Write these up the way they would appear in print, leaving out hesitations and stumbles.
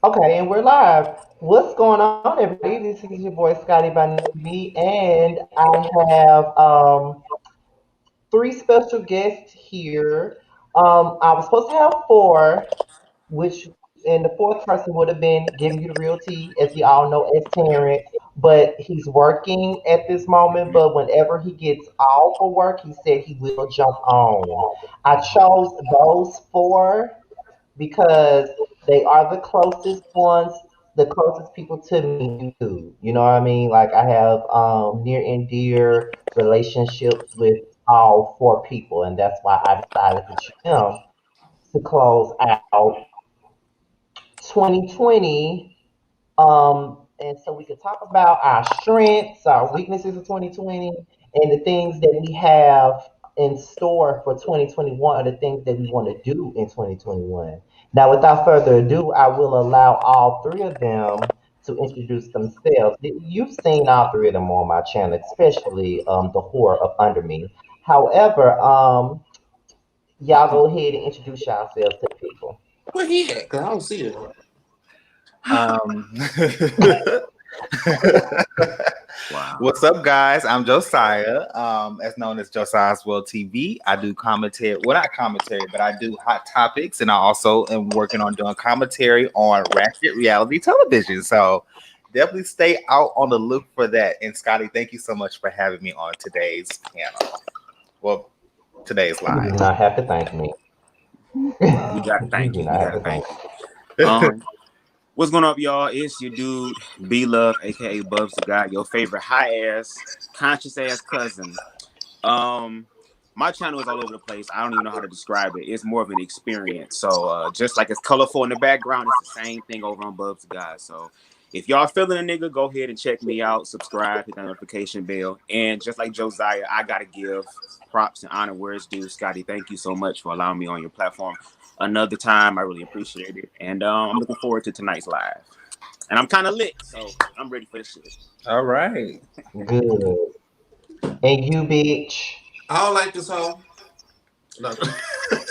Okay, and we're live. What's going on, everybody? This is your boy Scotty by me, and I have three special guests here. I was supposed to have four, which and the fourth person would have been giving you the real tea, as we all know, as Terrence. But he's working at this moment. But whenever he gets off of work, he said he will jump on. I chose those four because they are the closest ones, the closest people to me too. You know what I mean? Like I have near and dear relationships with all four people, and that's why I decided to choose them to close out 2020. And so we could talk about our strengths, our weaknesses of 2020, and the things that we have in store for 2021, or the things that we want to do in 2021. Now, without further ado, I will allow all three of them to introduce themselves. You've seen all three of them on my channel, especially the whore up under me. However, y'all go ahead and introduce yourselves to the people. Where he at? Cause I don't see him. Um, Wow. What's up, guys? I'm Josiah, as known as JosiahsWorldTV. I do commentary, well, not commentary, but I do hot topics, and I also am working on doing commentary on ratchet reality television. So definitely stay out on the look for that. And Scotty, thank you so much for having me on today's panel. Well, today's You do live. not have to thank me. You gotta You thank do you. You not have gotta to thank thank me. you. What's going on, y'all? It's your dude, B Love, aka BubzDaGawd, your favorite high ass, conscious ass cousin. Um, my channel is all over the place. I don't even know how to describe it. It's more of an experience. So just like it's colorful in the background, it's the same thing over on BubzDaGawd. So if y'all feeling a nigga, go ahead and check me out, subscribe, hit that notification bell. And just like Josiah, I gotta give props and honor where it's due. Scotty, thank you so much for allowing me on your platform another time. I really appreciate it. And I'm looking forward to tonight's live. And I'm kind of lit, so I'm ready for the shit. All right. Good. And you, bitch. I don't like this hoe. No.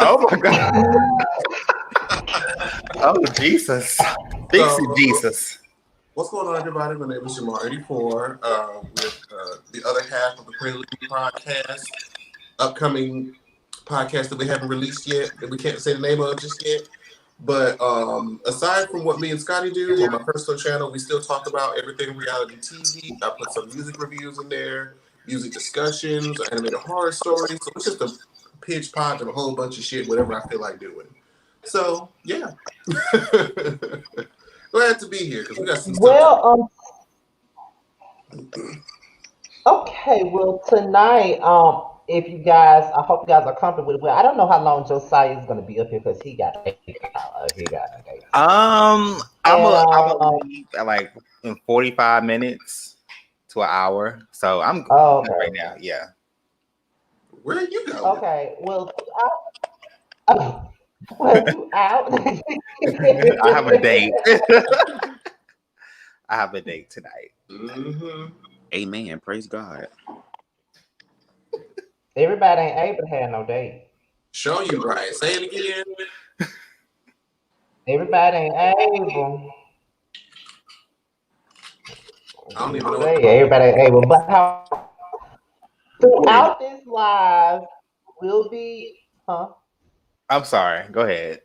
Oh my God. Oh Jesus. Fix it, So, Jesus. what's going on, everybody? My name is Jamar84 with the other half of the Prelude podcast, upcoming podcast that we haven't released yet, that we can't say the name of just yet. But aside from what me and Scotty do on my personal channel, we still talk about everything reality TV. I put some music reviews in there, music discussions, animated horror stories. So it's just a pitch pod of a whole bunch of shit, whatever I feel like doing. So, yeah. Glad to be here because we got some stuff to. Well, okay. Well, tonight, if you guys, I hope you guys are comfortable with it. Well, I don't know how long Josiah is going to be up here because he got a date tonight. I'm a And leave at like in 45 minutes to an hour. So I'm good right okay, now. Yeah. Where are you going? okay. Well, well, you out? I have a date. I have a date tonight. Mm-hmm. Amen. Praise God. Everybody ain't able to have no date. Show you right. Say it again. Everybody ain't able. I don't even know what. Everybody ain't able. But how Go ahead. throughout this live will be, huh? I'm sorry. Go ahead.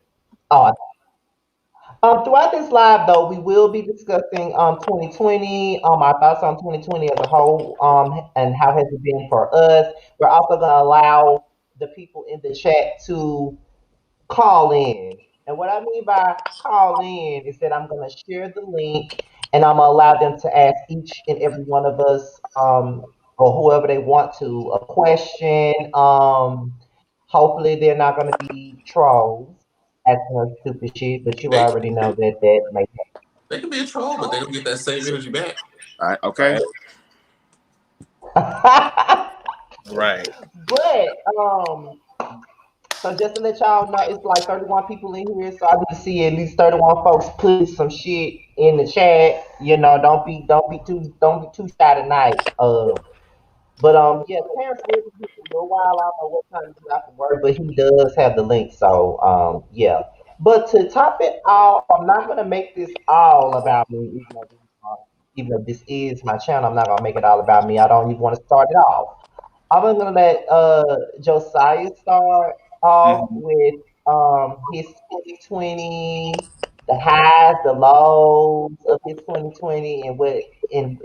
Oh, throughout this live though, we will be discussing 2020, our thoughts on 2020 as a whole, and how has it been for us. We're also gonna allow the people in the chat to call in. And what I mean by call in is that I'm going to share the link and I'm going to allow them to ask each and every one of us, or whoever they want to, a question. Hopefully, they're not going to be trolls asking us stupid shit, but you They already know that that may they can be a troll, but they're gonna get that same energy back. All right, okay. Right. happen. Right. But so just to let y'all know, it's like 31 people in here, so I need to see at least 31 folks put some shit in the chat. You know, don't be too shy tonight. But yeah, Terrence will be here for a little while. I don't know what time he's out for work, but he does have the link. So yeah. But to top it all, I'm not gonna make this all about me, even though this is my channel. I'm not gonna make it all about me. I don't even want to start it off. I'm gonna let Josiah start off Mhm. with his 2020, the highs, the lows of his 2020, and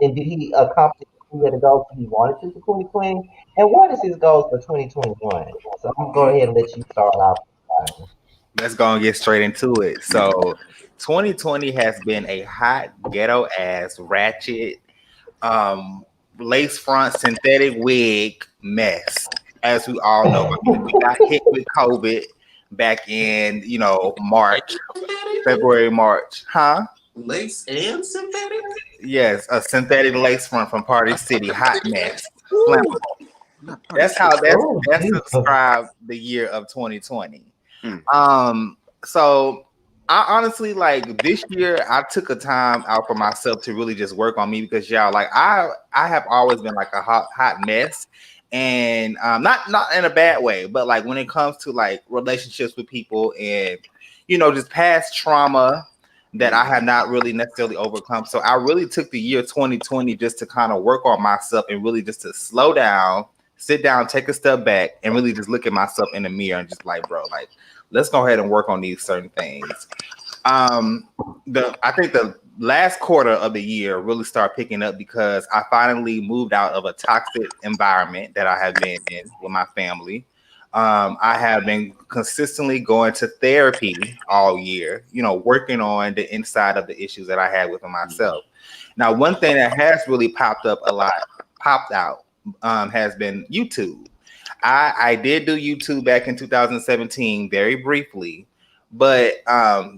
did he accomplish any of the goals that he wanted to for 2020, and what is his goals for 2021? So I'm gonna go ahead and let you start off. Josiah. Let's go and get straight into it. So, 2020 has been a hot ghetto ass ratchet um lace front synthetic wig mess, as we all know. I mean, we got hit with COVID back in March, Synthetic? February, March, huh? Lace and synthetic? Yes, a synthetic lace front from Party City, hot mess, Ooh. flammable. Not Party That's how City. Oh, that's to Jesus. describe the year of 2020. Mm. So I honestly like this year I took a time out for myself to really just work on me because y'all like I have always been like a hot mess and not in a bad way, but like when it comes to like relationships with people and just past trauma that I have not really necessarily overcome. So I really took the year 2020 just to kind of work on myself and really just to slow down, sit down, take a step back, and really just look at myself in the mirror and just like, bro, like let's go ahead and work on these certain things. Um, I think the last quarter of the year really started picking up because I finally moved out of a toxic environment that I have been in with my family. I have been consistently going to therapy all year, working on the inside of the issues that I had within myself. Now, one thing that has really popped up a lot, popped out, has been YouTube. I did do YouTube back in 2017, very briefly, but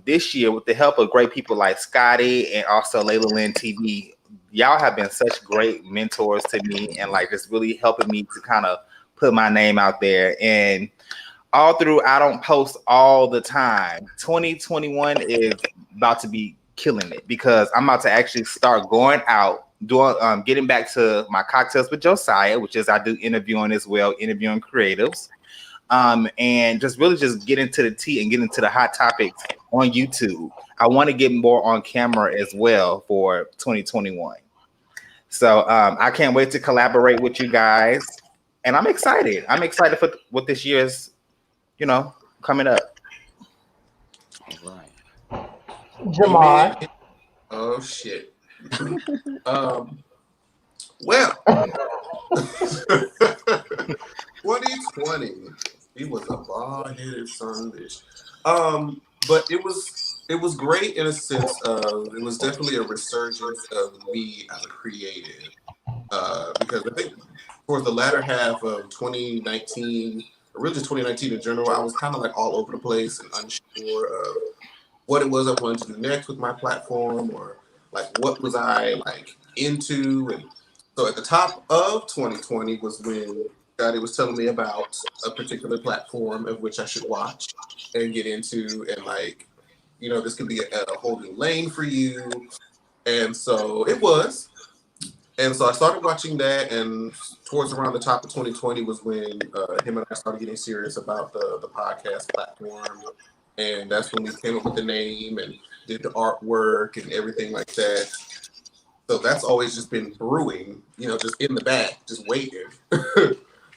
this year, with the help of great people like Scotty and also Layla Lynn TV, y'all have been such great mentors to me and like just really helping me to kind of put my name out there. And all through, I don't post all the time. 2021 is about to be killing it because I'm about to actually start going out, doing, getting back to my cocktails with Josiah, which is I do interviewing as well, interviewing creatives, and just really just get into the tea and get into the hot topics on YouTube. I want to get more on camera as well for 2021. So I can't wait to collaborate with you guys, and I'm excited. I'm excited for what this year's coming up. All right. Amen. Jamar. Oh shit. um well 2020. He was a bald-headed son of a bitch. But it was great in a sense of it was definitely a resurgence of me as a creative. Because I think towards the latter half of 2019, or really just 2019 in general, I was kind of like all over the place and unsure of what it was I wanted to do next with my platform, or like what was I like into. And so at the top of 2020 was when Scotty was telling me about a particular platform of which I should watch and get into, and like, this could be a whole new lane for you. And so it was. And so I started watching that, and towards around the top of 2020 was when him and I started getting serious about the podcast platform, and that's when we came up with the name and did the artwork and everything like that. So that's always just been brewing, just in the back, just waiting.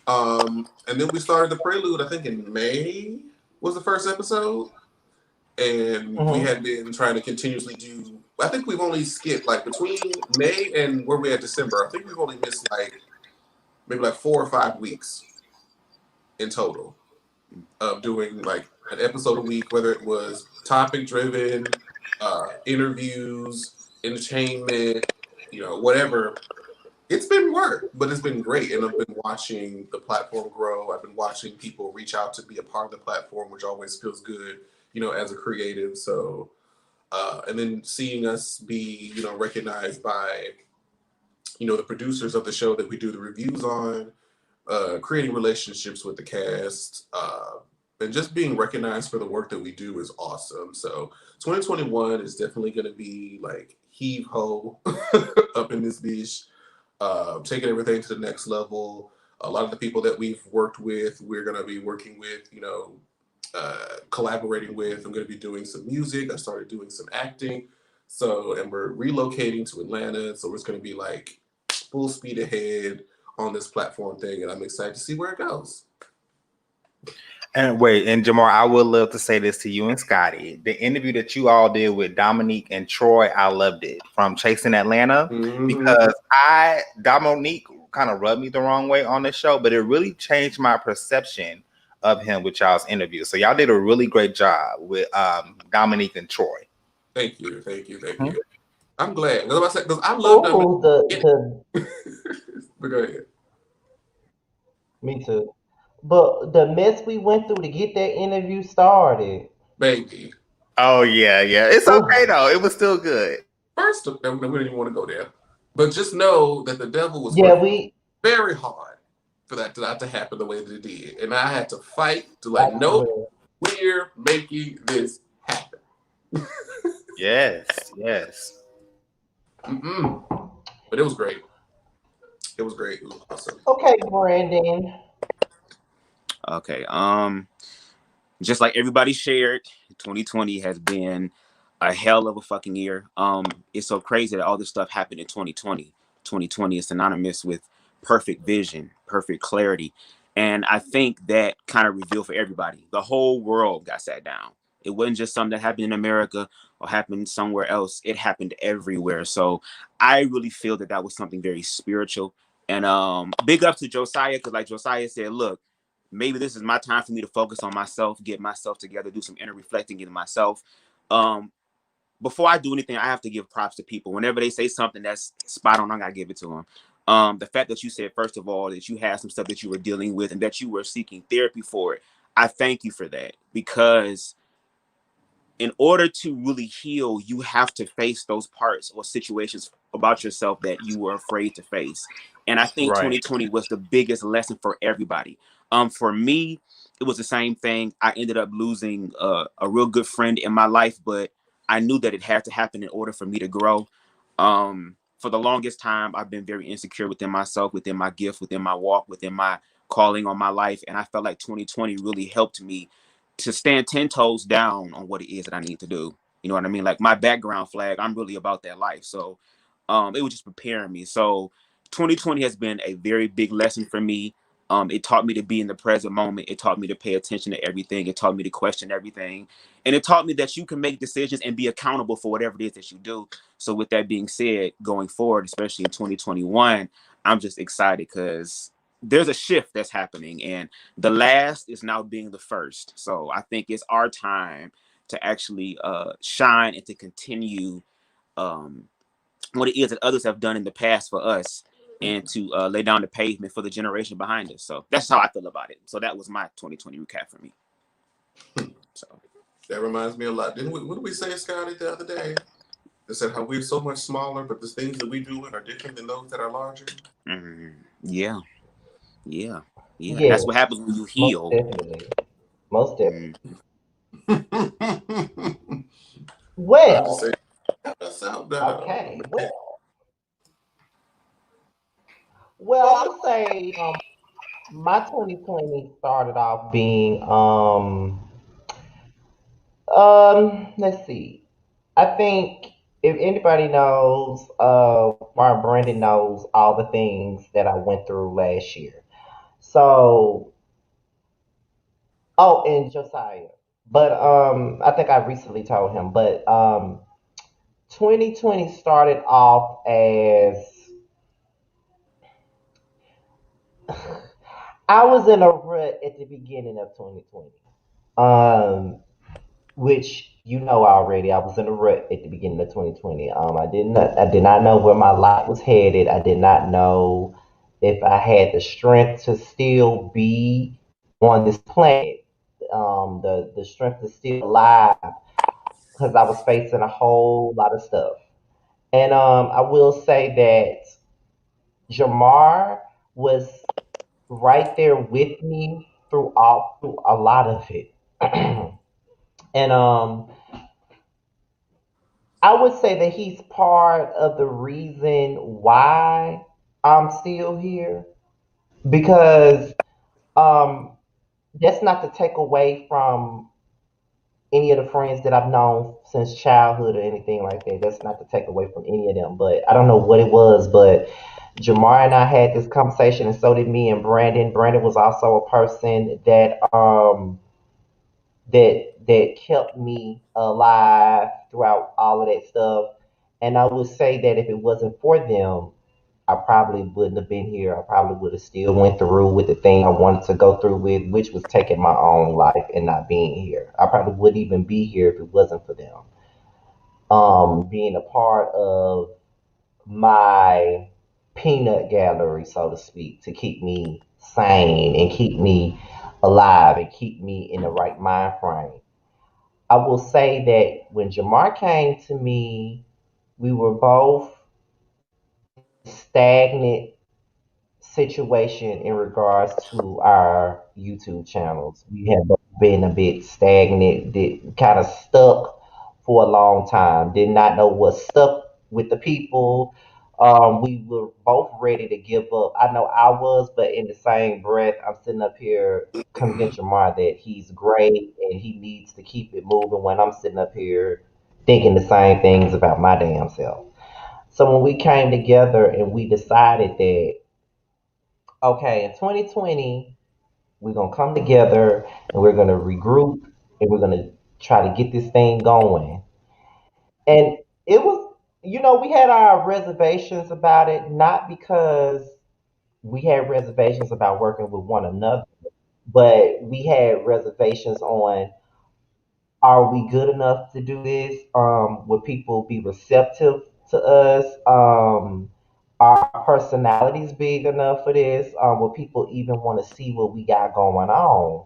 And then we started the prelude. I think in May was the first episode, and we Mhm. had been trying to continuously do. I think we've only skipped like between May and where we at December. I think we've only missed like maybe like 4 or 5 weeks in total of doing like an episode a week, whether it was topic driven, interviews, entertainment, whatever. It's been work, but it's been great. And I've been watching the platform grow. I've been watching people reach out to be a part of the platform, which always feels good, as a creative. So, and then seeing us be, recognized by, the producers of the show that we do the reviews on, creating relationships with the cast, and just being recognized for the work that we do is awesome. So 2021 is definitely going to be like heave ho up in this bitch, taking everything to the next level. A lot of the people that we've worked with, we're going to be working with, collaborating with. I'm going to be doing some music. I started doing some acting. So, and we're relocating to Atlanta. So it's going to be like full speed ahead on this platform thing. And I'm excited to see where it goes. And wait, and Jamar, I would love to say this to you and Scotty. The interview that you all did with Dominique and Troy, I loved it, from Chasing Atlanta, because Dominique kind of rubbed me the wrong way on the show, but it really changed my perception of him with y'all's interview. So y'all did a really great job with Dominique and Troy. Thank you. I'm glad. Because I love the But go ahead. Me too. But the mess we went through to get that interview started. Baby. Oh, yeah. It's okay, though. It was still good. First, we didn't even want to go there. But just know that the devil was working very hard for that to happen the way that it did. And I had to fight to nope, we're making this happen. Yes. But it was great. It was awesome. Okay, Brandon. Okay. Just like everybody shared, 2020 has been a hell of a fucking year. It's so crazy that all this stuff happened in 2020. 2020 is synonymous with perfect vision, perfect clarity. And I think that kind of revealed for everybody. The whole world got sat down. It wasn't just something that happened in America or happened somewhere else. It happened everywhere. So I really feel that was something very spiritual. And big up to Josiah, because like Josiah said, look, maybe this is my time for me to focus on myself, get myself together, do some inner reflecting into myself. Before I do anything, I have to give props to people. Whenever they say something that's spot on, I gotta give it to them. The fact that you said, first of all, that you had some stuff that you were dealing with and that you were seeking therapy for it, I thank you for that, because in order to really heal, you have to face those parts or situations about yourself that you were afraid to face. And I think 2020 was the biggest lesson for everybody. For me, it was the same thing. I ended up losing a real good friend in my life, but I knew that it had to happen in order for me to grow. For the longest time, I've been very insecure within myself, within my gift, within my walk, within my calling on my life. And I felt like 2020 really helped me to stand 10 toes down on what it is that I need to do. You know what I mean? Like my background flag, I'm really about that life. So it was just preparing me. So 2020 has been a very big lesson for me. It taught me to be in the present moment. It taught me to pay attention to everything. It taught me to question everything. And it taught me that you can make decisions and be accountable for whatever it is that you do. So with that being said, going forward, especially in 2021, I'm just excited because there's a shift that's happening, and the last is now being the first. So I think it's our time to actually shine and to continue what it is that others have done in the past for us, and to lay down the pavement for the generation behind us. So that's how I feel about it. So that was my 2020 recap for me. So that reminds me a lot. What did we say, Scotty, the other day? They said how we're so much smaller, but the things that we do are different than those that are larger. Yeah. That's what happens when you heal. Most definitely. Well, okay. Well, I'll say my 2020 started off being let's see. I think if anybody knows, or Brandon knows all the things that I went through last year. So, and Josiah. But I think I recently told him. But 2020 started off as I was in a rut at the beginning of 2020. Which you know already. I was in a rut at the beginning of 2020. I did not know where my life was headed. I did not know if I had the strength to still be on this planet. The strength to still alive, because I was facing a whole lot of stuff. And I will say that Jamar was right there with me through a lot of it. And I would say that he's part of the reason why I'm still here, because that's not to take away from any of the friends that I've known since childhood or anything like that. That's not to take away from any of them, but I don't know what it was. But Jamar and I had this conversation, and so did me and Brandon. Brandon was also a person that kept me alive throughout all of that stuff. And I would say that if it wasn't for them, I probably wouldn't have been here. I probably would have still went through with the thing I wanted to go through with, which was taking my own life and not being here. I probably wouldn't even be here if it wasn't for them. Being a part of my peanut gallery, so to speak, to keep me sane and keep me alive and keep me in the right mind frame. I will say that when Jamar came to me, we were both in a stagnant situation in regards to our YouTube channels. We have both been a bit stagnant, kind of stuck for a long time. Did not know what stuck with the people. We were both ready to give up. I know I was, but in the same breath, I'm sitting up here convincing Jamar that he's great and he needs to keep it moving when I'm sitting up here thinking the same things about my damn self. So when we came together and we decided that, okay, in 2020, we're going to come together and we're going to regroup and we're going to try to get this thing going. And it was, we had our reservations about it, not because we had reservations about working with one another, but we had reservations on, are we good enough to do this? Would people be receptive to us? Are our personalities big enough for this? Would people even want to see what we got going on?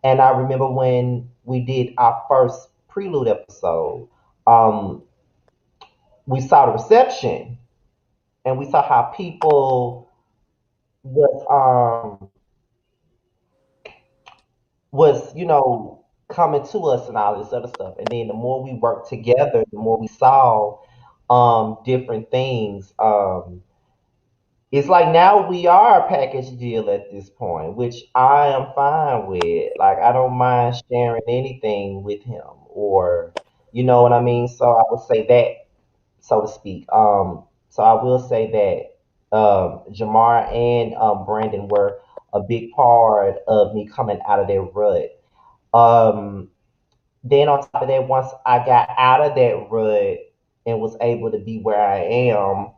And I remember when we did our first prelude episode, um, we saw the reception and we saw how people was coming to us and all this other stuff. And then the more we worked together, the more we saw different things. It's like now we are a package deal at this point, which I am fine with. Like I don't mind sharing anything with him, or you know what I mean. So I would say that, so to speak. So I will say that Jamar and Brandon were a big part of me coming out of that rut. Um, then on top of that, once I got out of that rut and was able to be where I am,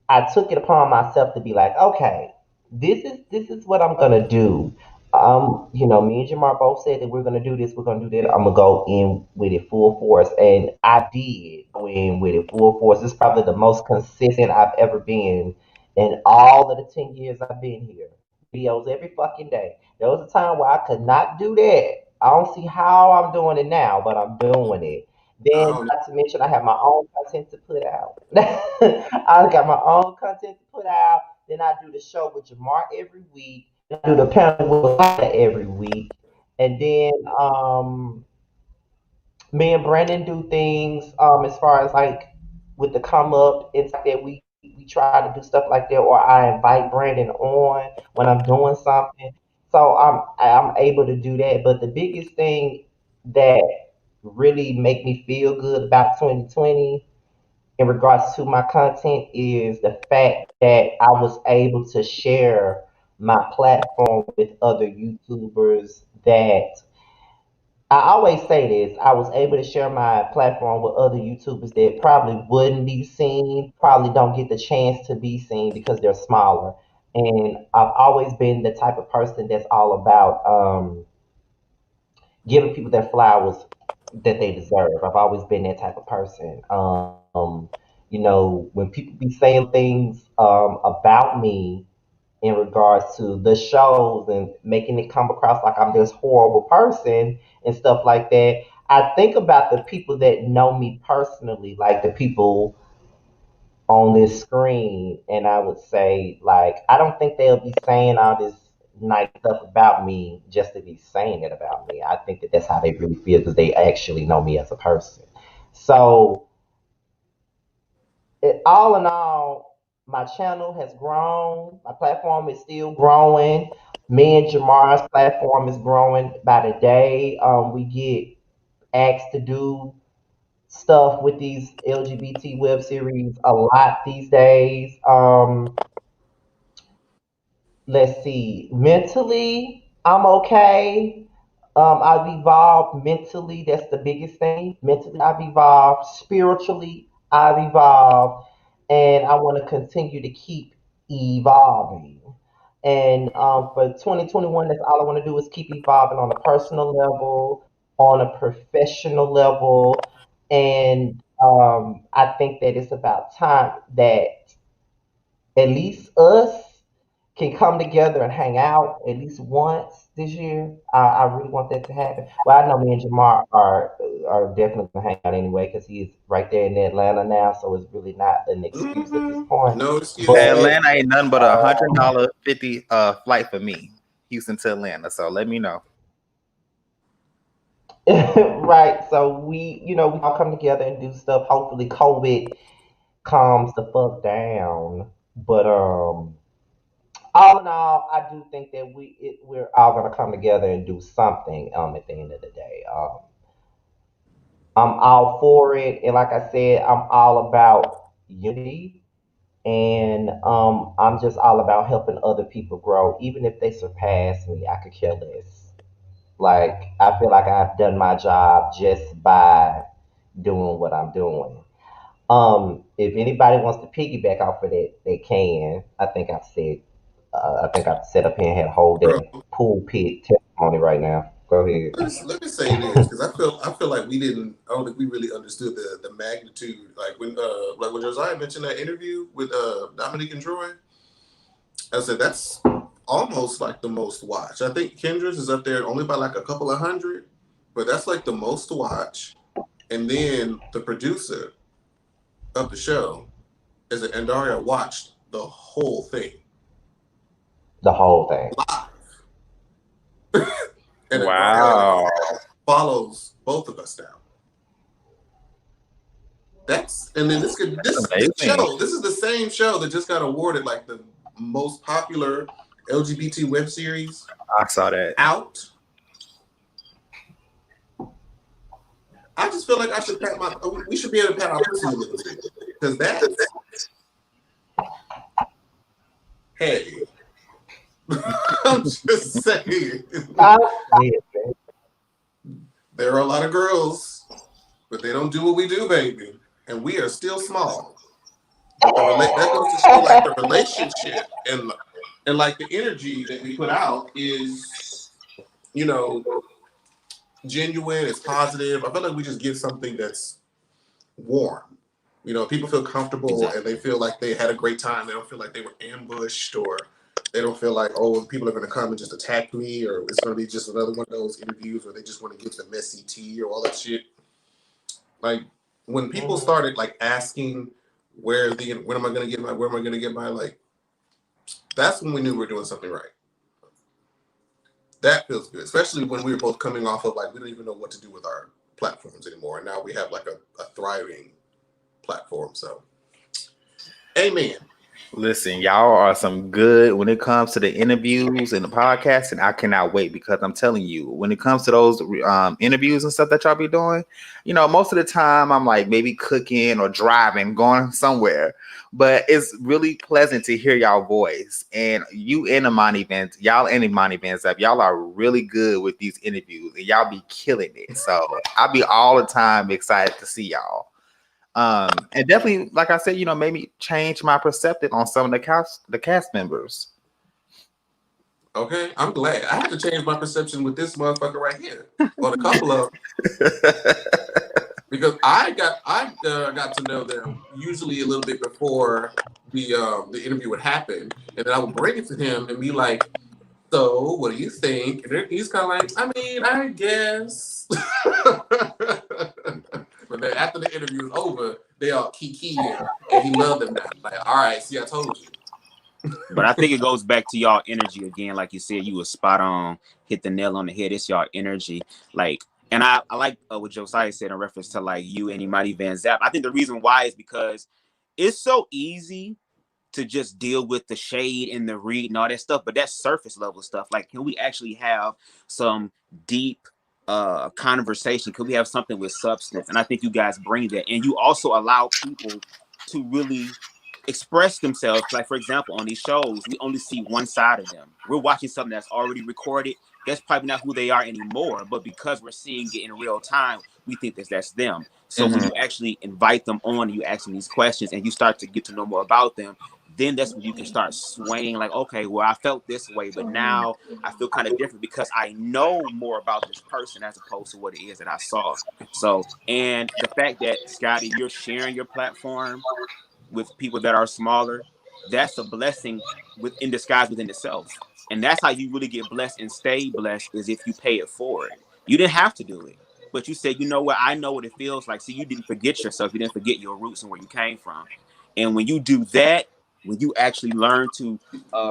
I took it upon myself to be like, okay, this is what I'm gonna do. Me and Jamar both said that we're gonna do this, we're gonna do that. I'm gonna go in with it full force, and I did go in with it full force. It's probably the most consistent I've ever been in all of the 10 years I've been here. Videos every fucking day. There was a time where I could not do that. I don't see how I'm doing it now, but I'm doing it. I Then, don't not to mention, I have my own content to put out. I got my own content to put out. Then I do the show with Jamar every week. I do the panel with Lana every week. And then me and Brandon do things as far as like with the come up. It's like that we try to do stuff like that, or I invite Brandon on when I'm doing something. So I'm able to do that. But the biggest thing that really make me feel good about 2020 in regards to my content is the fact that I was able to share my platform with other YouTubers that I always say this. I was able to share my platform with other YouTubers that probably wouldn't be seen, probably don't get the chance to be seen because they're smaller. And I've always been the type of person that's all about giving people their flowers that they deserve. I've always been that type of person. When people be saying things about me in regards to the shows and making it come across like I'm this horrible person and stuff like that, I think about the people that know me personally, like the people on this screen, and I would say, like, I don't think they'll be saying all this nice stuff about me just to be saying it about me. I think that that's how they really feel because they actually know me as a person. So, all in all, my channel has grown. My platform is still growing. Me and Jamar's platform is growing by the day. We get asked to do stuff with these LGBT web series a lot these days. Let's see. Mentally, I'm okay. I've evolved mentally. That's the biggest thing. Mentally, I've evolved. Spiritually, I've evolved. And I want to continue to keep evolving. And for 2021, that's all I want to do is keep evolving on a personal level, on a professional level. And I think that it's about time that at least us can come together and hang out at least once this year. I really want that to happen. Well, I know me and Jamar are definitely gonna hang out anyway because he is right there in Atlanta now, so it's really not an excuse at this point. No But excuses. Atlanta ain't nothing but um, $100.50 flight for me, Houston to Atlanta. So let me know. right, so we all come together and do stuff. Hopefully, COVID calms the fuck down. But all in all, I do think that we're all gonna come together and do something. At the end of the day, I'm all for it, and like I said, I'm all about unity, and I'm just all about helping other people grow, even if they surpass me. I could care less. Like I feel like I've done my job just by doing what I'm doing. If anybody wants to piggyback off of that, they can. I think I've set up here and had a whole Bro, damn pulpit testimony right now. Go ahead. let me say this because I feel like we didn't. I don't think we really understood the magnitude. Like when Josiah mentioned that interview with Dominique and Troy, I said that's almost like the most watched. I think Kendra's is up there only by like a couple of hundred, but that's like the most to watch. And then the producer of the show is that Andaria watched the whole thing The whole thing. live, and Andaria Wow. follows both of us now. And then That's this amazing. show. This is the same show that just got awarded like the most popular LGBT web series I saw that. out. I just feel like I should we should be able to pat our pussy a little bit because that's hey. I'm just saying. There are a lot of girls, but they don't do what we do, baby, and we are still small. But that goes to show like the relationship and like the energy that we put out is, you know, genuine. It's positive. I feel like we just give something that's warm. You know, people feel comfortable Exactly. and they feel like they had a great time. They don't feel like they were ambushed or they don't feel like, oh, people are going to come and just attack me or it's going to be just another one of those interviews where they just want to get the messy tea or all that shit. Like when people started like asking where am I going to get my like, that's when we knew we were doing something right. That feels good, especially when we were both coming off of like, we don't even know what to do with our platforms anymore. And now we have like a thriving platform. So, amen. Listen, y'all are some good when it comes to the interviews and the podcast, and I cannot wait because I'm telling you, when it comes to those interviews and stuff that y'all be doing, most of the time I'm like maybe cooking or driving, going somewhere, but it's really pleasant to hear y'all voice. And you and Imani Vance, y'all and Imani Vance, y'all are really good with these interviews, and y'all be killing it. So I'll be all the time excited to see y'all. And definitely, like I said, maybe change my perspective on some of the cast members. Okay, I'm glad. I had to change my perception with this motherfucker right here on a couple of because I got to know them usually a little bit before the interview would happen, and then I would bring it to him and be like, "So, what do you think?" And he's kind of like, "I mean, I guess." But then after the interview is over, they all kiki and he loved them now. Like, all right, see, I told you. But I think it goes back to y'all energy again. Like you said, you were spot on, hit the nail on the head. It's y'all energy. Like, and I like what Josiah said in reference to like you and Imani Van Zap. I think the reason why is because it's so easy to just deal with the shade and the read and all that stuff, but that's surface level stuff. Like, can we actually have some deep conversation? Could we have something with substance? And I think you guys bring that, and you also allow people to really express themselves. Like, for example, on these shows, we only see one side of them. We're watching something that's already recorded. That's probably not who they are anymore, but because we're seeing it in real time, we think that that's them. So when you actually invite them on and you ask them these questions and you start to get to know more about them, then that's when you can start swaying like, okay, well, I felt this way, but now I feel kind of different because I know more about this person as opposed to what it is that I saw. So, and the fact that, Scotty, you're sharing your platform with people that are smaller, that's a blessing in disguise within itself. And that's how you really get blessed and stay blessed, is if you pay it forward. You didn't have to do it, but you said, you know what, I know what it feels like. So you didn't forget yourself. You didn't forget your roots and where you came from. And when you do that, when you actually learn to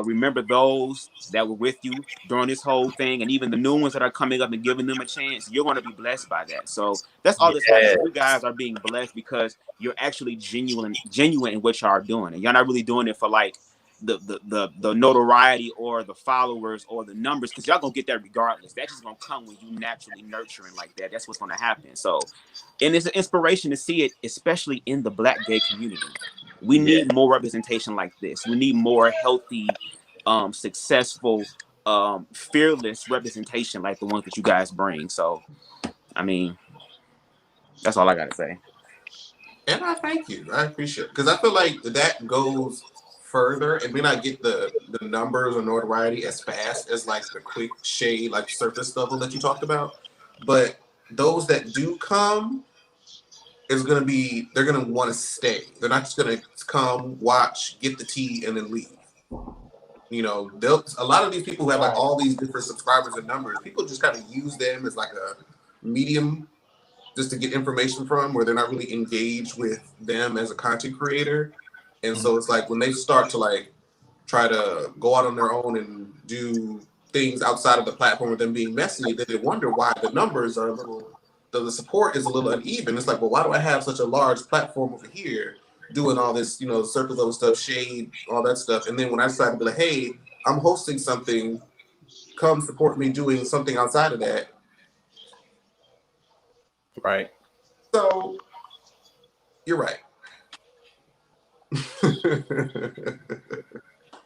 remember those that were with you during this whole thing, and even the new ones that are coming up and giving them a chance, you're going to be blessed by that. So that's all that's happening. Yeah. You guys are being blessed because you're actually genuine in what y'all are doing, and you're not really doing it for like the notoriety or the followers or the numbers, because y'all gonna get that regardless. That's just gonna come when you naturally nurturing like that. That's what's gonna happen. So, and it's an inspiration to see it, especially in the Black gay community. We Yeah. need more representation like this. We need more healthy, successful, fearless representation like the ones that you guys bring. So, I mean, that's all I gotta say. And I thank you. I appreciate it. Because I feel like that goes further and may not get the numbers or notoriety as fast as like the quick shade, like surface level that you talked about. But those that do come is gonna be, they're gonna want to stay. They're not just gonna come, watch, get the tea, and then leave. You know, they'll, a lot of these people who have like Right. all these different subscribers and numbers, people just kind of use them as like a medium just to get information from, where they're not really engaged with them as a content creator. And so it's like when they start to like try to go out on their own and do things outside of the platform with them being messy, then they wonder why the numbers are a little, the support is a little uneven. It's like, well, why do I have such a large platform over here doing all this, you know, surface level stuff, shade, all that stuff. And then when I decide to be like, hey, I'm hosting something, come support me doing something outside of that. Right. So you're right.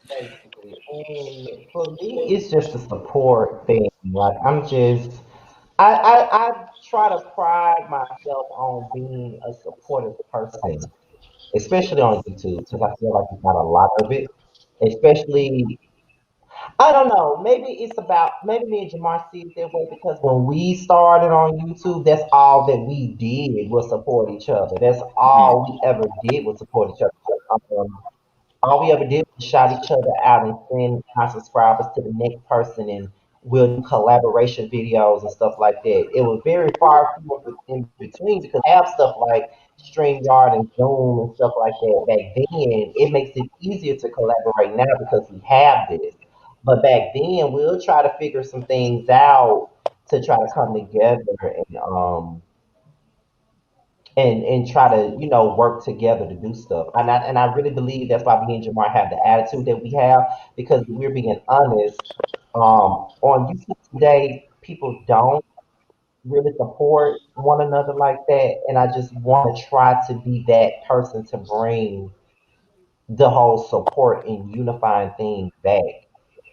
Basically. And for me, it's just a support thing. Like I'm just, I try to pride myself on being a supportive person, especially on YouTube, because I feel like it's not a lot of it. Especially, I don't know, maybe it's about, maybe me and Jamar see it that way because when we started on YouTube, that's all that we did was support each other. That's Mhm. all we ever did was support each other. All we ever did was shout each other out and send our subscribers to the next person, and we'll do collaboration videos and stuff like that. It was very far few in between because we have stuff like StreamYard and Zoom and stuff like that back then. It makes it easier to collaborate now because we have this. But back then, we'll try to figure some things out to try to come together and try to work together to do stuff. And I really believe that's why me and Jamar have the attitude that we have, because we're being honest. On YouTube today, people don't really support one another like that, and I just want to try to be that person to bring the whole support and unifying thing back.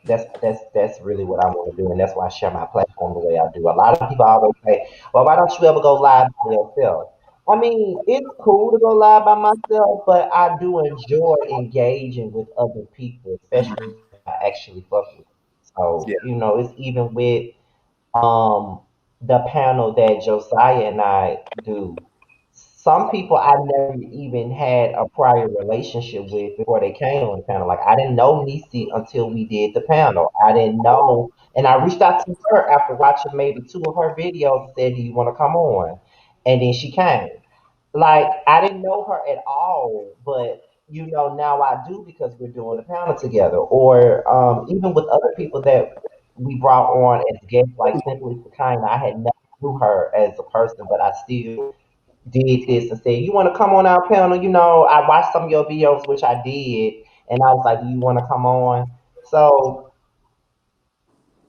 That's really what I want to do, and that's why I share my platform the way I do. A lot of people always say, "Well, why don't you ever go live by yourself?" I mean, it's cool to go live by myself, but I do enjoy engaging with other people, especially people that I actually fuck with. Yeah. So, it's even with um the panel that Josiah and I do. Some people I never even had a prior relationship with before they came on the panel. Like I didn't know Nisi until we did the panel. I didn't know, and I reached out to her after watching maybe two of her videos and said, "Do you want to come on?" And then she came. Like I didn't know her at all, but now I do because we're doing the panel together. Or even with other people that we brought on as guests, like Simply for Kind. I had never knew her as a person, but I still did this and said, "You want to come on our panel?" I watched some of your videos, which I did, and I was like, "Do you want to come on?" So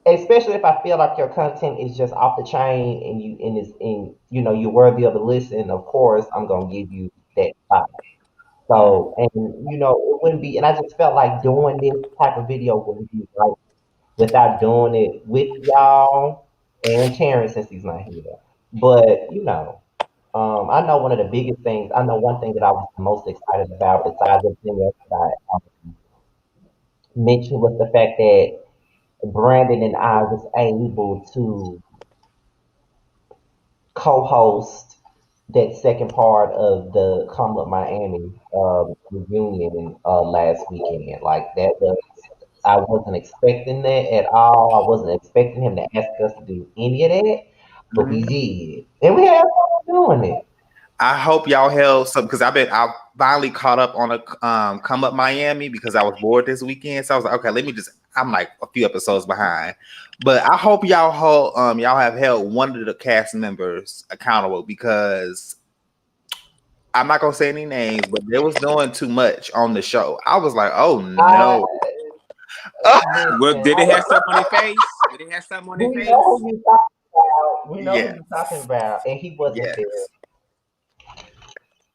especially if I feel like your content is just off the chain and you're worthy of a listen. Of course, I'm gonna give you that spot. So, and it wouldn't be, and I just felt like doing this type of video wouldn't be right without doing it with y'all and Terrence since he's not here. But I know one of the biggest things. I know one thing that I was most excited about, besides everything else that I mentioned, was the fact that Brandon and I was able to co-host that second part of the Come Up Miami reunion last weekend. Like that was, I wasn't expecting that at all. I wasn't expecting him to ask us to do any of that, but we did, and we had fun doing it. I hope y'all held some because I finally caught up on a Come Up Miami because I was bored this weekend. So I was like, okay, I'm like a few episodes behind. But I hope y'all have held one of the cast members accountable because I'm not gonna say any names, but they was doing too much on the show. I was like, oh I no. Well, listen. did it have something on their face? Did it have something on their We know face? who you talking about. We know who you talking Yes. about, and he wasn't there. Yes.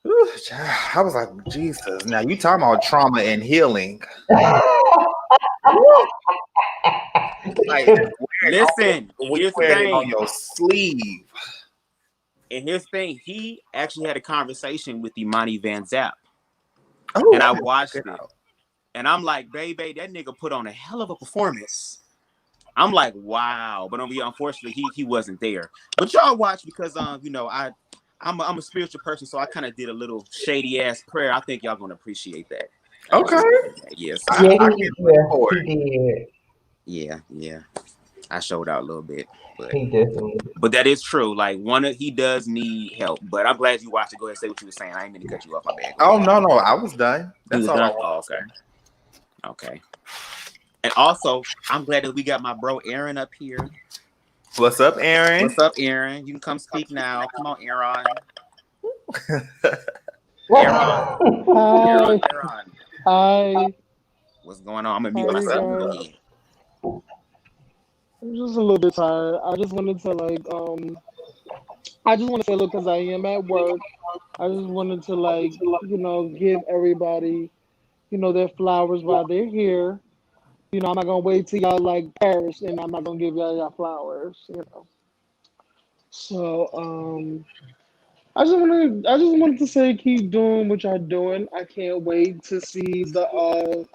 Ooh, I was like, Jesus. Now you talking about trauma and healing. Like Listen, when you here's the wearing it on thing. your sleeve. And here's the thing. He actually had a conversation with Imani Van Zap. Oh, And I I watched check it. it out. And I'm like, baby, that nigga put on a hell of a performance. I'm like, wow. But unfortunately, he wasn't there. But y'all watch because I'm a spiritual person, so I kind of did a little shady ass prayer. I think y'all gonna appreciate that. I Okay. appreciate that. Yes. I Yeah, can't wait for he it. did. Yeah. I showed out a little bit, but He definitely. that is true. Like he does need help. But I'm glad you watched it. Go ahead and say what you were saying. I ain't mean to cut you off. My bad. Go Oh ahead. no, I was done. You That's was all I done. want Oh, to say. okay. Okay. And also, I'm glad that we got my bro Aaron up here. What's up, Aaron? What's up, Aaron? You can come speak now. Come on, Aaron. Aaron. Hi, Aaron. hi, What's going on? I'm gonna how mute are you myself. You go guys? ahead. I'm just a little bit tired. I just wanted to I just want to say, look, because I am at work. I just wanted to give everybody, their flowers while they're here. I'm not gonna wait till y'all like perish, and I'm not gonna give y'all flowers. So, I just wanted to say, keep doing what y'all doing. I can't wait to see the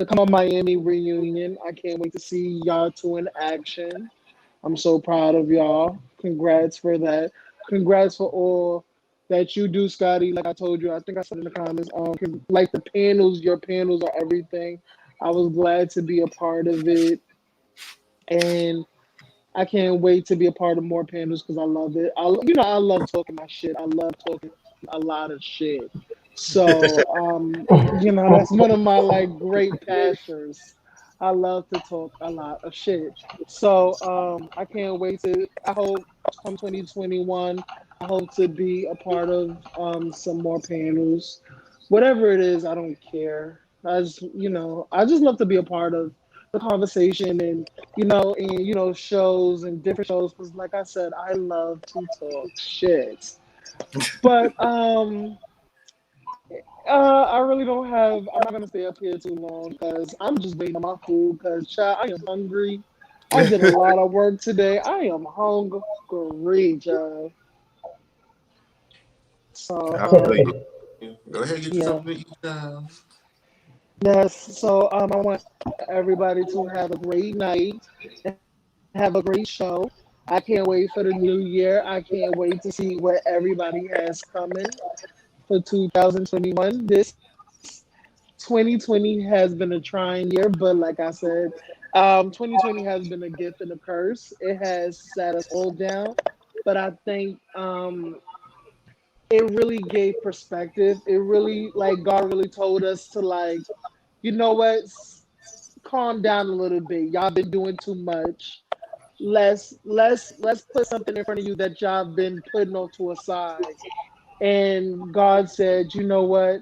Come on Miami reunion. I can't wait to see y'all two in action. I'm so proud of y'all. Congrats for that. Congrats for all that you do, Scotty. Like I told you, I think I said in the comments, like the panels, your panels are everything. I was glad to be a part of it, and I can't wait to be a part of more panels because I love it. I love talking my shit. I love talking a lot of shit. So, that's one of my like great passions. I love to talk a lot of shit. So, I can't wait to. I hope come 2021. I hope to be a part of some more panels. Whatever it is, I don't care. I just love to be a part of the conversation and shows and different shows because like I said, I love to talk shit. But I really don't have. I'm not gonna stay up here too long because I'm just waiting on my food. Because child, I am hungry. I did a lot of work today. I am hungry, child. So I feel you. Go ahead and get you yeah, something to eat now. yes. So I want everybody to have a great night and have a great show. I can't wait for the new year. I can't wait to see what everybody has coming for 2021. This 2020 has been a trying year, but like I said, 2020 has been a gift and a curse. It has sat us all down, but I think it really gave perspective. It really, like, God really told us to, like, you know what, calm down a little bit. Y'all been doing too much. Let's put something in front of you that y'all been putting off to a side. And God said, you know what?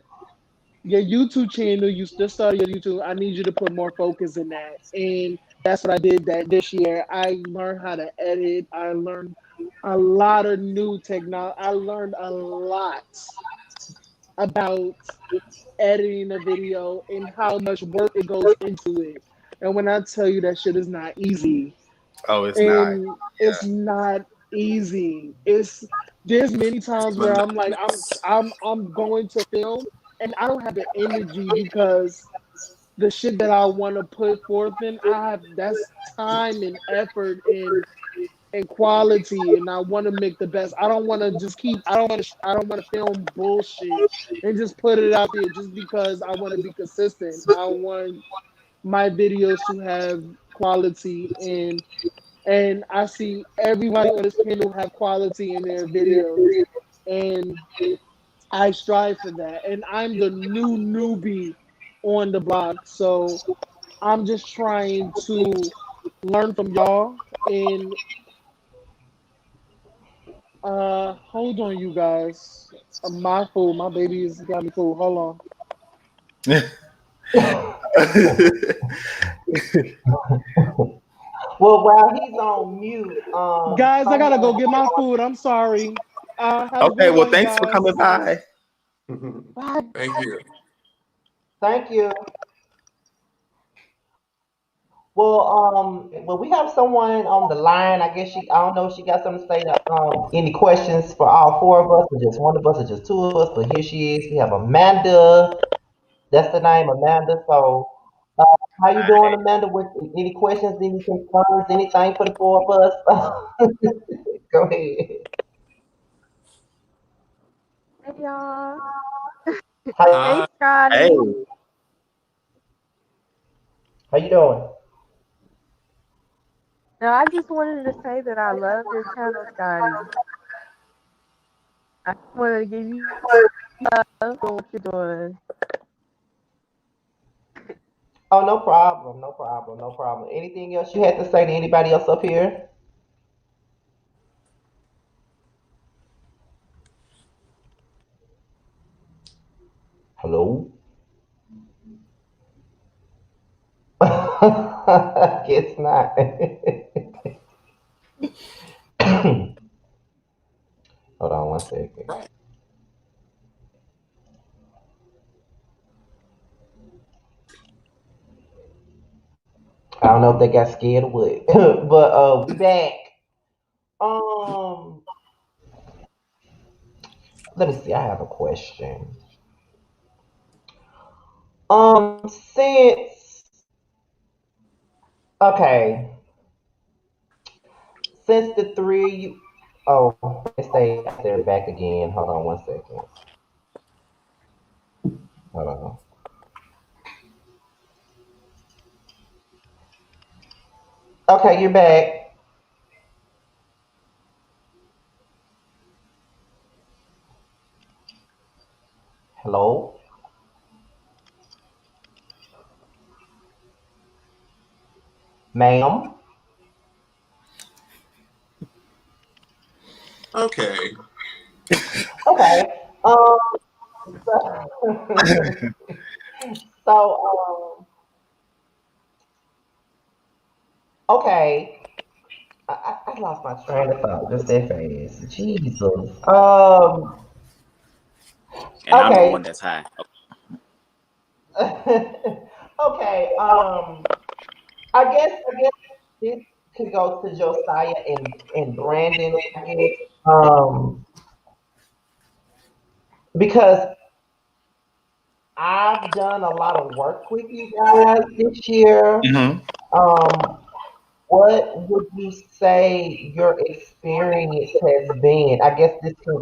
Your YouTube channel, you just started your YouTube. I need you to put more focus in that. And that's what I did that this year. I learned how to edit. I learned a lot of new technology. I learned a lot about editing a video and how much work it goes into it. And when I tell you that shit is not easy, Oh, it's not. and it's not easy. There's many times where I'm like I'm going to film and I don't have the energy because the shit that I want to put forth in, I have that's time and effort and quality, and I want to make the best. I don't want to just keep. I don't want to film bullshit and just put it out there just because I want to be consistent. I want my videos to have quality, and I see everybody on this panel have quality in their videos, and I strive for that. And I'm the new newbie on the block, so I'm just trying to learn from y'all. And hold on, you guys. My food, my baby's got me food. Hold Well, while he's on mute, on, guys. I gotta go someone. get my food. I'm sorry. Have a Okay, good well, one, thanks for coming guys. by. Bye. Thank you. Thank you. Well, we have someone on the line. I guess I don't know if she got something to say. Any questions for all four of us, or just one of us, or just two of us? But here she is. We have Amanda. That's the name, Amanda. So, uh, how you doing, Amanda? With any questions, any concerns, anything for the four of us? Go ahead. Hey y'all. How, Hey Hi. Hey, Scotty. how you doing? No, I just wanted to say that I love your channel, Scotty. I just wanted to give you love for what you're doing. Oh, no problem, no problem, no problem. Anything else you had to say to anybody else up here? Hello? Guess not. Hold on one second. Right. I don't know if they got scared or what, but we back. Um, let me see. I have a question. Since okay, since the three, oh, they're back again. Hold on one second. Hold on. Okay, you're back. Hello, ma'am. Okay. Okay. Um. So, okay. I lost my train of thought just that fast. Jesus. And I'm the one Okay. that's high. Okay. I guess this could go to Josiah and Brandon. I guess. Because I've done a lot of work with you guys this year. hmm Um, what would you say your experience has been? I guess this can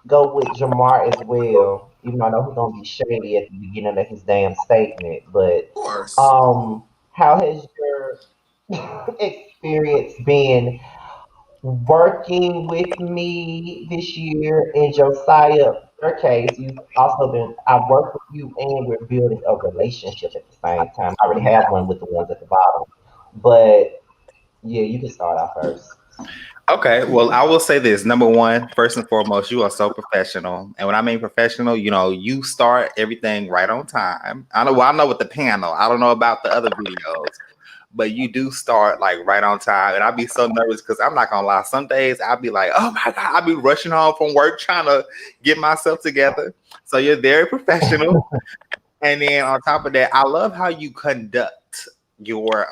go with Jamar as well. Even though I know he's gonna be shady at the beginning of his damn statement, but Of course. how has your experience been working with me this year? In Josiah, your case, you've also been. I've worked with you, and we're building a relationship at the same time. I already have one with the ones at the bottom, but yeah, you can start out first. Okay, well, I will say this. Number one, first and foremost, you are so professional. And when I mean professional, you start everything right on time. I know with the panel. I don't know about the other videos, but you do start like right on time. And I'll be so nervous because I'm not gonna lie. Some days I'll be like, oh my God, I'll be rushing home from work trying to get myself together. So you're very professional. And then on top of that, I love how you conduct your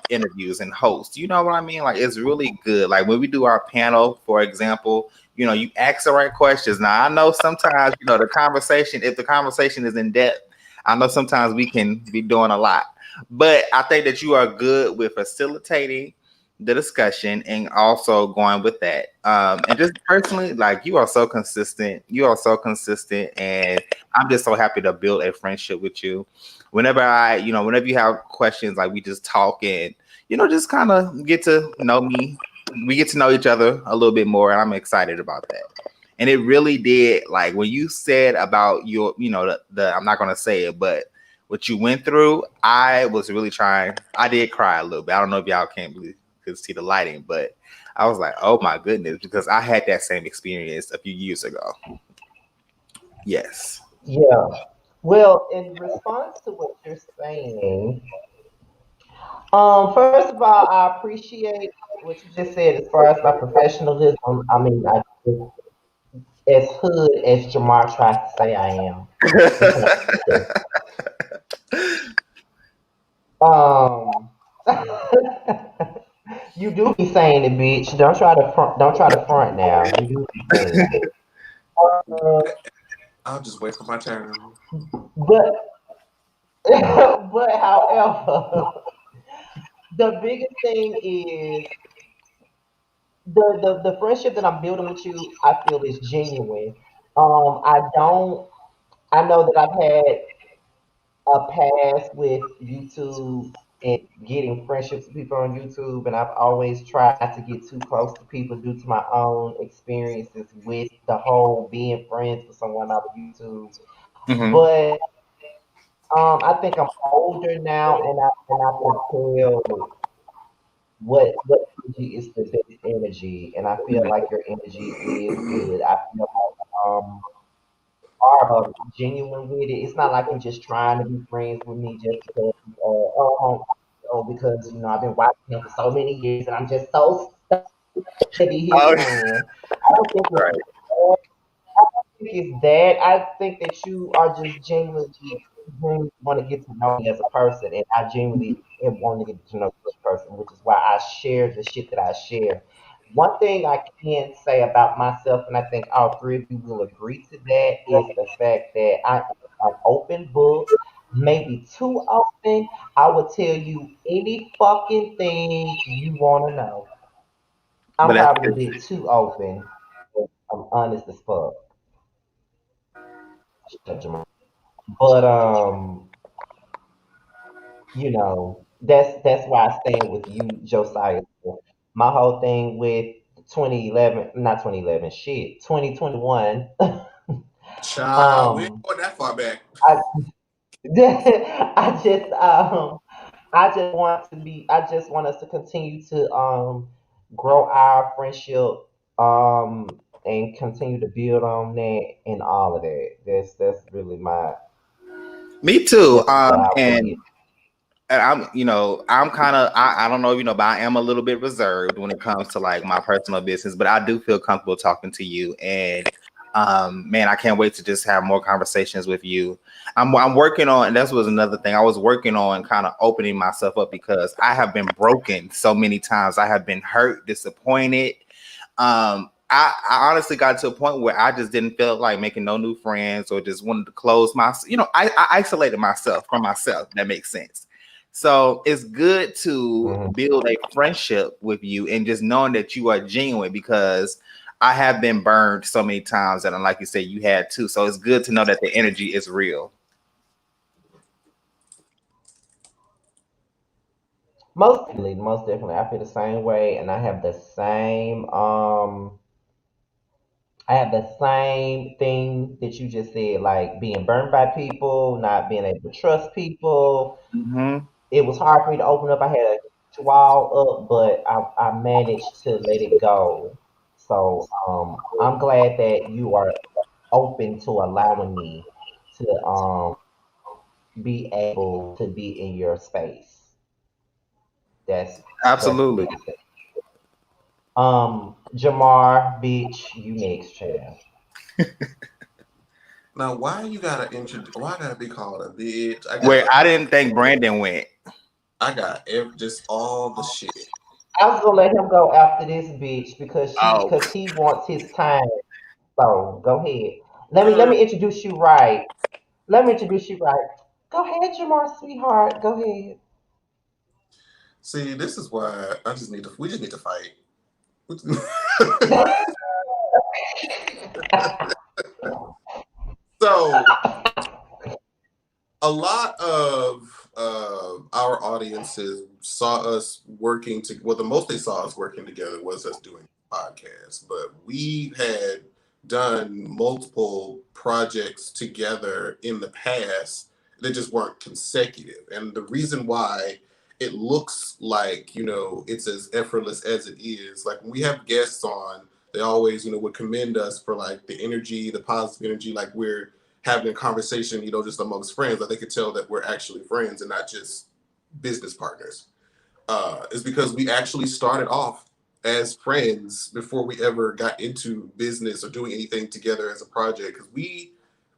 interviews and host. You know what I mean? Like it's really good. Like when we do our panel, for example, you ask the right questions. Now I know sometimes, the conversation, if the conversation is in depth, I know sometimes we can be doing a lot. But I think that you are good with facilitating the discussion and also going with that. And just personally, like you are so consistent. You are so consistent, and I'm just so happy to build a friendship with you. Whenever you have questions, like we just talk and just kind of get to know me. We get to know each other a little bit more, and I'm excited about that. And it really did, like when you said about your, the I'm not gonna say it, but what you went through, I was really trying. I did cry a little bit. I don't know if y'all can't believe could see the lighting, but I was like, oh my goodness, because I had that same experience a few years ago. Yes. Yeah. Well, in response to what you're saying, first of all, I appreciate what you just said as far as my professionalism. I mean, I as hood as Jamar tries to say I am. Um, you do be saying it, bitch. Don't try to front. Don't try to front now. You do be saying it. Uh, I'll just wait for my turn. but but however, the biggest thing is the friendship that I'm building with you. I feel is genuine. I don't. I know that I've had a past with YouTube and getting friendships with people on YouTube, and I've always tried not to get too close to people due to my own experiences with the whole being friends with someone out of YouTube. Hmm. But I think I'm older now, and I can tell what energy is the best energy, and I feel like your energy is good. I feel like are genuine with it. It's not like you're just trying to be friends with me just because, because I've been watching him for so many years and I'm just so stuck to be his Oh, friend. I don't think it's right. think it's that. I think that you are just genuinely want to get to know me as a person, and I genuinely want to get to know you as a person, which is why I share the shit that I share. One thing I can say about myself, and I think all three of you will agree to that, is the fact that I am an open book. Maybe too open. I would tell you any fucking thing you want to know. I'm But that's probably a good. bit too open. But I'm honest as fuck. Shut your mouth. But that's why I stand with you, Josiah. My whole thing with 2011, not 2011, shit, 2021. Child, we ain't um, going that far back. I, I just, I just want us to continue to grow our friendship, and continue to build on that and all of that. That's really Me too. that's what I would get. And I'm kind of, I don't know if you know, but I am a little bit reserved when it comes to like my personal business, but I do feel comfortable talking to you. And man, I can't wait to just have more conversations with you. I'm working on, and that was another thing I was working on, kind of opening myself up because I have been broken so many times. I have been hurt, disappointed. I honestly got to a point where I just didn't feel like making no new friends or just wanted to close my, I isolated myself from myself. That makes sense. So it's good to Mhm. build a friendship with you and just knowing that you are genuine because I have been burned so many times and like you said, you had too. So it's good to know that the energy is real. Most definitely. I feel the same way, and I have the same thing that you just said, like being burned by people, not being able to trust people. Hmm. It was hard for me to open up. I had a huge wall up, but I managed to let it go. So I'm glad that you are open to allowing me to be able to be in your space. That's the Absolutely. biggest thing. Jamar, bitch, you next, child. Now, why you gotta introduce? Why I gotta be called a bitch? Wait, I didn't think Brandon went. I got just all the shit. I was gonna let him go after this bitch Oh, because he wants his time. So go ahead. Let me Girl, introduce you right. Let me introduce you right. Go ahead, Jamar, sweetheart. Go ahead. see, this is why I just need to. We just need to fight. So a lot of our audiences saw us working to. Well, the most they saw us working together was us doing podcasts, but we had done multiple projects together in the past that just weren't consecutive. And the reason why it looks like, it's as effortless as it is, like when we have guests on, they always, would commend us for like the energy, the positive energy, like we're having a conversation, just amongst friends, that they could tell that we're actually friends and not just business partners. Is because we actually started off as friends before we ever got into business or doing anything together as a project. Because we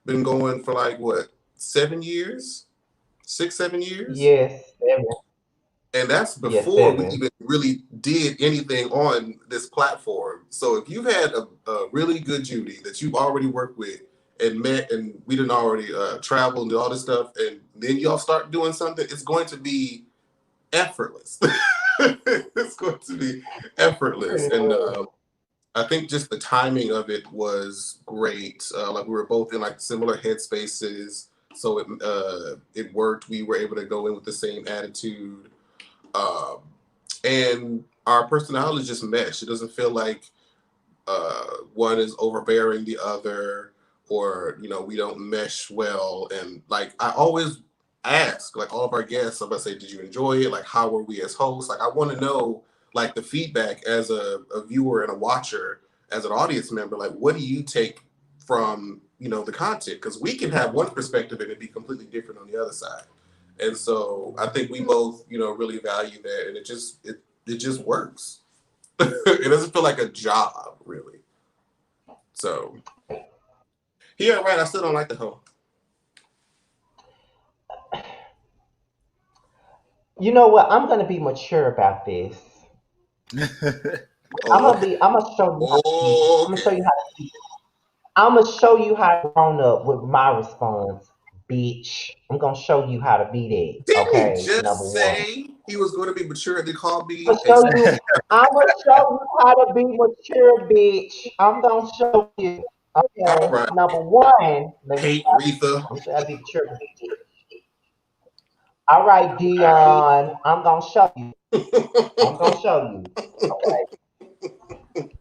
been going for like what, 7 years, 6, 7 years, Yes, seven. and that's Yes, before we seven. even really did anything on this platform. So if you've had a really good Judy that you've already worked with and met, and we didn't already travel and do all this stuff, and then y'all start doing something, it's going to be effortless. It's going to be effortless. Pretty And much. I think just the timing of it was great. Like we were both in like similar headspaces. So it worked. We were able to go in with the same attitude. Um, and our personalities just mesh. It doesn't feel like one is overbearing the other, or we don't mesh well. And like I always ask, like all of our guests, I'm gonna say, did you enjoy it? Like how were we as hosts? Like I want to know like the feedback as a viewer and a watcher, as an audience member. Like what do you take from the content? Because we can have one perspective and it be completely different on the other side. And so I think we both really value that, and it just works. It doesn't feel like a job, really. So, yeah, right. I still don't like the hoe. You know what? I'm gonna be mature about this. Oh, okay. I'm gonna show you how to be. Oh, I'm gonna okay. show you how to be. I'm gonna show you how to grown up with my response, bitch. I'm gonna show you how to be that. Didn't he Okay, number just one. say he was going to be mature and he called I'm me gonna a show you. I'm gonna show you how to be mature, bitch. I'm gonna show you. all Okay, right, number one. Let me. Kate Retha? I'm show you how to be mature. All right, Dion. I'm gonna show you. I'm gonna show you. Okay.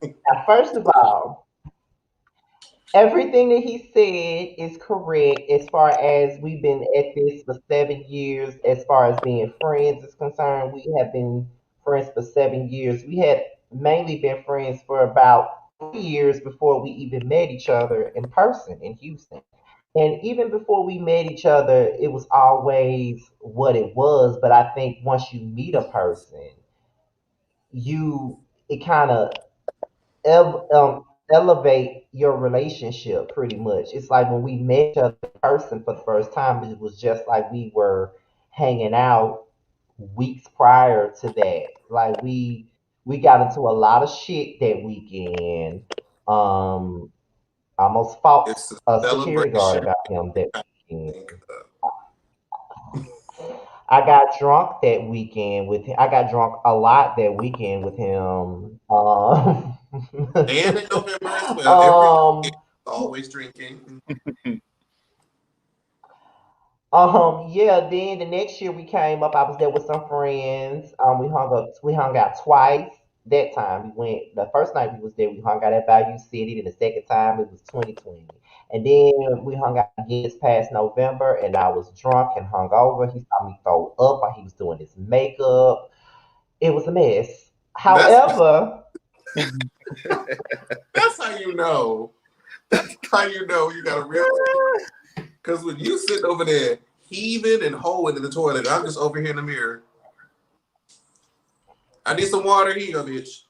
Now, first of all, everything that he said is correct as far as we've been at this for 7 years. As far as being friends is concerned, we have been friends for 7 years. We had mainly been friends for about 3 years before we even met each other in person in Houston. And even before we met each other, it was always what it was. But I think once you meet a person, you it kind of elevate your relationship pretty much. It's like when we met each other in person for the first time, it was just like we were hanging out weeks prior to that. Like we got into a lot of shit that weekend. Um, almost fought It's a a security guard celebration. about him that I weekend. think, I got drunk that weekend with him. I got drunk a lot that weekend with him. and in November as well. Every um, always drinking. yeah, then the next year we came up, I was there with some friends. We hung out twice. That time we went the first night we was there, we hung out at Value City, then the second time it was 2020. And then we hung out again this past November and I was drunk and hungover. He saw me throw up while he was doing his makeup. It was a mess. That's However, that's how you know. That's how you got a real. Because when you sitting over there heaving and hoeing in the toilet, I'm just over here in the mirror. I need some water. Here you go, bitch.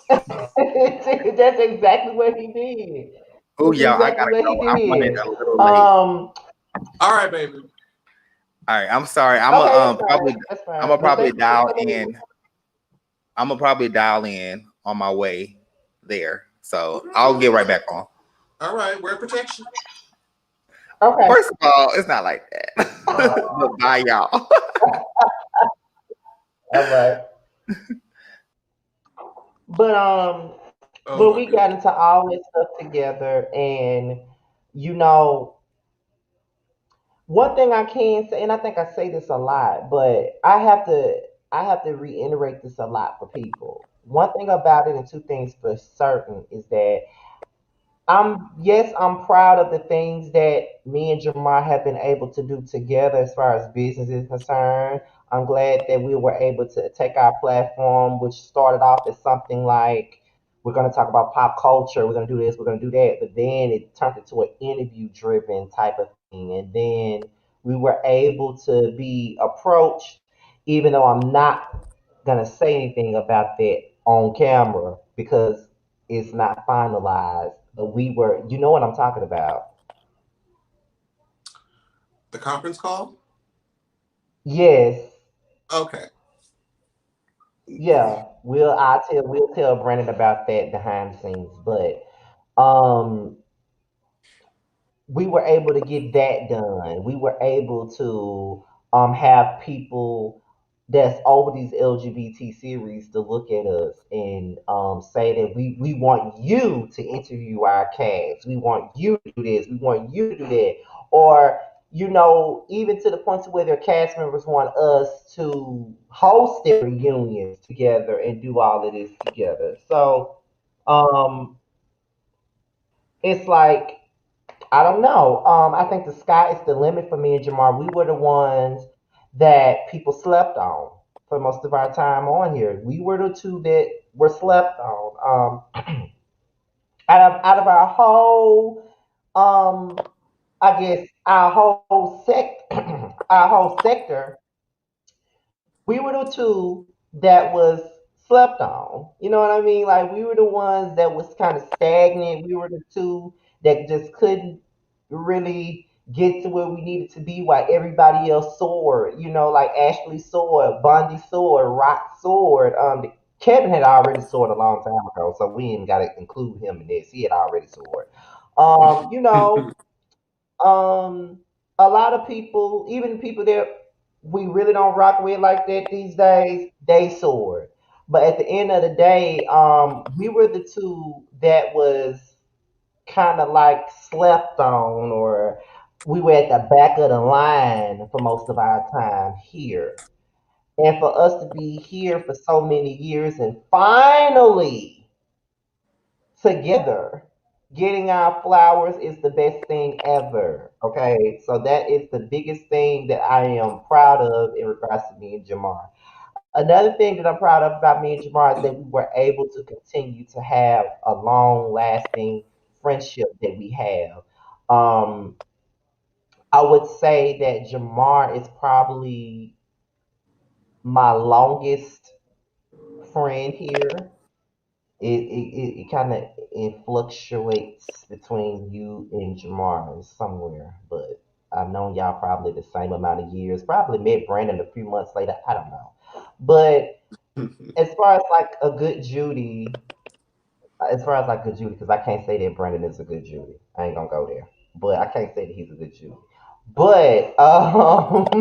That's exactly what he did. Oh, That's y'all, I exactly gotta what he go. I'm running did. a little late. Um, All right, baby. All right, I'm sorry. okay, that's fine. That's I'm fine. gonna But probably thank you for dial coming in. in. I'm gonna probably dial in on my way there. So I'll get Okay. right back on. All right. Wear protection. Okay. First of all, it's not like that. But bye, y'all. All right. But Oh but my we got goodness. into all this stuff together, and you know, one thing I can say, and I think I say this a lot, but I have to reiterate this a lot for people. One thing about it, and two things for certain, is that I'm proud of the things that me and Jamar have been able to do together as far as business is concerned. I'm glad that we were able to take our platform, which started off as something like we're going to talk about pop culture, we're going to do this, we're going to do that, but then it turned into an interview driven type of thing. And then we were able to be approached, even though I'm not going to say anything about that on camera because it's not finalized. But we were, you know what I'm talking about. The conference call. Yes, Okay. yeah. We'll tell Brandon about that behind the scenes. But um we were able to get that done. We were able to have people that's over these LGBT series to look at us and say that we want you to interview our cast. We want you to do this. We want you to do that. Or even to the point to where their cast members want us to host their reunions together and do all of this together. So um, it's like I don't know. I think the sky is the limit for me and Jamar. We were the ones that people slept on for most of our time on here. We were the two that were slept on. Out of our whole, I guess our whole sector, we were the two that was slept on. You know what I mean? Like we were the ones that was kind of stagnant. We were the two that just couldn't really get to where we needed to be while everybody else soared. Like Ashley soared, Bondi soared, Rock soared. Kevin had already soared a long time ago, so we ain't got to include him in this. He had already soared. Um, you know, um, a lot of people, even people that we really don't rock with like that these days, they soared. But at the end of the day, we were the two that was kind of like slept on, or we were at the back of the line for most of our time here. And for us to be here for so many years and finally together. Getting our flowers is the best thing ever. Okay, so that is the biggest thing that I am proud of in regards to me and Jamar. Another thing that I'm proud of about me and Jamar is that we were able to continue to have a long lasting friendship that we have. Um, I would say that Jamar is probably my longest friend here. It kind of it fluctuates between you and Jamar somewhere, but I've known y'all probably the same amount of years. Probably met Brandon a few months later. I don't know, but as far as like a good Judy, as far as like good Judy, because I can't say that Brandon is a good Judy. I ain't gonna go there, but I can't say that he's a good Judy. But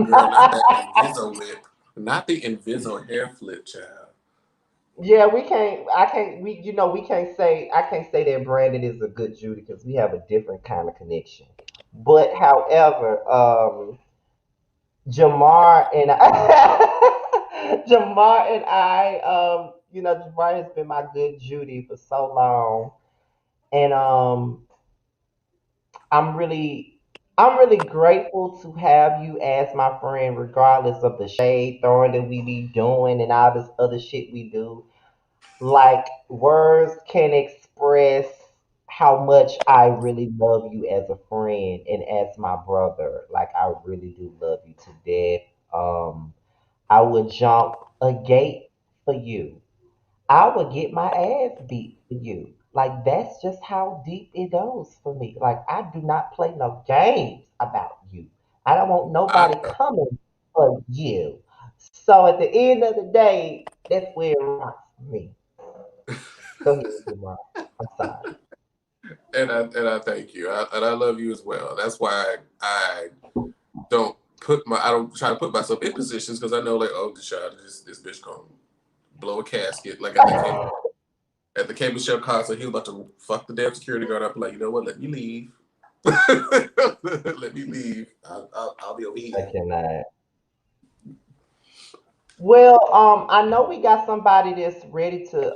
Girl, not that Inviso whip. Not the Inviso hair flip, child. yeah, we can't. I can't. We can't say. I can't say that Brandon is a good Judy because we have a different kind of connection. But however, Jamar and Jamar and I, Jamar has been my good Judy for so long, and I'm really, I'm really grateful to have you as my friend, regardless of the shade throwing that we be doing and all this other shit we do. Like words can express how much I really love you as a friend and as my brother. Like I really do love you to death. I would jump a gate for you. I would get my ass beat for you. Like that's just how deep it goes for me. Like I do not play no games about you. I don't want I nobody coming for you. So at the end of the day, that's where it rocks for me. Go ahead, Jamar. I'm sorry. and I thank you, and I love you as well. That's why I don't I don't try to put myself in positions because I know like, oh, this bitch gonna blow a casket like at the K Michelle concert. He was about to fuck the damn security guard up. Like, you know what? Let me leave. Let me leave. I'll be over I here. cannot. Well, I know we got somebody that's ready to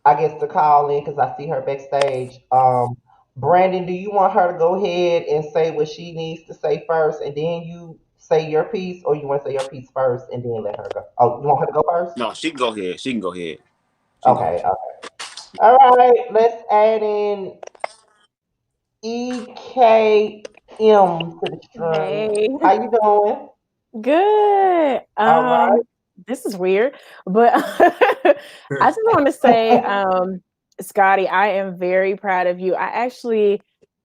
I guess to call in because I see her backstage. Brandon, do you want her to go ahead and say what she needs to say first, and then you say your piece, or you want to say your piece first and then let her go? Oh, you want her to go first? No, she can go ahead. She can go ahead. She can go Okay. ahead. Okay. All right. Let's add in EKM to the string. Hey, How you doing? good. All right. This is weird, but I just want to say, Scotty, I am very proud of you. I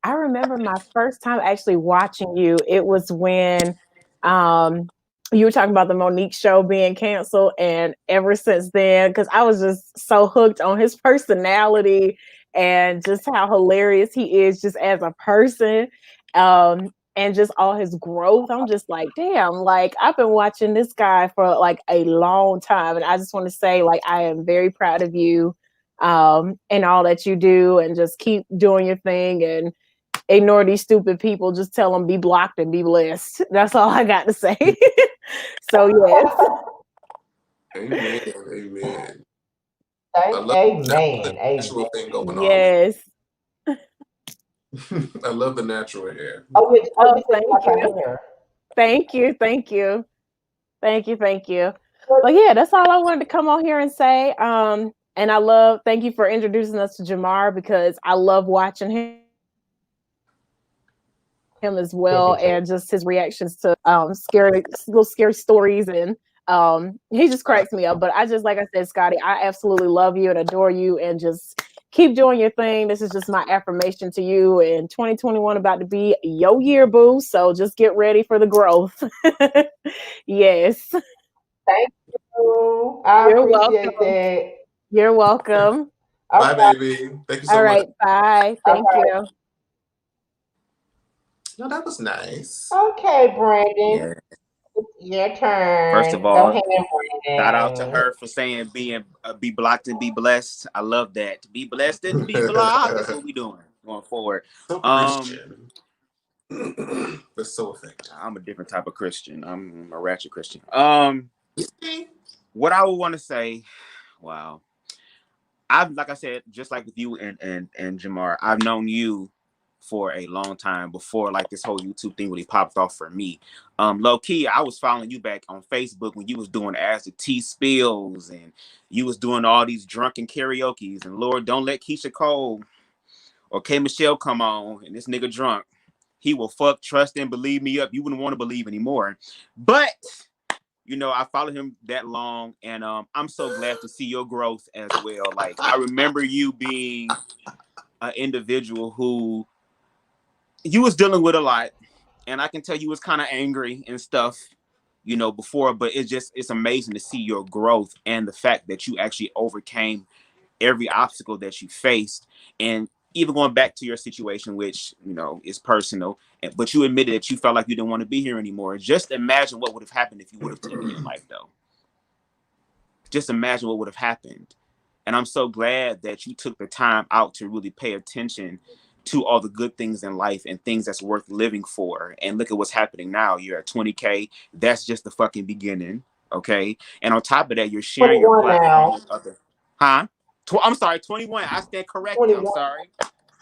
remember my first time actually watching you. It was when, you were talking about the Monique show being canceled, and ever since then, because I was just so hooked on his personality and just how hilarious he is, just as a person. And just all his growth. I'm just like, damn, like I've been watching this guy for like a long time. And I just want to say, like, I am very proud of you and all that you do, and just keep doing your thing and ignore these stupid people. Just tell them be blocked and be blessed. That's all I got to say. So yes. Amen. Amen. I love the Amen. Amen. natural thing going on. Yes. I love the natural hair. Oh, Oh, you said you thank like you. her hair. Thank you. Thank you. Thank you, thank you. But yeah, that's all I wanted to come on here and say. And thank you for introducing us to Jamar, because I love watching him as well, and just his reactions to scary little scary stories, and he just cracks me up. But I just, like I said, Scotty, I absolutely love you and adore you, and just keep doing your thing. This is just my affirmation to you. And 2021 about to be your year, boo. So just get ready for the growth. Yes. Thank you. I You're appreciate welcome. that. You're welcome. All Bye, right. baby. Thank you All so much. right. Bye. Thank you. No, that was nice. Okay, Brandon. Yeah. It's your First of turn. Go all, ahead, shout out to Brandon. her for saying be blocked and be blessed. I love that. Be blessed and be blocked. That's what we doing going forward. So Um, Christian. That's so effective. I'm a different type of Christian. I'm a ratchet Christian. See? What I would want to say, wow. I've like I said, just like with you and Jamar, I've known you for a long time before like this whole YouTube thing really popped off for me. Low key, I was following you back on Facebook when you was doing As the Tea Spills, and you was doing all these drunken karaoke's, and Lord, don't let Keisha Cole or K Michelle come on and this nigga drunk. He will fuck, trust, and believe me up. You wouldn't want to believe anymore. But I followed him that long, and I'm so glad to see your growth as well. Like I remember you being an individual who you was dealing with a lot, and I can tell you was kind of angry and stuff, before. But it's amazing to see your growth and the fact that you actually overcame every obstacle that you faced, and even going back to your situation, which is personal, but you admitted that you felt like you didn't want to be here anymore. Just imagine what would have happened if you would have taken your life, though. Just imagine what would have happened. And I'm so glad that you took the time out to really pay attention to all the good things in life and things that's worth living for. And look at what's happening now. You're at 20K. That's just the fucking beginning. Okay. And on top of that, you're sharing your 21 platform now. with other. Huh? I'm sorry, 21. I stand corrected. I'm 21. sorry.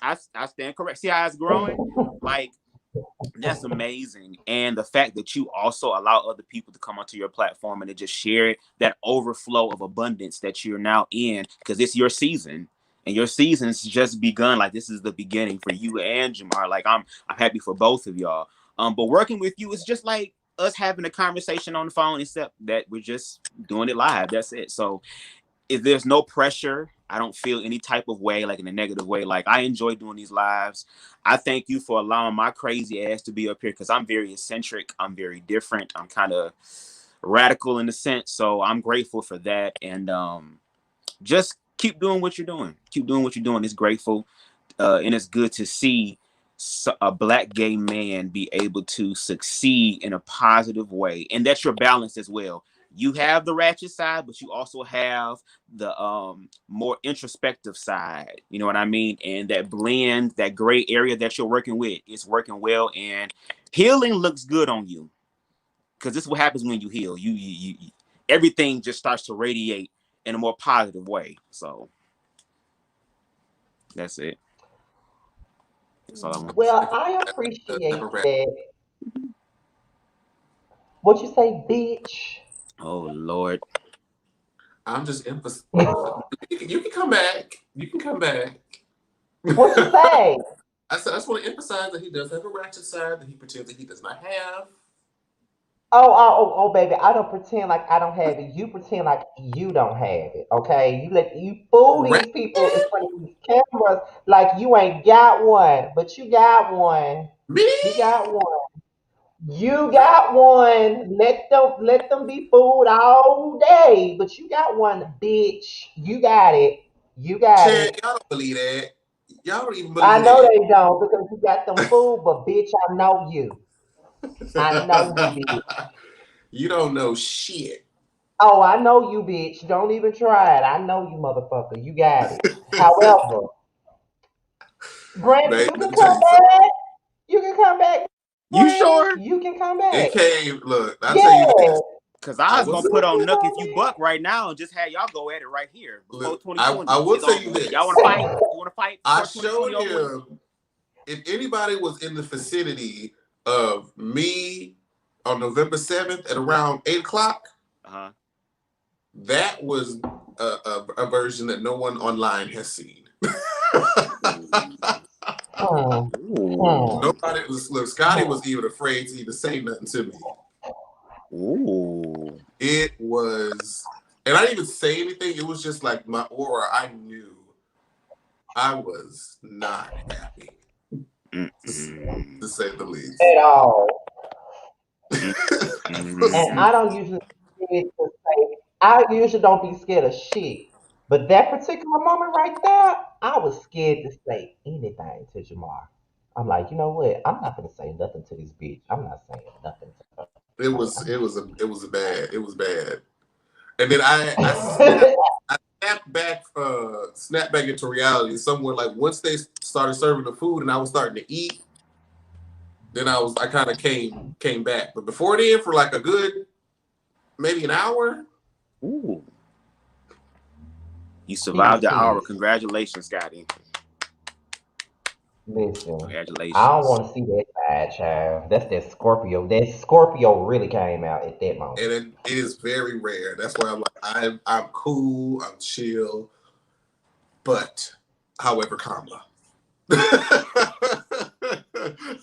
I stand correct. See how it's growing? Like, that's amazing. And the fact that you also allow other people to come onto your platform and to just share it, that overflow of abundance that you're now in, because it's your season. And your season's just begun. Like this is the beginning for you and Jamar. Like I'm happy for both of y'all. But working with you is just like us having a conversation on the phone, except that we're just doing it live. That's it. So if there's no pressure, I don't feel any type of way, like in a negative way. Like, I enjoy doing these lives. I thank you for allowing my crazy ass to be up here, because I'm very eccentric. I'm very different. I'm kind of radical in a sense. So I'm grateful for that. And just keep doing what you're doing. Keep doing what you're doing. It's grateful. And it's good to see a black gay man be able to succeed in a positive way, and that's your balance as well. You have the ratchet side, but you also have the more introspective side. You know what I mean? And that blend, that gray area that you're working with, is working well, and healing looks good on you, because this is what happens when you heal. Everything just starts to radiate in a more positive way. So that's it. That's all I want to say. Well, I appreciate that. What you say, bitch? Oh Lord. I'm just emphasizing. You can come back. You can come back. What you say? I just want to emphasize that he does have a ratchet side that he pretends that he does not have. Baby, I don't pretend like I don't have it. You pretend like you don't have it, okay? You fool these people in Ratchet? front of these cameras like you ain't got one, but you got one. Me? You got one. You got one. Let them be fooled all day, but you got one, bitch. You got it. You got Chad, it. y'all don't believe that. Y'all don't even I believe know that. they don't because you got them fooled, but bitch, I know you. I know you, bitch. You don't know shit. Oh, I know you, bitch. Don't even try it. I know you, motherfucker. You got it. However, Brandon, Man, you let can me tell come you something. back. You can come back, You Brandon. sure? You can come back. It came, look, I'll tell you Yeah. this. Cause I I was will gonna say, put You on can Nuck If come You back. Buck right now and just have y'all go at it right here before look, I 2020 will is tell over you with. Y'all want this. to fight? You want to fight I before showed 2020 over with? him if anybody was in the vicinity of me on November 7th at around 8 o'clock, Uh that was a version that no one online has seen. huh. Hmm. Hmm. Ooh. Nobody was, look, Scotty was even afraid to even say nothing to me. Ooh. It was, and I didn't even say anything. It was just like my aura. I knew I was not happy, to Mm-mm. say the least. At all. And Mm-mm. I don't usually be scared to say, I usually don't be scared of shit. But that particular moment right there, I was scared to say anything to Jamar. I'm like, you know what? I'm not gonna say nothing to this bitch. I'm not saying nothing to her. It Like, was I'm it not was a saying it was a bad. It was bad. And then nothing. I snapped back into reality somewhere like once they started serving the food and I was starting to eat, then I kind of came back. But before then, for like a good maybe an hour, Ooh. You He was survived the hour. pissed. Congratulations, Scotty. Listen, I don't Congratulations. want to see that side, child. That's that Scorpio. That Scorpio really came out at that and moment. it is very rare. That's why I'm like I'm cool, I'm chill, but however, comma.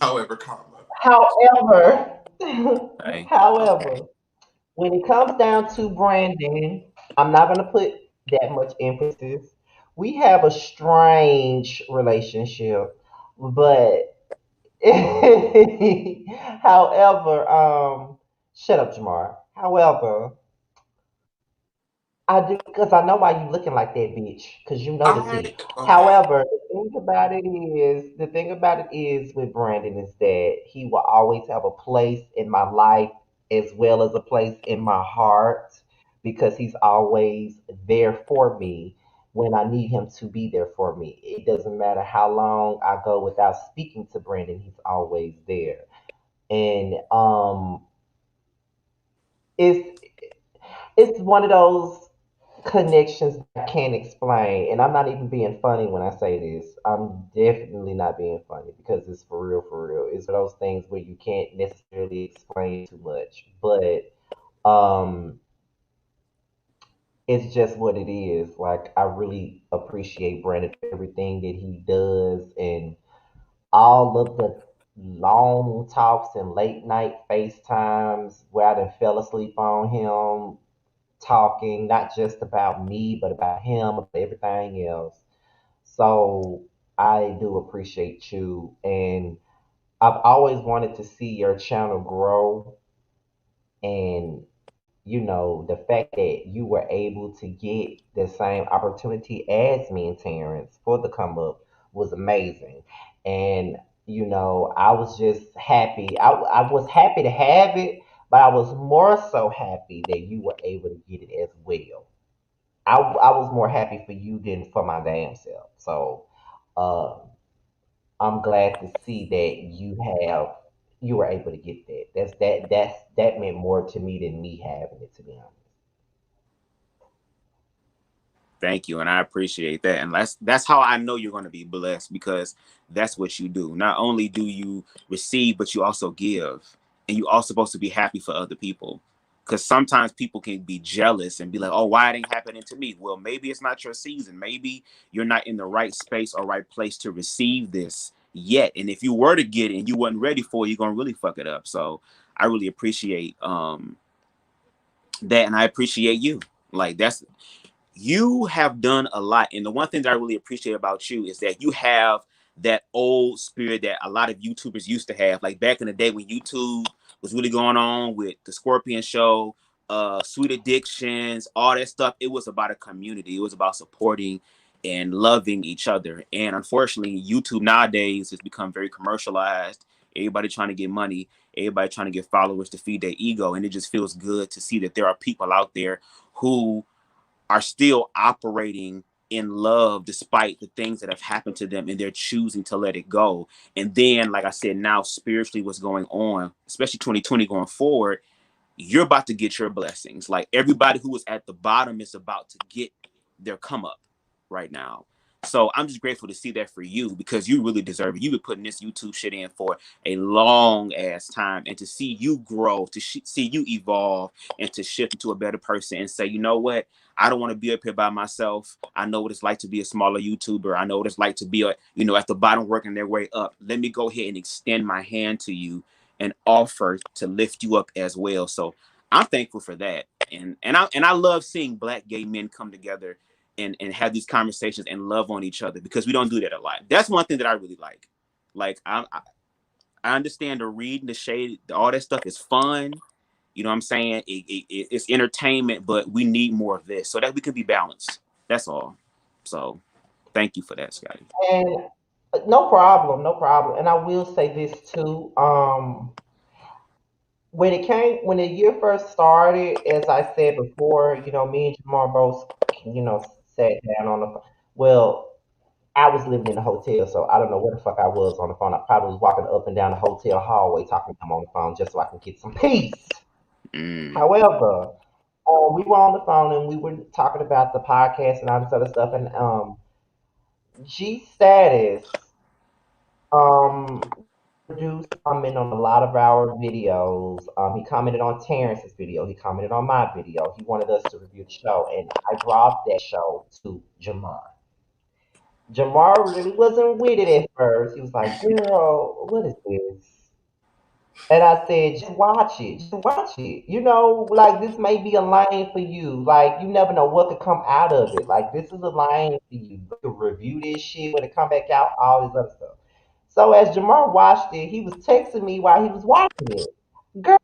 However, comma. However, Okay. Okay. however, when it comes down to Brandon, I'm not going to put that much emphasis. We have a strange relationship, but however, shut up, Jamar. However, I do because I know why you looking like that, bitch. Because you know the I tea. okay. However, the thing about it is with Brandon is that he will always have a place in my life as well as a place in my heart because he's always there for me when I need him to be there for me. It doesn't matter how long I go without speaking to Brandon, he's always there. And it's it's one of those connections that I can't explain. And I'm not even being funny when I say this. I'm definitely not being funny because it's for real, for real. It's one of those things where you can't necessarily explain too much. But um it's just what it is. Like I really appreciate Brandon for everything that he does and all of the long talks and late night FaceTimes where I done fell asleep on him, talking not just about me, but about him, about everything else. So I do appreciate you, and I've always wanted to see your channel grow. And the fact that you were able to get the same opportunity as me and Terrence for the come up was amazing. And I was just happy. I was happy to have it, but I was more so happy that you were able to get it as well. I was more happy for you than for my damn self. So um, I'm glad to see that you were able to get that. That meant more to me than me having it, to be honest. Thank you, and I appreciate that. And that's how I know you're going to be blessed, because that's what you do. Not only do you receive, but you also give, and you are supposed to be happy for other people. Because sometimes people can be jealous and be like, "Oh, why it ain't happening to me?" Well, maybe it's not your season. Maybe you're not in the right space or right place to receive this yet. And if you were to get it and you wasn't ready for it, you're gonna really fuck it up. So I really appreciate that, and I appreciate you. Like you have done a lot. And the one thing that I really appreciate about you is that you have that old spirit that a lot of YouTubers used to have. Like back in the day when YouTube was really going on with the Scorpion Show, Sweet Addictions, all that stuff. It was about a community. It was about supporting and loving each other. And unfortunately, YouTube nowadays has become very commercialized. Everybody trying to get money. Everybody trying to get followers to feed their ego. And it just feels good to see that there are people out there who are still operating in love despite the things that have happened to them, and they're choosing to let it go. And then, like I said, now spiritually what's going on, especially 2020 going forward, you're about to get your blessings. Like everybody who was at the bottom is about to get their come up right now. So I'm just grateful to see that for you, because you really deserve it. You've been putting this YouTube shit in for a long ass time, and to see you grow, to see you evolve, and to shift into a better person and say, you know what? I don't want to be up here by myself. I know what it's like to be a smaller YouTuber. I know what it's like to be, at the bottom working their way up. Let me go ahead and extend my hand to you and offer to lift you up as well. So I'm thankful for that. And I love seeing Black gay men come together and have these conversations and love on each other, because we don't do that a lot. That's one thing that I really like. Like I understand the reading, the shade, all that stuff is fun. You know what I'm saying? It's entertainment, but we need more of this so that we can be balanced. That's all. So thank you for that, Scotty. And no problem, no problem. And I will say this too. When the year first started, as I said before, me and Jamar both, sat down on the phone. Well, I was living in a hotel, so I don't know where the fuck I was on the phone. I probably was walking up and down the hotel hallway talking to him on the phone just so I can get some peace. Mm, However, we were on the phone and we were talking about the podcast and all this other stuff. And G Status produced comment on a lot of our videos. He commented on Terrence's video. He commented on my video. He wanted us to review the show, and I brought that show to Jamar. Jamar really wasn't with it at first. He was like, "Girl, what is this?" And I said, "Just watch it. Just watch it. Like this may be a lane for you. Like you never know what could come out of it. Like this is a lane for you. You can review this shit when it come back out. All this other stuff." So as Jamar watched it, he was texting me while he was watching it. Girl,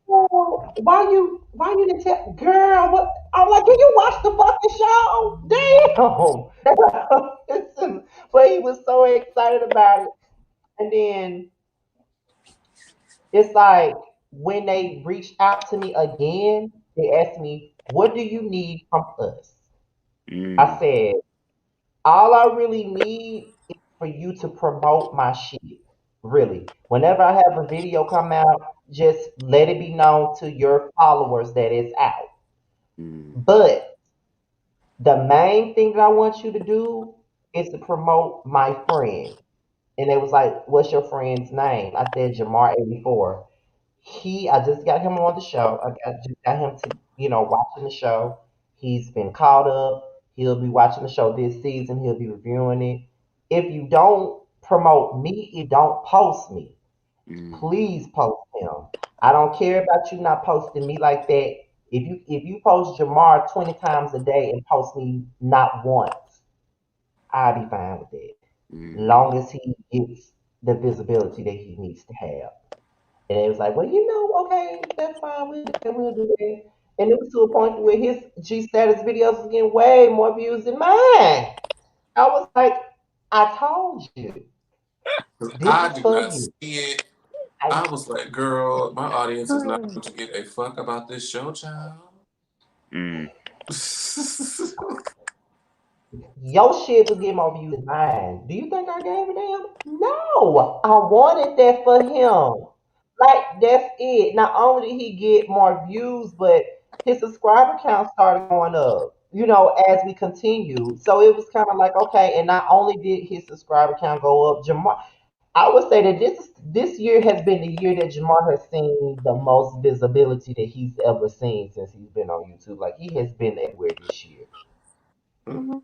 why you didn't tell girl what I'm like, can you watch the fucking show? Damn. But he was so excited about it. And then it's like when they reached out to me again, they asked me, what do you need from us? I mm, said, all I really need is for you to promote my shit. Really. Whenever I have a video come out, just let it be known to your followers that it's out. mm, But the main thing that I want you to do is to promote my friend. And it was like, what's your friend's name? I said Jamar84. I just got him on the show. Just got him to, watching the show. He's been caught up. He'll be watching the show this season. He'll be reviewing it. If you don't promote me, you don't post me. Please post him. I don't care about you not posting me like that. If you post Jamar 20 times a day and post me not once, I'll be fine with that. Long as he gets the visibility that he needs to have. And it was like, well, okay, that's fine. We'll do that. And it was to a point where his G status videos was getting way more views than mine. I was like, I told you, this I is did for not you. see it. I, I was like, girl, my audience is not going to get a fuck about this show, child. your shit was getting more views than mine. Do you think I gave a damn? No, I wanted that for him. Like that's it. Not only did he get more views, but his subscriber count started going up. As we continue. So it was kind of like okay. And not only did his subscriber count go up, Jamar. I would say that this year has been the year that Jamar has seen the most visibility that he's ever seen since he's been on YouTube. Like he has been everywhere this year,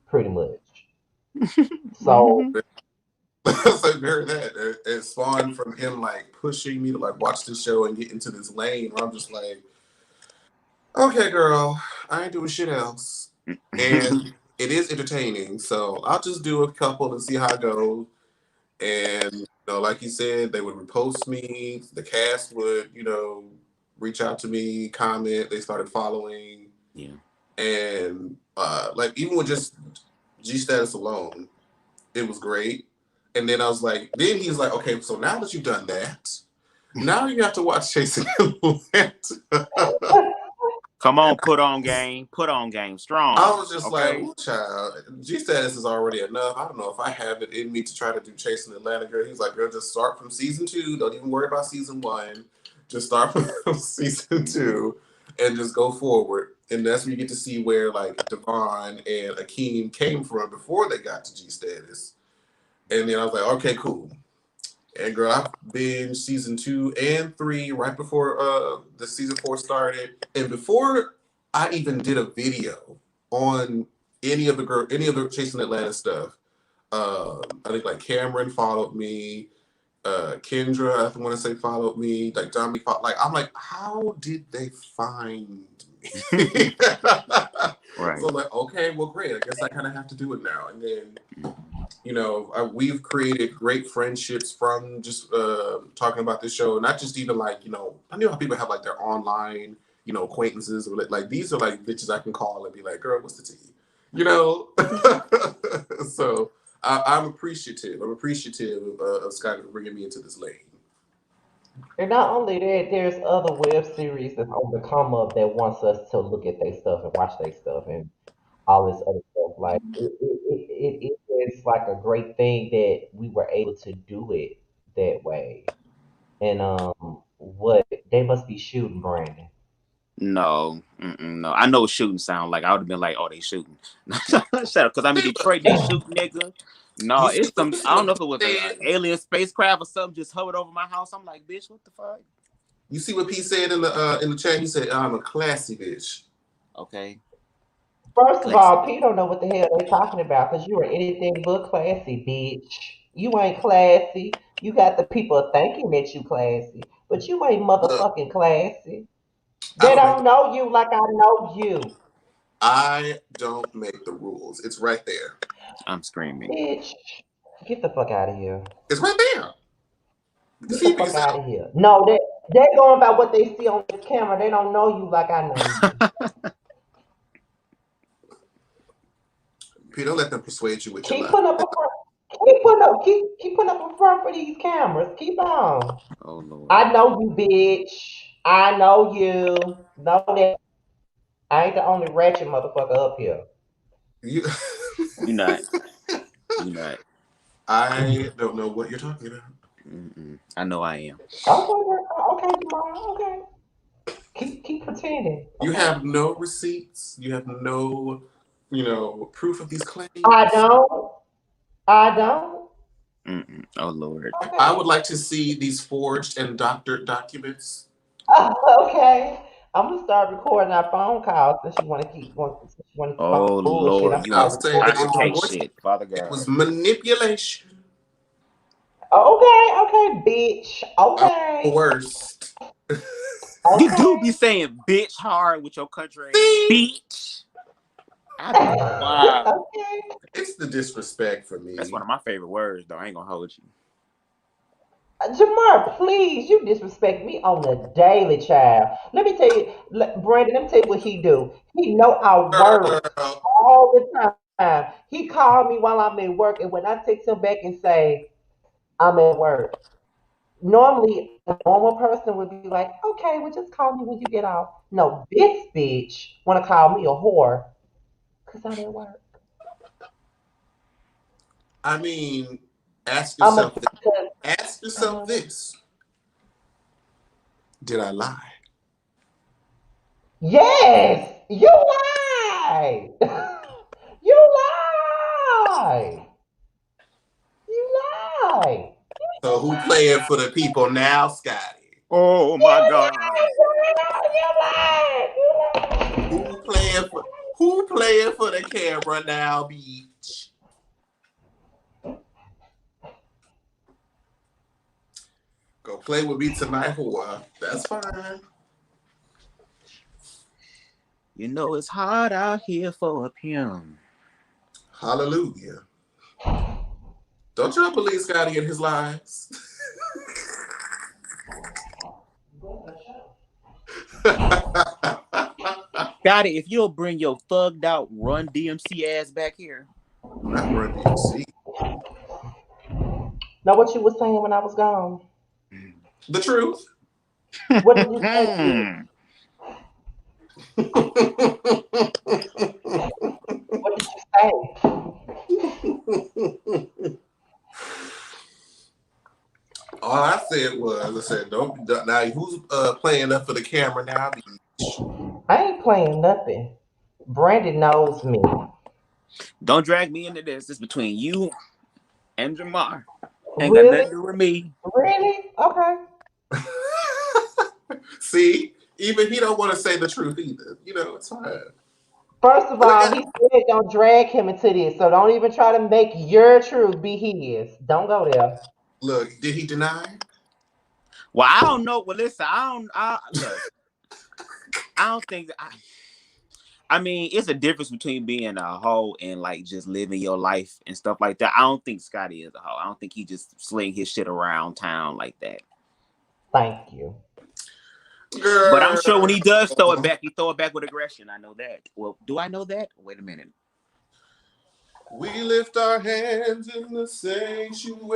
pretty much. So So very that it spawned from him like pushing me to like watch the show and get into this lane where I'm just like, okay, girl, I ain't doing shit else, and it is entertaining. So I'll just do a couple and see how it goes. And like you said, they would repost me. The cast would reach out to me, comment. They started following. Yeah. And like even with just G status alone, it was great. And then I was like, then he's like, okay, so now that you've done that, now you have to watch Chasing Atlanta. Come on, put on game strong. I was just like, okay? ooh, child, G status is already enough. I don't know if I have it in me to try to do Chasing Atlanta, girl. He's like, girl, just start from season 2. Don't even worry about season 1. Just start from season 2 and just go forward. And that's where you get to see where like Devon and Akeem came from before they got to G status. And then I was like, okay, cool. And girl, I've been season 2 and 3 right before the season 4 started, and before I even did a video on any of the Chasing Atlanta stuff. I think like Cameron followed me, Kendra, I want to say followed me, like Dominique, like I'm like, how did they find me? Right. So I'm like, okay, well, great. I guess I kind of have to do it now. And then we've created great friendships from just talking about this show. Not just even like, I know how people have like their online, acquaintances, or like these are like bitches I can call and be like, girl, what's the tea? So I'm appreciative. I'm appreciative of Scott for bringing me into this lane. and not only that, there's other web series that's on the come up that wants us to look at their stuff and watch their stuff and all this other stuff. Like it is like a great thing that we were able to do it that way. And what they must be shooting Brandon. No, no. I know what shooting sound like. I would have been like, oh, they shooting. Shut up, because I'm in Detroit. They shoot, nigga. No, it's some. I don't know if it was an alien spacecraft or something just hovered over my house. I'm like, bitch, what the fuck? You see what P said in the chat? He said, I'm a classy bitch. Okay. First of all, P don't know what the hell they talking about because you are anything but classy, bitch. You ain't classy. You got the people thinking that you classy, but you ain't motherfucking classy. They don't know you like I know you. I don't make the rules. It's right there. I'm screaming. Bitch, get the fuck out of here. It's right there. Get the fuck out of here. No, they're going by what they see on this camera. They don't know you like I know you. P, don't let them persuade you with Keep your putting life. up a front. Keep putting up a front for these cameras. Keep on. Oh Lord. I know you, bitch. I know you. Know that I ain't the only ratchet motherfucker up here. You not. You not. I don't know what you're talking about. I know I am. Okay, Jamal. Okay. Keep pretending. Okay. You have no receipts. You have no, proof of these claims. I don't. Oh Lord. Okay. I would like to see these forged and doctored documents. Okay. I'm gonna start recording our phone calls since you want to keep Oh bullshit. Lord, I'm you know, sorry. shit, Father God. It was manipulation. Okay, bitch. I'm the Okay, worst. You do be okay. saying bitch hard with your country ass. See? Bitch. I be wow. Okay. It's the disrespect for That's one me. of my favorite words, though. I ain't gonna hold you. Jamar, please, you disrespect me on the daily, child. Let me tell you, Brandon. Let me tell you what he do. He know I work Girl, all the time. He called me while I'm at work, and when I text him back and say I'm at work, normally a normal person would be like, "Okay, well, just call me when you get off." No, this bitch want to call me a whore because I'm at work. I mean, ask I'm a yourself this. because Ask yourself uh, this. Did I lie? yes, you lie. You lie. You lie. So who playing for the people now, Scotty? Oh You my God. lie. You lie. You lie. Who playing for the camera now, beach? Go play with me tonight, whore. That's fine. You know it's hard out here for a pimp. Hallelujah. Don't y'all believe Scotty and his lies? Got it. If you'll bring your thugged out Run DMC ass back here. Not Run DMC. Know what you was saying when I was gone? The truth. What did you say, bitch? What did you say? All I said was, I said, don't now. Who's playing up for the camera now, beach? I ain't playing nothing. Brandon knows me. Don't drag me into this. It's between you and Jamar. Ain't got Really? nothing to do with me. Really? Okay. See, even he don't want to say the truth either. You know, it's fine. First of But I all, got he said don't drag him into this, so don't even try to make your truth be his. Don't go there. look. Did he deny? Well, I don't know. Well, listen, look. I don't think that I mean, it's a difference between being a hoe and like just living your life and stuff like that. I don't think Scotty is a hoe. I don't think he just sling his shit around town like that. Thank you. But I'm sure when Girl, he does throw it back, he throw it back with aggression. I know that. Well, do I know that? Wait a minute. we lift our hands in the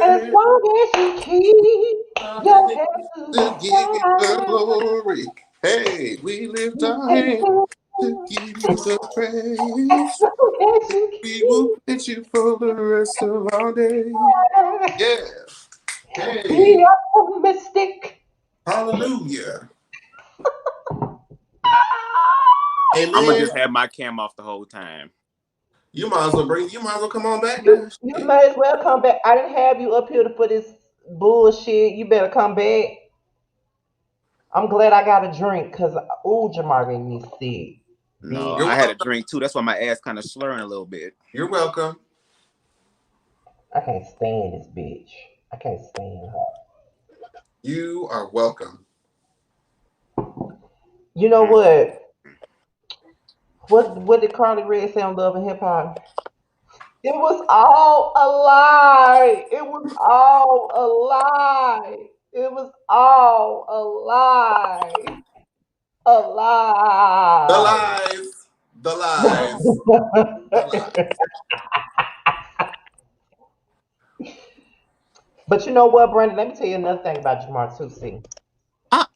As sanctuary long as you keep your head to to the give you the sky, glory. Hey, we lift our as hands to give you the praise. long as you We will keep praise you for the rest of our days. Yeah. be Hey. optimistic. Hallelujah. I'm gonna Amen. just have my cam off the whole time. You might as well come on back now. You may as well come back. I didn't have you up here for this bullshit. You better come back. I'm glad I got a drink because, ooh, Jamar made me sick. No, You're Bitch. I had a welcome. drink too. That's why my ass kind of slurring a little bit. You're welcome. I can't stand this bitch. I can't stand her. You are welcome. You know Mm. what? What did Carly Red say on Love and Hip Hop? It was all a lie. It was all a lie. It was all a lie. A The lie. lies. The lies. The lies. But you know what, Brandon? Let me tell you another thing about Jamar too. See, Ah,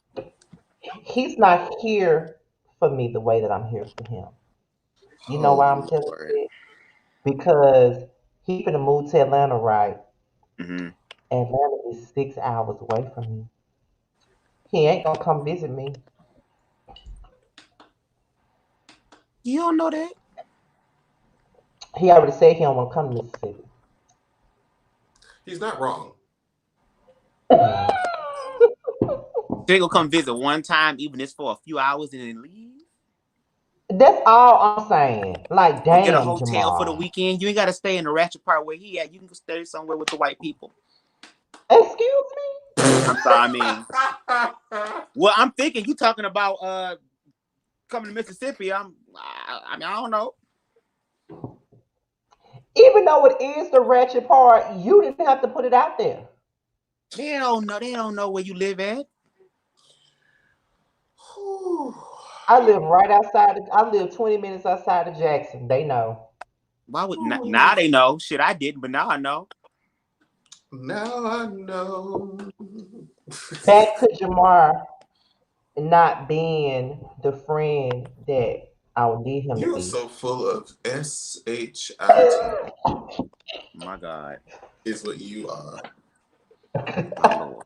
he's not here for me the way that I'm here for him. You know oh why I'm telling Lord. you that? Because he finna move to Atlanta, right? Mm-hmm. Atlanta is 6 hours away from me. He ain't gonna come visit me. You don't know that? He already said he don't want to come to Mississippi. He's not wrong. They gonna come visit one time, even if it's for a few hours, and then leave. That's all I'm saying. Like, Or get a damn, hotel for the Jamal. weekend. You ain't gotta stay in the ratchet part where he at. You can stay somewhere with the white people. Excuse me? I'm sorry. I mean, well, I'm thinking you talking about coming to Mississippi. I mean, I don't know. Even though it is the ratchet part, you didn't have to put it out there. They don't know. They don't know where you live at. I live right outside. I live 20 minutes outside of Jackson. They know. Why would now they know? Shit, I didn't, but now I know. Now I know. Back to Jamar not being the friend that I would need him to You're be. so full of shit. My God, Is what you are. my Lord.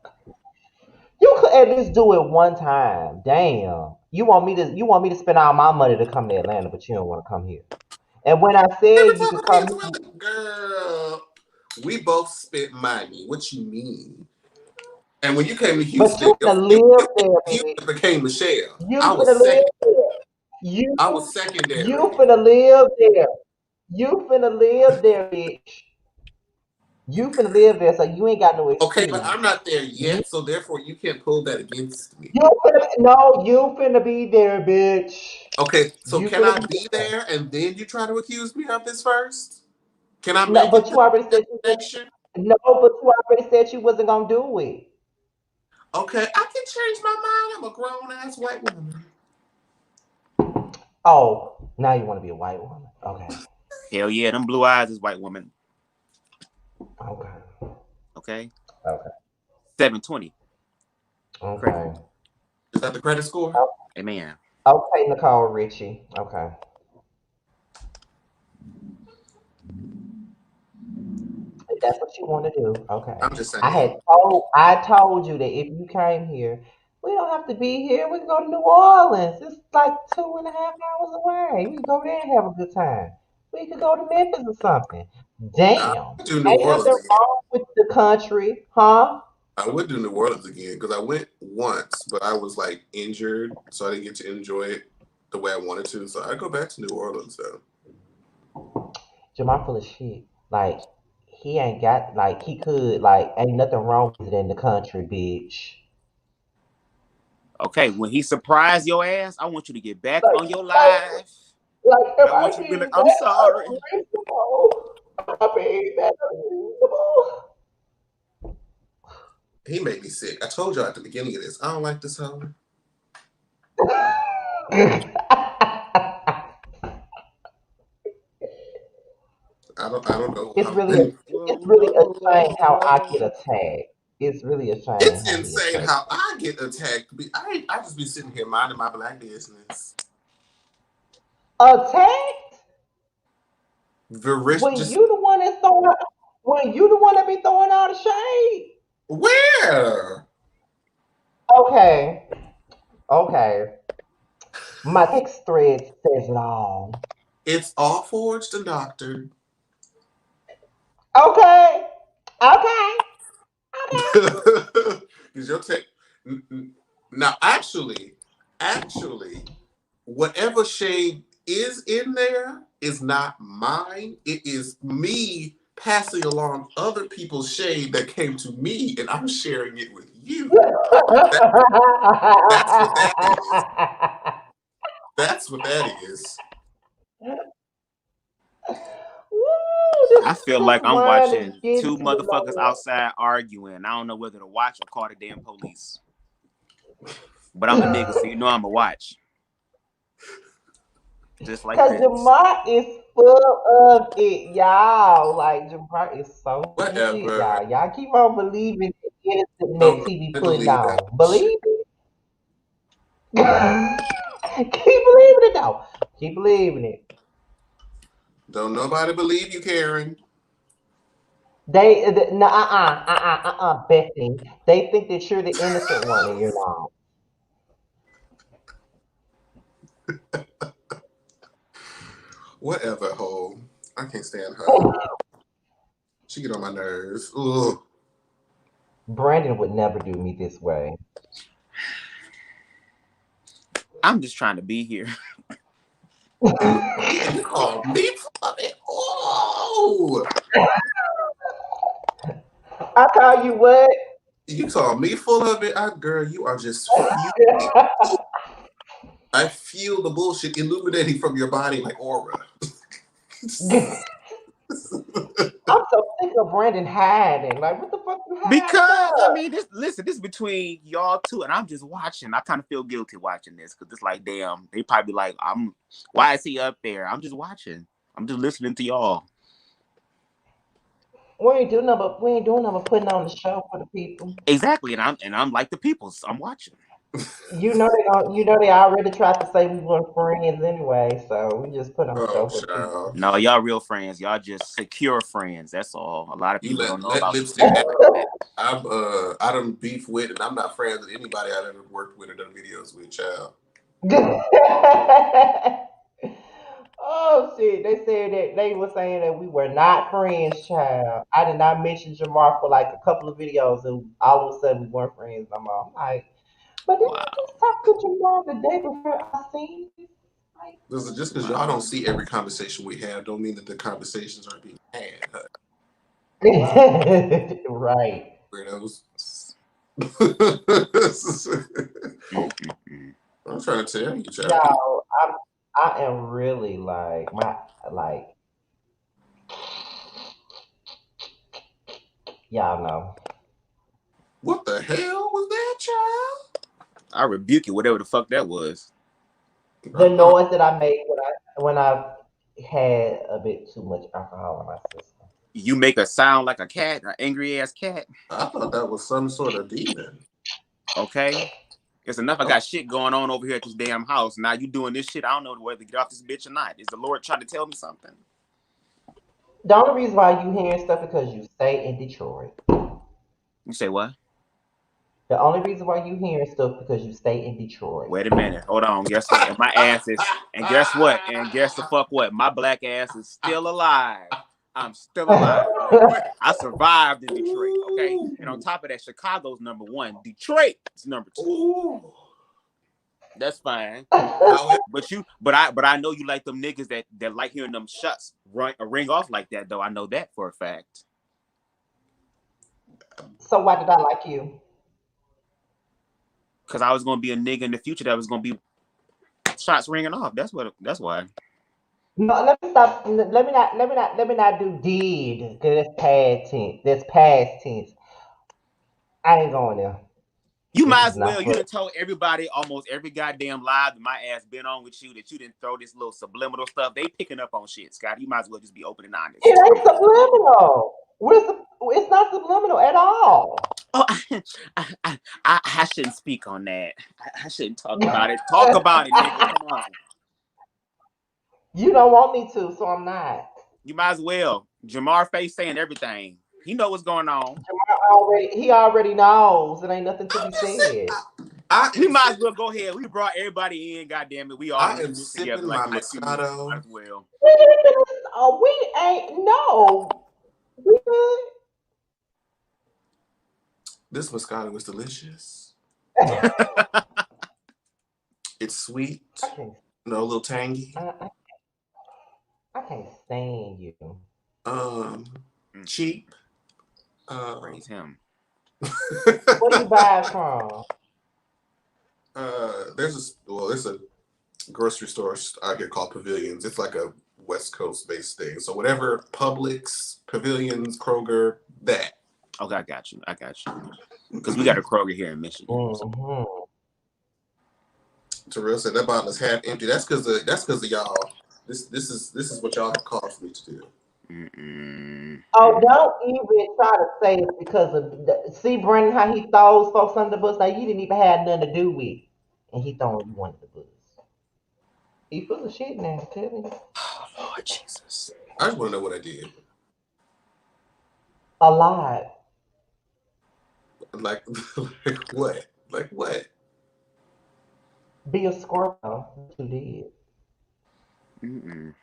You could at least do it one time. Damn. You want me to spend all my money to come to Atlanta, but you don't want to come here. And when I Every said you time could I came come to here, Atlanta, girl, we both spent money. What you mean? And when you came to but Houston, you finna live there, Houston bitch. became Michelle. You I finna was second. live there. You I was secondary. you finna live there. You finna live there, bitch. You finna live there, so you ain't got no Okay, but excuse. I'm not there You yet, so therefore you can't pull that against me. you finna be there, bitch. Okay, so You can finna I be be there. there and then you try to accuse me of this first? Can I No, make it but to you already that said you was, connection? no, but you already said you wasn't gonna do it. Okay, I can change my mind. I'm a grown ass white woman. Oh, now you want to be a white woman? Okay, Hell yeah, them blue eyes is white woman. okay, Okay, okay, 720. okay. Is that the credit score? Oh, Amen. okay, Nicole Richie. Okay, if that's what you want to do. Okay, I'm just saying. I told you that if you came here, we don't have to be here. We can go to New Orleans. It's like 2.5 hours away. We can go there and have a good time. We could go to Memphis or something. I Damn, would do New ain't nothing Orleans again. wrong with the country, huh? I would do New Orleans again because I went once, but I was like injured, so I didn't get to enjoy it the way I wanted to. So I'd go back to New Orleans though. Jamar full of shit. Like he ain't got like he could like ain't nothing wrong with it in the country, bitch. Okay, when he surprised your ass, I want you to get back Like on your like live. like am I I want you to be like, being I'm that sorry. unreasonable? Am I being that unreasonable? He made me sick. I told y'all at the beginning of this. I don't like this hoe. I don't know it's how. really a, it's Whoa, really a no, shame whoa, how I get whoa. attacked. It's really a shame It's how he insane attacked. how I get attacked. I just be sitting here minding my black business. Attacked? When Just you the one that's throwing when you the one that be throwing all the shade. where? Okay. Okay. My text thread says it all. It's all forged and doctored. Okay. Okay. Okay. Because your tech. Now, actually, whatever shade is in there is not mine. It is me passing along other people's shade that came to me, and I'm sharing it with you. That, that's what that is. That's what that is. Woo, I feel this like I'm wine is watching getting two to the motherfuckers lower. outside arguing. I don't know whether to watch or call the damn police. But I'm a nigga, so you know I'm a watch. Just like Cause this. Jamar is full of it, y'all. Like Jamar is so full of shit, Whatever. y'all. Y'all keep on believing the innocent Don't that he be nobody putting believe that on. shit. Believe it. Keep believing it though. Keep believing it. Don't nobody believe you, Karen. No, Bethany. They think that you're the innocent one and you're not. Whatever, ho. I can't stand her. She get on my nerves. Ugh. Brandon would never do me this way. I'm just trying to be here. You called me for it. Oh, I call you what? You call me full of it? Girl, you are just fuming. I feel the bullshit illuminating from your body like aura. I'm so sick of Brandon hiding. Like, what the fuck you hiding Because about? I mean, this is between y'all two, and I'm just watching. I kind of feel guilty watching this because it's like, damn, they probably like, why is he up there? I'm just watching. I'm just listening to y'all. We ain't doing nothing but putting on the show for the people. Exactly, and I'm like the people. So I'm watching. You know they already tried to say we were friends anyway, so we just put on the Oh, show for the people. child. No, y'all real friends. Y'all just secure friends. That's all. A lot of You people don't know let about lipstick secure have friends. I done beef with, and I'm not friends with anybody I've ever worked with or done videos with, child. Oh shit! They said that they were saying that we were not friends, child. I did not mention Jamar for like a couple of videos, and all of a sudden we weren't friends no more. I'm like, but didn't I Wow, just talk to Jamar the day before I seen this? Like, This is just because y'all wow. don't see every conversation we have, don't mean that the conversations aren't being had. right. Weirdos. Mm-mm-mm. I'm trying to tell you, child. Y'all, I am really like like y'all know. What the hell was that, child? I rebuke it, whatever the fuck that was. The noise that I made when I had a bit too much alcohol in my system. You make a sound like a cat, an angry ass cat. I thought that was some sort of demon. Okay, it's enough. I Oh, got shit going on over here at this damn house. Now you doing this shit. I don't know whether to get off this bitch or not. Is the Lord trying to tell me something? The only reason why you hearing stuff because you stay in Detroit. You say what? The only reason why you hearing stuff because you stay in Detroit. Wait a minute. Hold on. Guess what? And my ass is. And guess what? And guess the fuck what? My black ass is still alive. I'm still alive in Detroit. I survived in Detroit. Okay. And on top of that, Chicago's #1. Detroit is #2. Ooh. That's fine. However, But I know you like them niggas that like hearing them shots ring off like that though. I know that for a fact. So why did I like you? Cause I was gonna be a nigga in the future that was gonna be shots ringing off. That's why. No, let me stop. Let me not do did because that's past tense. That's past tense. I ain't going there. You This might is as well. not You for. done told everybody almost every goddamn lie that my ass been on with you that you didn't throw this little subliminal stuff. They picking up on shit, Scott. You might as well just be open and honest. It ain't subliminal. It's not subliminal at all. Oh, I shouldn't speak on that. I shouldn't talk about it. Talk about it, nigga. Come on. You don't want me to, so I'm not. You might as well. Jamar face saying everything. He know what's going on. He already knows. It ain't nothing to I'm be just saying, said. We might as well go ahead. We brought everybody in. Goddamn it, we all I in am this together sipping like my high school music. Might Moscato. as well. We ain't no. We This Moscato is delicious. good. It's sweet, I can't. a little tangy. I can't stand you. Um, cheap. Praise him. Where do you buy it from? There's a grocery store out here called Pavilions. It's like a West Coast based thing. So whatever Publix, Pavilions, Kroger, that. Okay, I got you. Because we got a Kroger here in Michigan. Mm-hmm. Terrell said that bottle is half empty. That's because of y'all. This is what y'all have caused me to do. Mm-mm. Oh, don't even try to say it's because of see Brandon how he throws folks under the bus. Like you didn't even have nothing to do with, and he throwing you under the bus. He full of shit now. Tell me. Oh, Lord Jesus. I just want to know what I did. A lot. Like, like what? Like what? Be a Scorpio. What you did. Mm-mm.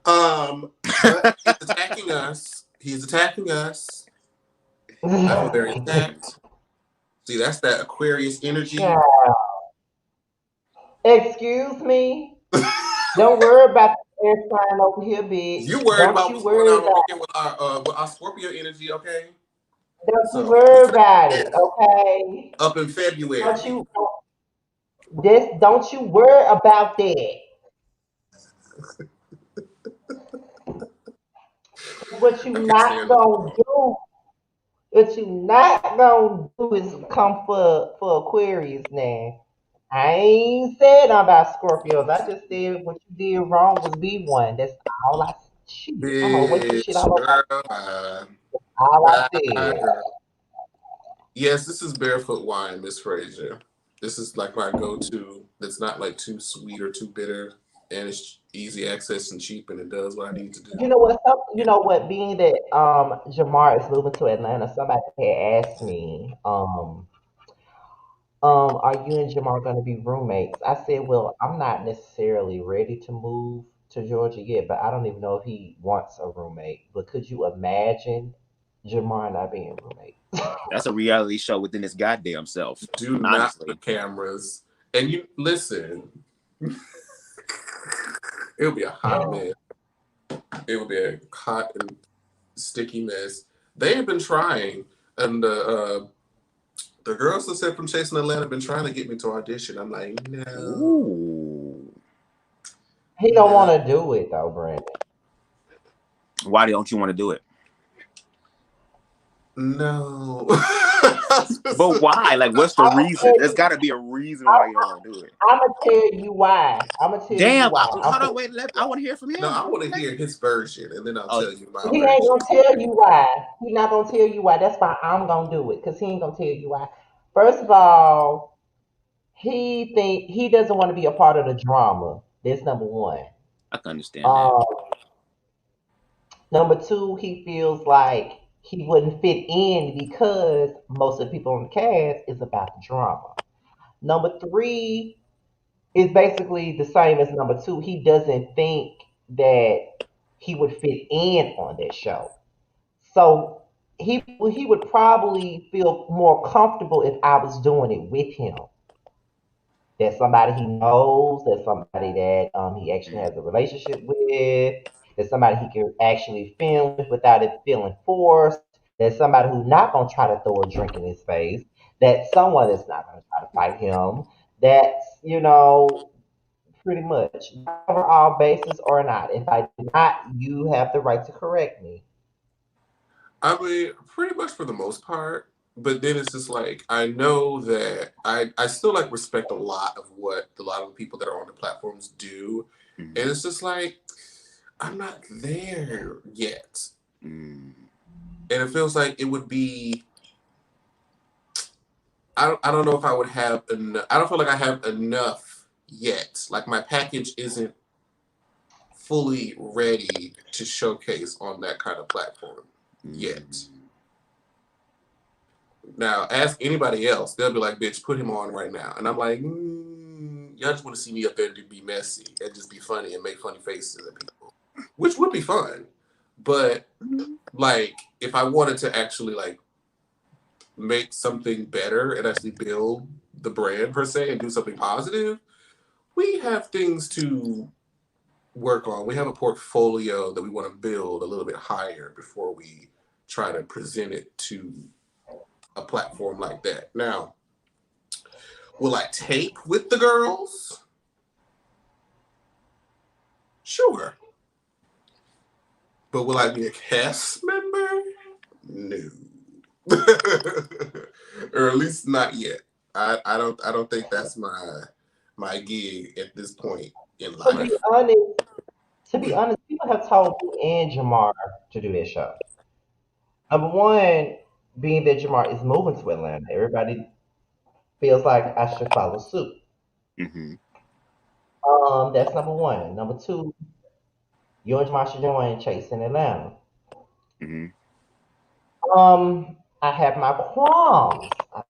But he's attacking us. He's attacking us. I feel very attacked. See, that's that Aquarius energy. Child. Excuse me. Don't worry about the air sign over here, bitch. You worried Don't about you what's going worry on over about here with our Scorpio energy, okay? Don't you So worry about it, okay? up in Don't February. you this? Don't you worry about that. What you I can't not stand it. gonna do? What you not gonna do is come for Aquarius now. I ain't said nothing about Scorpios. I just said what you did wrong was be one. That's all I. Shoot, I'm gonna wait this shit Bitch, all over. girl, All I bye, said. girl. Yes, this is barefoot wine, Miss Frazier. This is like my go-to. That's not like too sweet or too bitter, and it's easy access and cheap, and it does what I need to do. You know what? You know what? Being that Jamar is moving to Atlanta, somebody had asked me, are you and Jamar going to be roommates? I said, well, I'm not necessarily ready to move to Georgia yet, but I don't even know if he wants a roommate. But could you imagine Jamar and I being roommates? That's a reality show within its goddamn self. Do not Honestly, put cameras. And you listen, it'll be a hot mess. It will be a hot and sticky mess. They have been trying, and the girls that said from Chasing Atlanta have been trying to get me to audition. I'm like, no, ooh, He don't no, want to do it though, Brandon. why don't you want to do it? no. But why? Like, what's the I'm gonna reason? tell There's you. got to be a reason why you don't want to do it. I'm gonna tell you why. I'm gonna tell you Damn. why. Hold on. Wait. I want to hear from No, him. I want to hear his version, and then I'll Oh, tell you my He ain't version. gonna tell you why. He not gonna tell you why. That's why I'm gonna do it, cause he ain't gonna tell you why. First of all, he doesn't want to be a part of the drama. That's number one. I can understand that. Um, Number two, he feels like he wouldn't fit in because most of the people on the cast is about the drama. Number three is basically the same as number two. He doesn't think that he would fit in on that show. So he would probably feel more comfortable if I was doing it with him. That's somebody he knows. That's somebody that he actually Mm. has a relationship with. That's somebody he can actually film with without it feeling forced. That's somebody who's not gonna try to throw a drink in his face. That's someone that's not gonna try to fight him. That's pretty much cover all bases or not. If I do not, you have the right to correct me. I mean, pretty much for the most part. But then it's just like I know that I still like respect a lot of what a lot of the people that are on the platforms do, and Mm. it's just like I'm not there yet, Mm. and it feels like it would be. I don't know if I would have enough. I don't feel like I have enough yet. Like my package isn't fully ready to showcase on that kind of platform yet. Mm. Now, ask anybody else, they'll be like, "Bitch, put him on right now," and I'm like, "Y'all just want to see me up there to be messy and just be funny and make funny faces at people, which would be fun." But like, if I wanted to actually like make something better and actually build the brand per se and do something positive, we have things to work on. We have a portfolio that we want to build a little bit higher before we try to present it to a platform like that. Now, will I tape with the girls? Sure. But will I be a cast member? No. Or at least not yet. I don't think that's my gig at this point in To be life. honest, people have told me and Jamar to do this show. Number one, being that Jamar is moving to Atlanta, everybody feels like I should follow suit. Mm-hmm. That's number one. Number two, you and Jamar should join Chasing Atlanta. Mm-hmm. I have my qualms I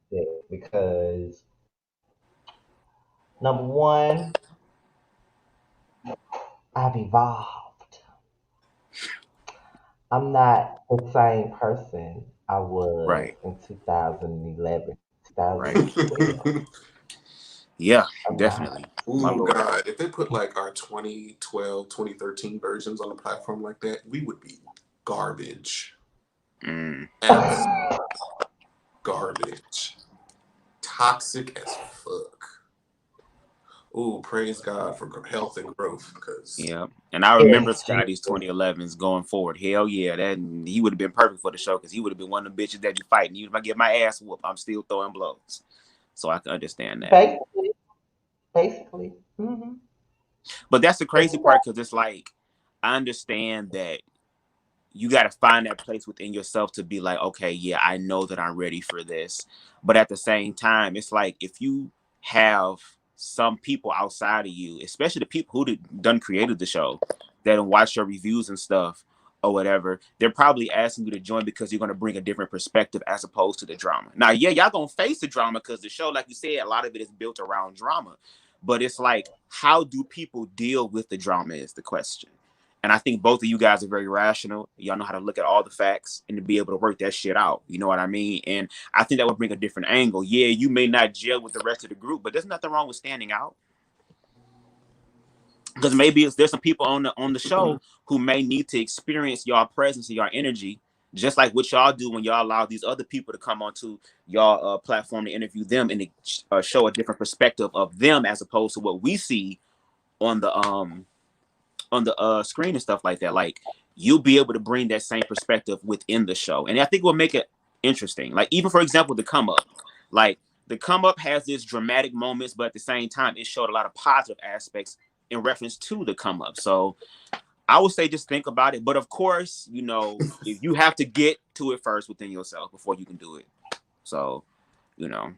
think, because number one, I've evolved. I'm not the same person I was Right. in 2011, Right. 2012. Yeah. I'm not. Definitely. My Oh lord. God, if they put like our 2012, 2013 versions on a platform like that, we would be garbage. Absolute garbage. Toxic as fuck. Ooh, praise God for health and growth. Because Yeah, and I remember Scotty's 2011s going forward. Hell yeah, that he would have been perfect for the show because he would have been one of the bitches that be fighting. Even if I get my ass whooped, I'm still throwing blows. So I can understand that. Basically. Mm-hmm. But that's the crazy part because it's like I understand that you got to find that place within yourself to be like, okay, yeah, I know that I'm ready for this. But at the same time, it's like if you have some people outside of you, especially the people who done created the show, that don't watch your reviews and stuff or whatever, they're probably asking you to join because you're going to bring a different perspective as opposed to the drama. Now, yeah, y'all going to face the drama because the show, like you said, a lot of it is built around drama. But it's like, how do people deal with the drama is the question. And I think both of you guys are very rational. Y'all know how to look at all the facts and to be able to work that shit out. You know what I mean? And I think that would bring a different angle. Yeah, you may not gel with the rest of the group, but there's nothing wrong with standing out. Because maybe there's some people on the show who may need to experience y'all presence and y'all energy, just like what y'all do when y'all allow these other people to come onto y'all platform to interview them and to show a different perspective of them as opposed to what we see on the screen and stuff like that. Like you'll be able to bring that same perspective within the show, and I think will make it interesting. Like even for example, the come up, like the come up has this dramatic moments, but at the same time, it showed a lot of positive aspects in reference to the come up. So I would say just think about it. But of course, you know, if you have to get to it first within yourself before you can do it. So, you know,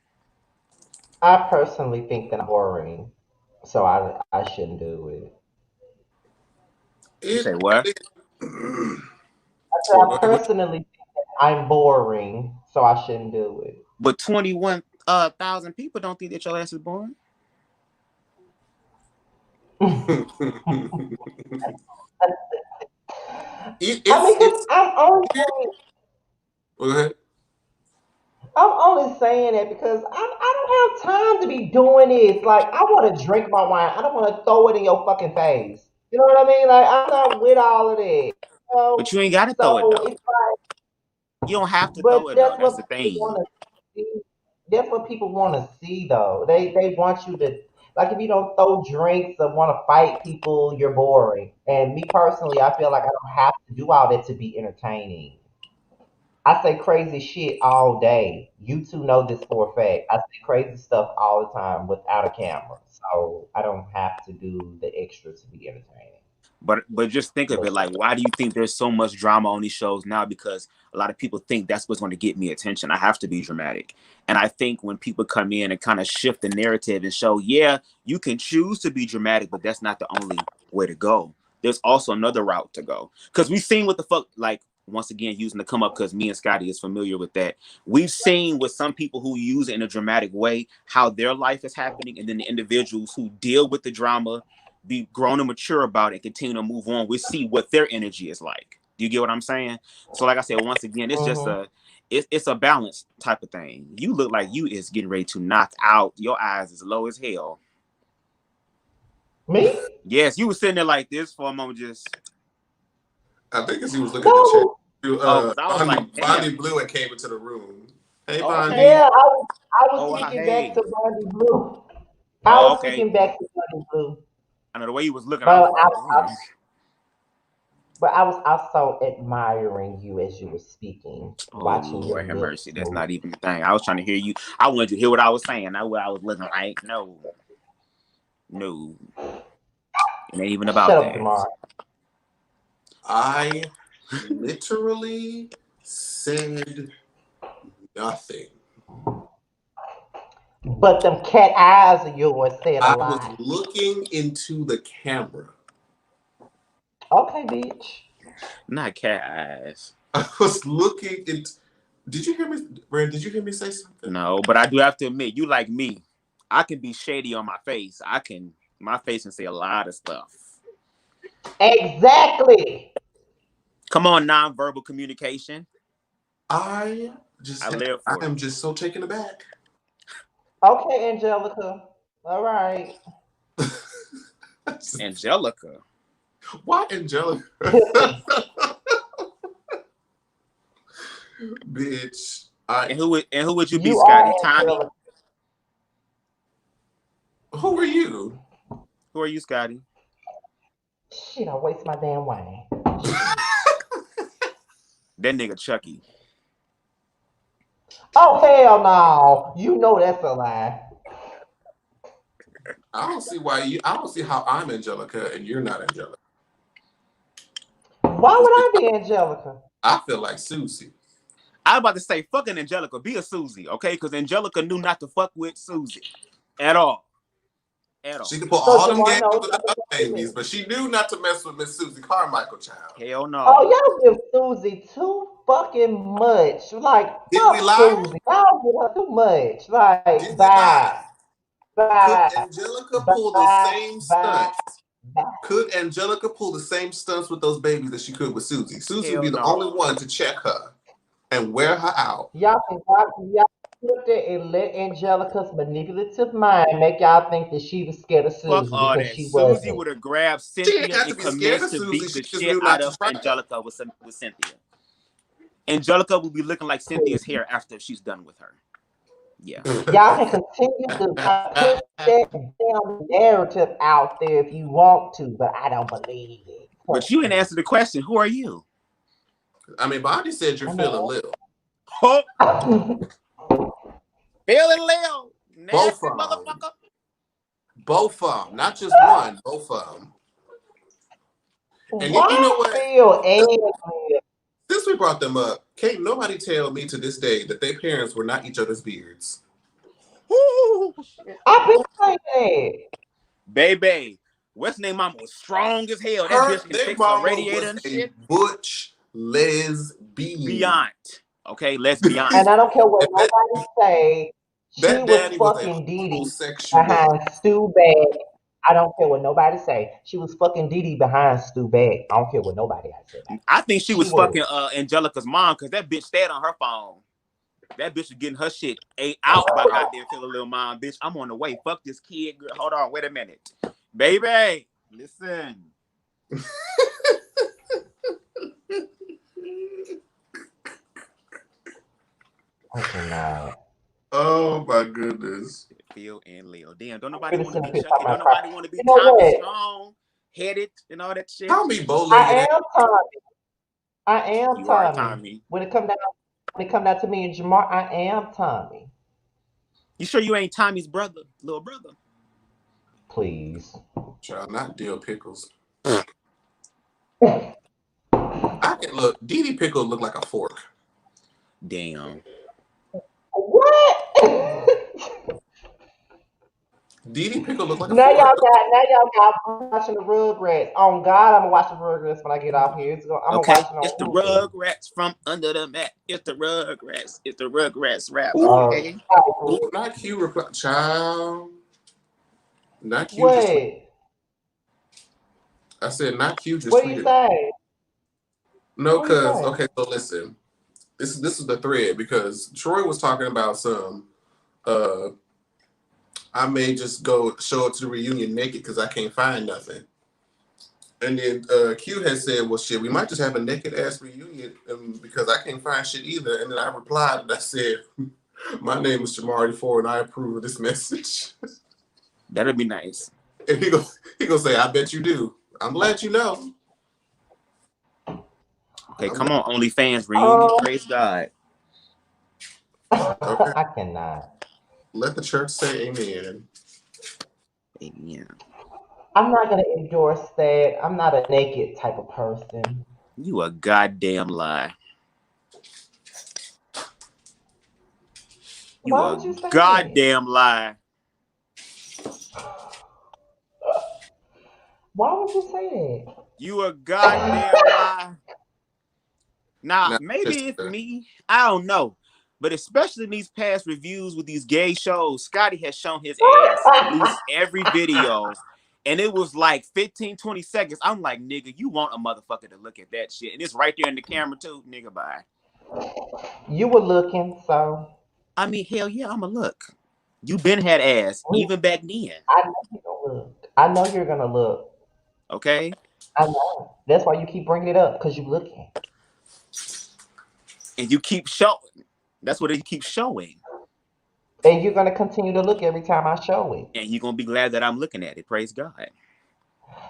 I personally think that I'm boring, so I shouldn't do it. you say it. what? I said Well, I go ahead. personally think that I'm boring, so I shouldn't do it. But 21,000 people don't think that your ass is boring. I mean, It's. cause Well, go ahead. I'm only saying that because I don't have time to be doing this. Like, I want to drink my wine. I don't want to throw it in your fucking face. You know what I mean? Like, I'm not with all of that. But you ain't got to throw it So though. it's like, You don't have to throw but it though. that's That's what the people thing. want to see. That's what people want to see, though. They want you to, like, if you don't throw drinks or want to fight people, you're boring. And me personally, I feel like I don't have to do all that to be entertaining. I say crazy shit all day. You two know this for a fact. I say crazy stuff all the time without a camera. So I don't have to do the extra to be entertaining. But just think of it like, why do you think there's so much drama on these shows now? Because a lot of people think that's what's going to get me attention. I have to be dramatic. And I think when people come in and kind of shift the narrative and show, yeah, you can choose to be dramatic, but that's not the only way to go. There's also another route to go. Because we've seen what the fuck, like, once again, using the come up because me and Scotty is familiar with that. We've seen with some people who use it in a dramatic way, how their life is happening. And then the individuals who deal with the drama, be grown and mature about it, and continue to move on, we see what their energy is like. Do you get what I'm saying? So like I said, once again, it's just Hmm. it's a balance type of thing. You look like you is getting ready to knock out. Your eyes is low as hell. Me? Yes, you were sitting there like this for a moment, just I think as he was looking at the chat, No. because I was like, Bonnie damn. Blue had came into the room. Hey, Oh, okay. Bonnie. Yeah, I was Oh, speaking back hey. to Brandy Blue. I Oh, was okay. speaking back to Brandy Blue. I know the way he was looking. I was But like, damn. I was also admiring you as you were speaking, Oh watching your Lord, have mercy. lips That's move. not even the thing. I was trying to hear you. I wanted you to hear what I was saying, not what I was looking like. No, no, it ain't even Shut about up, that. Jamar. I literally said nothing. But them cat eyes of yours said a I was lot. looking into the camera. Okay, bitch. Not cat eyes. I was looking into. Did you hear me, Brand? Did you hear me say something? No, but I do have to admit, you like me. I can be shady on my face. My face can say a lot of stuff. Exactly. Come on, nonverbal communication. I I just, live I for it. am just so taken aback. Okay, Angelica. All right. Angelica. Why, Angelica? Bitch. And who would you be, You are Scotty? Tommy? Angelica. Who are you? Who are you, Scotty? Shit, I waste my damn way. That nigga Chucky. Oh hell no! You know that's a lie. I don't see how I'm Angelica and you're not Angelica. Why This would bitch, I be Angelica? I feel like Susie. I was about to say, fucking Angelica, be a Susie, okay? Because Angelica knew not to fuck with Susie at all. At all. She could put So all them Jamar games knows with not the to other fuck with me. babies, but she knew not to mess with Miss Susie Carmichael, child. Hell no. Oh, y'all give Susie too fucking much. Like, Did we fuck lie? Susie. Y'all give her too much. Like, Did we lie? bye, Could bye, Angelica pull the bye, same bye, stunts? bye. Could Angelica pull the same stunts with those babies that she could with Susie? Susie would Hell be the no. only one to check her and wear her out. Y'all sit there and let Angelica's manipulative mind make y'all think that she was scared of Fuck Susie all because that. she Susie wasn't. would have grabbed She ain't Cynthia got to and be scared of commenced to Susie. beat She the just shit knew out not to of try. Angelica with Cynthia. Angelica will be looking like Cynthia's hair after she's done with her. Yeah. Y'all can continue to push that damn narrative out there if you want to, but I don't believe it. But you didn't answer the question. Who are you? I mean, Bonnie said you're feeling little. Oh, I'm feeling Leo. Both Nasty of them. motherfucker. Both of them. Not just one. Both of them. And you know Why what? feel angry? Since we brought them up, can't nobody tell me to this day that their parents were not each other's beards. Ooh, shit. I've been saying that. Baby, what's name mama was strong as hell. That bitch can Their fix a mama radiator was and a shit. butch lesbian. Beyond. Okay, let's be And I honest. don't care what And nobody say. She that was daddy was a fucking Dee homosexual. behind Stu Bag. I don't care what nobody say. She was fucking Dee behind Stu Bag. I don't care what nobody I say. I think she She was was. fucking Angelica's mom because that bitch stayed on her phone. That bitch was getting her shit ate out by goddamn Philly little mom. Bitch, I'm on the way. Fuck this kid. Hold on, wait a minute. Baby, listen. I cannot. Oh my goodness. Phil and Leo. Damn, don't nobody Really want to sitting be here Chucky. talking Don't about cry. nobody want to be You know Tommy what? Strong, headed, and all that shit. Tommy I bow-legged. am Tommy. I am You are Tommy. Tommy. When it come down to me and Jamar, I am Tommy. You sure you ain't Tommy's brother, little brother? Please. Child, not Dill Pickles. What? I can look. Dee Pickles look like a fork. Damn. Dee Pickle look like a Now fork. y'all got I'm watching the Rugrats. On God, I'm gonna watch the Rugrats when I get off here. I'm gonna Okay, watch it it's the on Hulu. Rugrats from under the mat. It's the Rugrats. It's the Rugrats rap. Ooh, Okay. ooh, not Q reply. Child. Not Q just tweeted. What? I said not Q just What do you tweeted. say? No, What do you cause say? okay, so listen. This is the thread because Troy was talking about some I may just go show up to the reunion naked because I can't find nothing. And then Q had said, well, shit, we might just have a naked ass reunion because I can't find shit either. And then I replied and I said, my name is Jamar84 and I approve of this message. That'd be nice. And he gonna say, I bet you do. I'm glad you know. Okay, come on, OnlyFans reunion. Praise God. Okay. I cannot. Let the church say amen. Amen. I'm not gonna endorse that. I'm not a naked type of person. You a goddamn lie. You Why a would you say goddamn lie. that? Why would you say that? You a goddamn lie. Now, Now, maybe it's me. I don't know. But especially in these past reviews with these gay shows, Scotty has shown his ass at least every video. And it was like 15, 20 seconds. I'm like, nigga, you want a motherfucker to look at that shit. And it's right there in the camera too. Nigga, bye. You were looking, so I mean, hell yeah, I'ma look. You been had ass, even back then. I know you're gonna look. I know you're gonna look. Okay? I know. That's why you keep bringing it up, because you're looking. And you keep showing. That's what you keep showing. And you're gonna continue to look every time I show it. And you're gonna be glad that I'm looking at it. Praise God.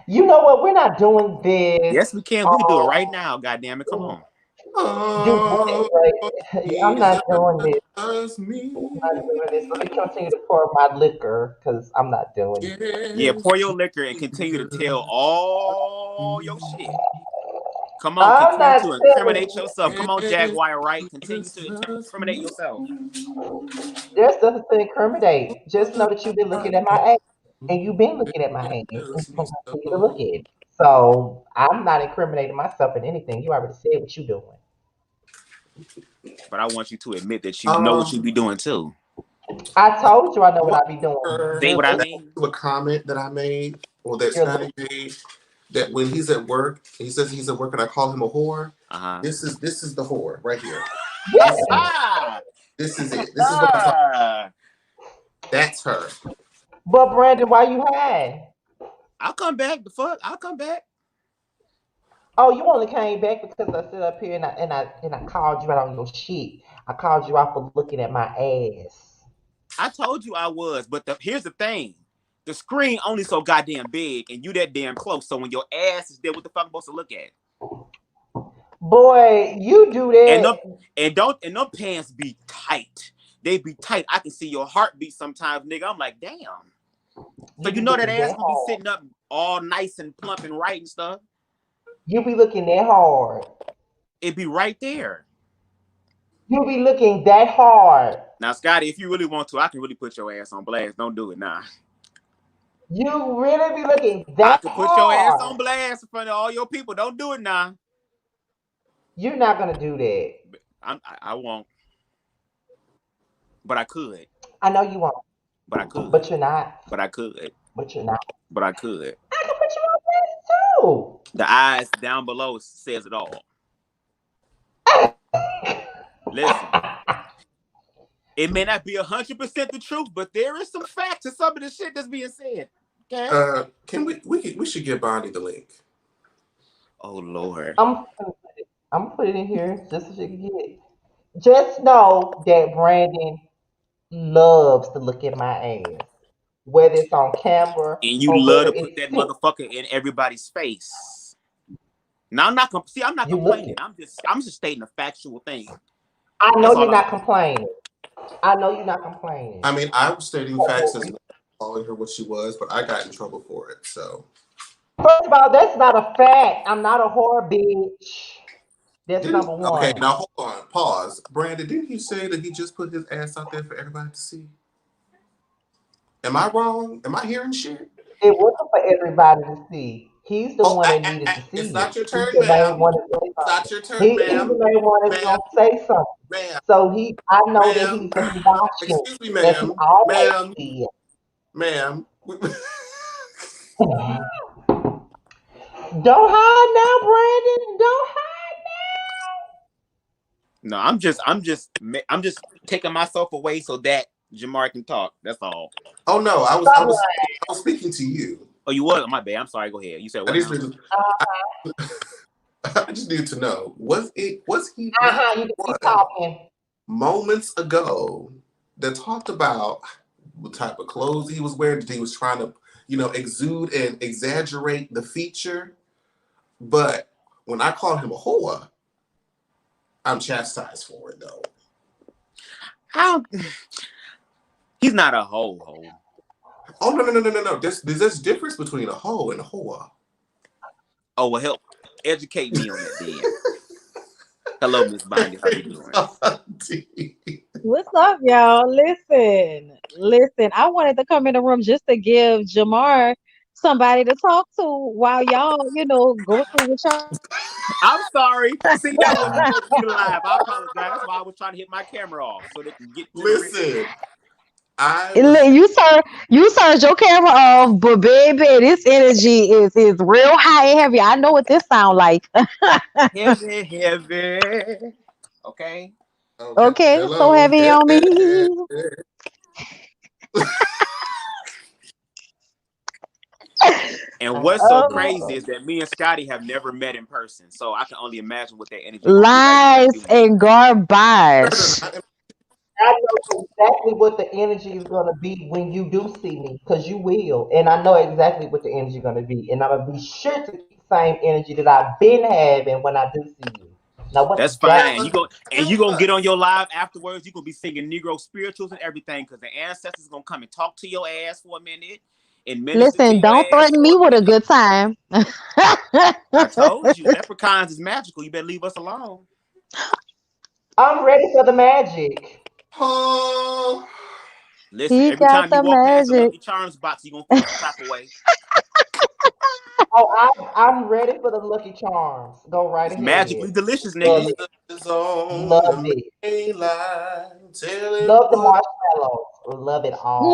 You know what? We're not doing this. Yes, we can. We can do it right now. God damn it. Come on. Do what? Right? I'm not doing this. Me. I'm not doing this. Let me continue to pour my liquor because I'm not doing it. Yeah, Yes, pour your liquor and continue to tell all your shit. Come on, I'm continue not to telling incriminate yourself. Come on, Jaguar, right? Continue to incriminate yourself. there's nothing to incriminate. Just know that you've been looking at my ass. And you've been looking at my ass. And you're gonna continue to look at it. So I'm not incriminating myself in anything. You already said what you're doing. But I want you to admit that you know what you be doing too. I told you I know what I be doing. Say what I that mean. to a comment that I made or that You're Scotty made that when he's at work, he says he's at work and I call him a whore. This is the whore right here. Yeah. This is it. This is what I'm talking about. That's her. But Brandon, why you hide? I'll come back. The fuck? I'll come back. Oh, you only came back because I sit up here and I called you out on your shit. I called you out for looking at my ass. I told you I was, but here's the thing. The screen only so goddamn big and you that damn close. So when your ass is there, what the fuck am I supposed to look at? Boy, you do that. And them pants be tight. They be tight. I can see your heartbeat sometimes, nigga. I'm like, damn. So you know that ass gonna be sitting up all nice and plump and right and stuff. You be looking that hard. It be right there. You be looking that hard. Now, Scotty, if you really want to, I can really put your ass on blast. Don't do it now. You really be looking I that can hard. put your ass on blast in front of all your people. Don't do it now. You're not gonna do that. I won't. But I could. I know you won't. But I could. But you're not. But I could. But you're not. But I could. I can put you on blast too. The eyes down below says it all. Listen. It may not be 100% the truth, but there is some facts to some of the shit that's being said. Okay. Can we should give Bonnie the link. Oh Lord. I'm gonna put it in here just so she can get it. Just know that Brandon loves to look at my ass. Whether it's on camera and you love to put that motherfucker in everybody's face. Now I'm not complaining. I'm just stating a factual thing. I know you're not complaining. I know you're not complaining. I mean, I was stating facts as well, calling her what she was, but I got in trouble for it. So first of all, that's not a fact. I'm not a whore, bitch. That's number one. Okay, now hold on. Pause. Brandon, didn't he say that he just put his ass out there for everybody to see? Am I wrong? Am I hearing shit? It wasn't for everybody to see. He's the one that needed to see. It's not your turn, ma'am. It's not your turn, ma'am. He's the main one that's going to say something. Ma'am. So I know that he's watching. Excuse me, ma'am. Ma'am. Don't hide now, Brandon. Don't hide now. No, I'm just taking myself away so that Jamar can talk. That's all. Oh no, I was speaking to you. Oh, you was? My bad. I'm sorry. Go ahead. You said what? I just need to know. Was he you can keep talking. Moments ago that talked about what type of clothes he was wearing, that he was trying to, exude and exaggerate the feature. But when I called him a whore, I'm chastised for it though. How? He's not a hoe. Oh no. There's difference between a hoe and a whore. Oh well, help educate me on that then. Hello, Miss Bonnie. How you doing? What's up, y'all? Listen. I wanted to come in the room just to give Jamar somebody to talk to while y'all, go through with y'all. I'm sorry. See, that wasn't supposed to be live. I apologize. That's why I was trying to hit my camera off so they can get. Listen. You turned your camera off, but baby, this energy is real high and heavy. I know what this sound like. heavy. Okay. Okay, hello, so heavy on me. And I what's so crazy Oh, is that me and Scotty have never met in person, so I can only imagine what that energy gonna be like when I Lies do meet. and Murder garbage. not know exactly what the energy is going to be when you do see me, because you will. And I know exactly what the energy is going to be. And I'm going to be sure to keep the same energy that I've been having when I do see you. Now, That's what's that? fine. You gonna get on your live afterwards. You gonna be singing Negro spirituals and everything because the ancestors gonna come and talk to your ass for a minute and minister to Listen, your don't ass threaten for me a with a minute. good time. I told you, leprechauns is magical. You better leave us alone. I'm ready for the magic. Oh, Listen, He every got time you the walk past the magic. Lucky Charms box, you gonna feel some type of way. Oh, I'm ready for the Lucky Charms. Go right It's ahead. magically delicious, Love nigga. it. Jesus is on Love the it. main line. Tell him Love the what marshmallows. Love it all.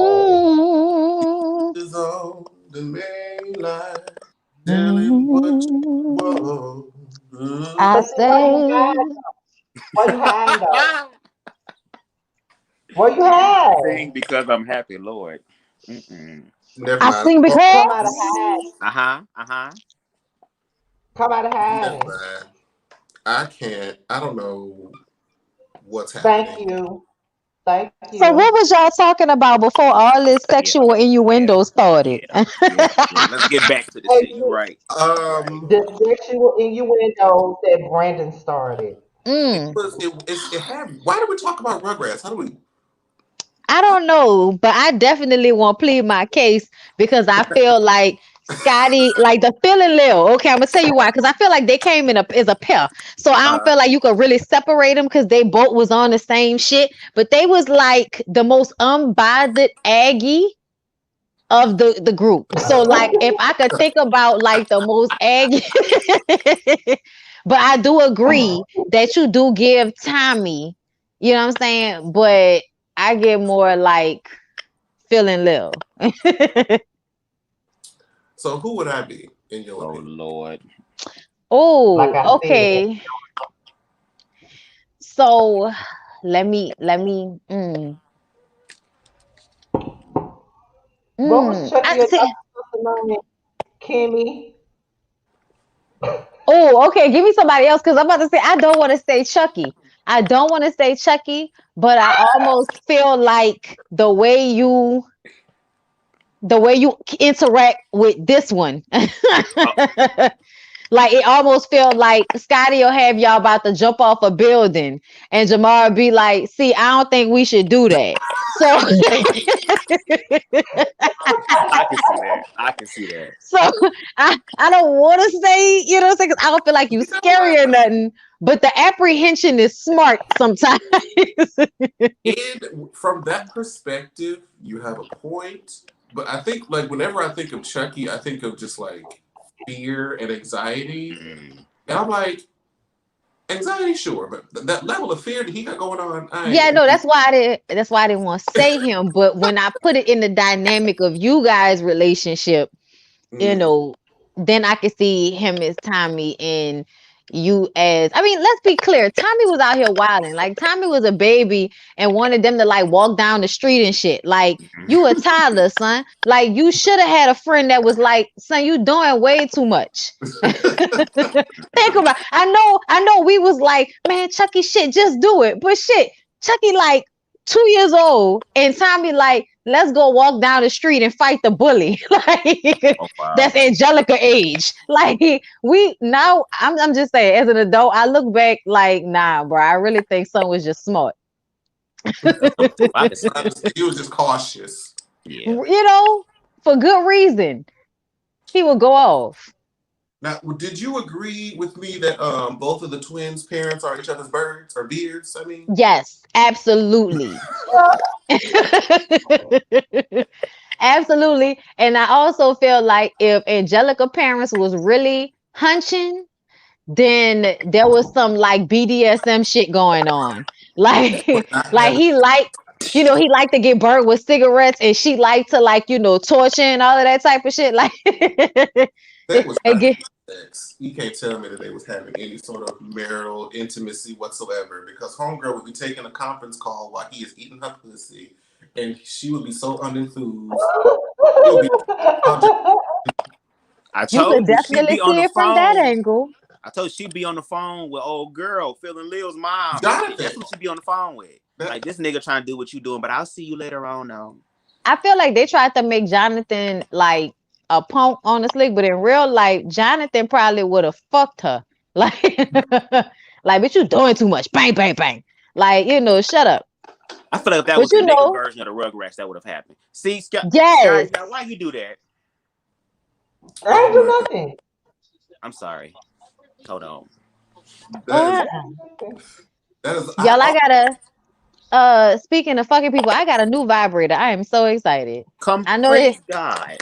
Mm, is on the main line. Tell him what you mm. want. I But see, say, why you hiding though? Why you hiding? Sing because I'm happy, Lord. Mm-mm. Never I mind. sing Oh, Come out of because. hiding. Uh-huh. Come out of never hiding. mind. I can't. I don't know what's Thank happening. you. Thank So, you. what was y'all talking about before all this Yeah, sexual yeah, innuendo started? yeah, yeah. Let's get back to the Hey, shit. You right. You right. the sexual innuendos that Brandon started. It Mm. was. It had. Why did we talk about Rugrats? How do we? I don't know, but I definitely want to plead my case because I feel like Scotty, like the feeling Lil. Okay, I'm gonna tell you why. Because I feel like they came in as a pair, so I don't Uh, feel like you could really separate them because they both was on the same shit. But they was like the most unbothered Aggie of the group. So like, if I could think about like the most Aggie, but I do agree that you do give Tommy. You know what I'm saying? But I get more like feeling little. so who would I be in your Oh opinion? Lord. Like Oh, I said, okay. So what was Chucky I or see. Dr. name? Kimmy. Oh, okay. Give me somebody else because I'm about to say I don't want to say Chucky. I don't want to say Chucky, but I almost feel like the way you interact with this one. Uh, Like it almost felt like Scotty will have y'all about to jump off a building, and Jamar be like, "See, I don't think we should do that." So, I can see that. I can see that. so I don't want to say, you know, because I don't feel like you You know scary what? or nothing. But the apprehension is smart sometimes. And from that perspective, you have a point. But I think like whenever I think of Chucky, I think of just like fear and anxiety. Mm. And I'm like, anxiety, sure, but that level of fear that he got going on, Yeah, I no, that's why I didn't want to say him. But when I put it in the dynamic of you guys' relationship, you mm. know, then I could see him as Tommy and you as, I mean, let's be clear. Tommy was out here wilding. Like Tommy was a baby and wanted them to like walk down the street and shit. Like you a toddler, son. Like you should have had a friend that was like, son, you doing way too much. Think about it. I know we was like, man, Chucky shit, just do it. But shit, Chucky like 2 years old and Tommy like, let's go walk down the street and fight the bully. Like Oh wow. that's Angelica age. Like we now I'm just saying, as an adult, I look back like, nah, bro, I really think son was just smart. I can see that. Honestly, he was just cautious. Yeah. You know, for good reason. He would go off. Now, did you agree with me that both of the twins' parents are each other's birds or beards? I mean, Yes, absolutely. Absolutely. And I also feel like if Angelica parents was really hunching, then there was some like BDSM shit going on. Like but not like having he liked to get burnt with cigarettes and she liked to like, torture and all of that type of shit. Like they was not and having get, sex. You can't tell me that they was having any sort of marital intimacy whatsoever because homegirl would be taking a conference call while he is eating her pussy, and she would be so unenthused. It would be I You could told you she'd definitely be on see the it from that phone. angle. I told you she'd be on the phone with old girl feeling Lil's mom and shit. That's Jonathan. what she'd be on the phone with. Like this nigga trying to do what you doing, but I'll see you later on though. I feel like they tried to make Jonathan like a punk on the slick, but in real life, Jonathan probably would have fucked her. Like, like, but you doing too much. Bang, bang, bang. Like, shut up. I feel like if that But was the nigga version of the Rugrats, that would have happened. See, Scott, yes. why you do that? I ain't do nothing. I'm sorry. Hold on. That is Y'all, I gotta speaking of fucking people, I got a new vibrator. I am so excited. I know praise this, God.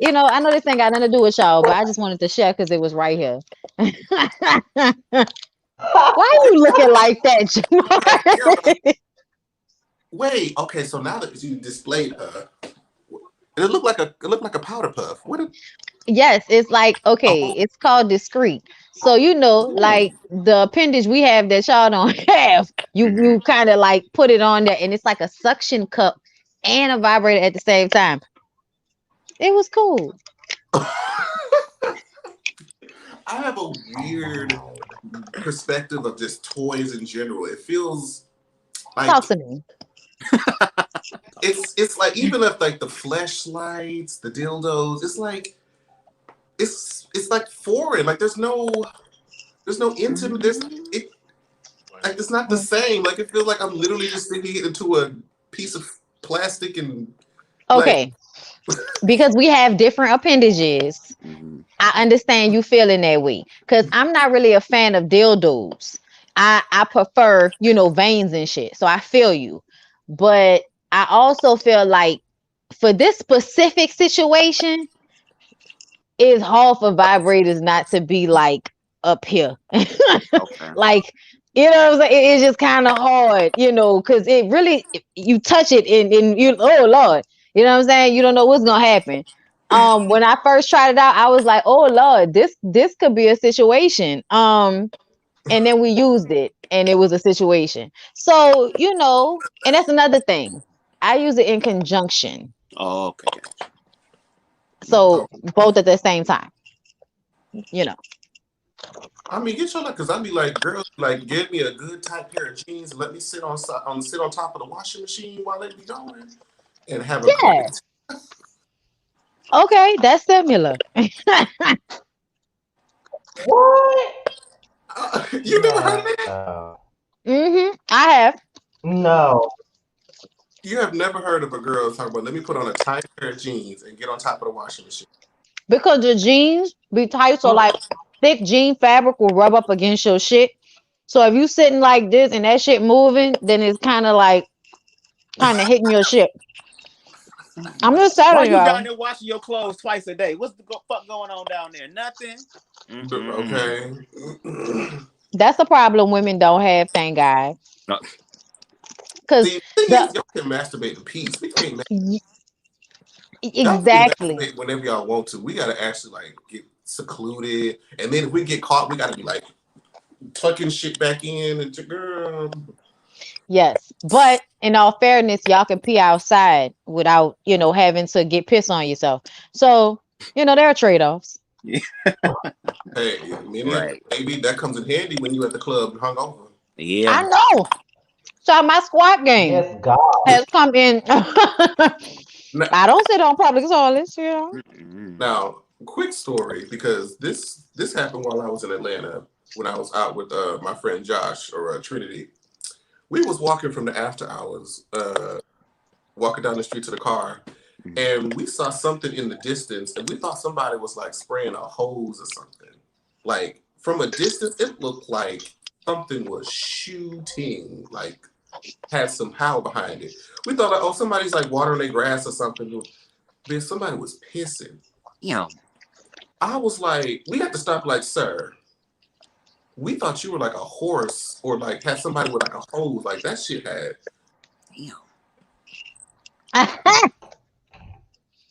I know this ain't got nothing to do with y'all, but I just wanted to share because it was right here. Why are you looking like that, Jamar? Wait, okay, so now that you displayed her, it looked like a powder puff. Yes, it's like, okay, it's called discreet. So like the appendage we have that y'all don't have, you kind of like put it on there, and it's like a suction cup and a vibrator at the same time. It was cool. I have a weird perspective of just toys in general. It feels like Talk to me. it's like even if like the fleshlights, the dildos, it's like it's like foreign. Like there's no intimate. Like it's not the same. Like it feels like I'm literally just sticking it into a piece of plastic and Okay, because we have different appendages. I understand you feeling that way because I'm not really a fan of dildos. I prefer veins and shit. So I feel you, but I also feel like for this specific situation, it's hard for vibrators not to be like up here. Okay. Like, what I'm saying? It's just kind of hard, because it really, you touch it and you, oh Lord, you know what I'm saying? You don't know what's gonna happen. When I first tried it out, I was like, oh Lord, this could be a situation. And then we used it and it was a situation. So, and that's another thing. I use it in conjunction. Oh, okay. So both at the same time. I mean, get your luck, because I'd be like, girls, like, give me a good tight pair of jeans and let me sit on top of the washing machine while it be going and have a great. Okay, that's similar. What? You never heard of that? I have. No. You have never heard of a girl talking about, let me put on a tight pair of jeans and get on top of the washing machine. Because the jeans be tight, so like thick jean fabric will rub up against your shit. So if you sitting like this and that shit moving, then it's kind of hitting your shit. I'm just telling Why y'all. you down there washing your clothes twice a day? What's the fuck going on down there? Nothing. Okay. That's a problem women don't have, thank God. Because the thing is, y'all can masturbate in peace. We can't exactly masturbate whenever y'all want to. We gotta actually like get secluded, and then if we get caught, we gotta be like tucking shit back in into girl. Yes, but in all fairness, y'all can pee outside without having to get piss on yourself. So there are trade-offs. Yeah. Hey, maybe that comes in handy when you at the club hungover. Yeah, I know. So my squat game has come in. I don't sit on public toilets, Now, quick story, because this happened while I was in Atlanta when I was out with my friend Josh or Trinity. We was walking from the after hours, walking down the street to the car, and we saw something in the distance, and we thought somebody was like spraying a hose or something. Like from a distance, it looked like something was shooting, like had some power behind it. We thought, like, oh, somebody's like watering their grass or something. Then somebody was pissing. Yeah. I was like, we had to stop. Like, sir, we thought you were like a horse or like had somebody with like a hose. Like that shit had. Damn.